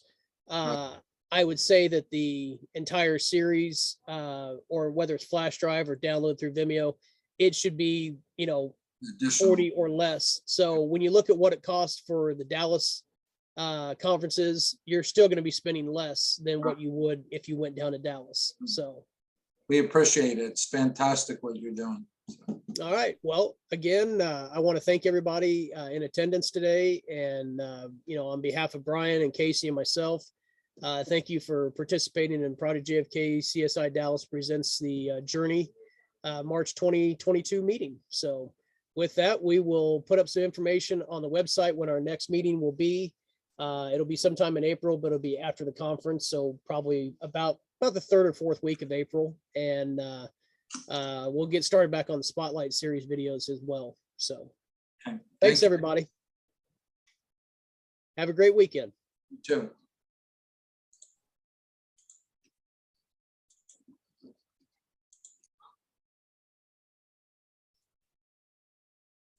I would say that the entire series, or whether it's flash drive or download through Vimeo, it should be, you know, 40 or less. So when you look at what it costs for the Dallas conferences, you're still going to be spending less than what you would if you went down to Dallas. So we appreciate it. It's fantastic what you're doing. All right. Well, again, I want to thank everybody in attendance today. And, you know, on behalf of Brian and Casey and myself, thank you for participating in Project JFK CSI Dallas Presents the Journey March 2022 meeting. So with that, we will put up some information on the website when our next meeting will be. It'll be sometime in April, but it'll be after the conference. So probably about the 3rd or 4th week of April. And we'll get started back on the Spotlight series videos as well. So thanks, everybody. Have a great weekend. You too.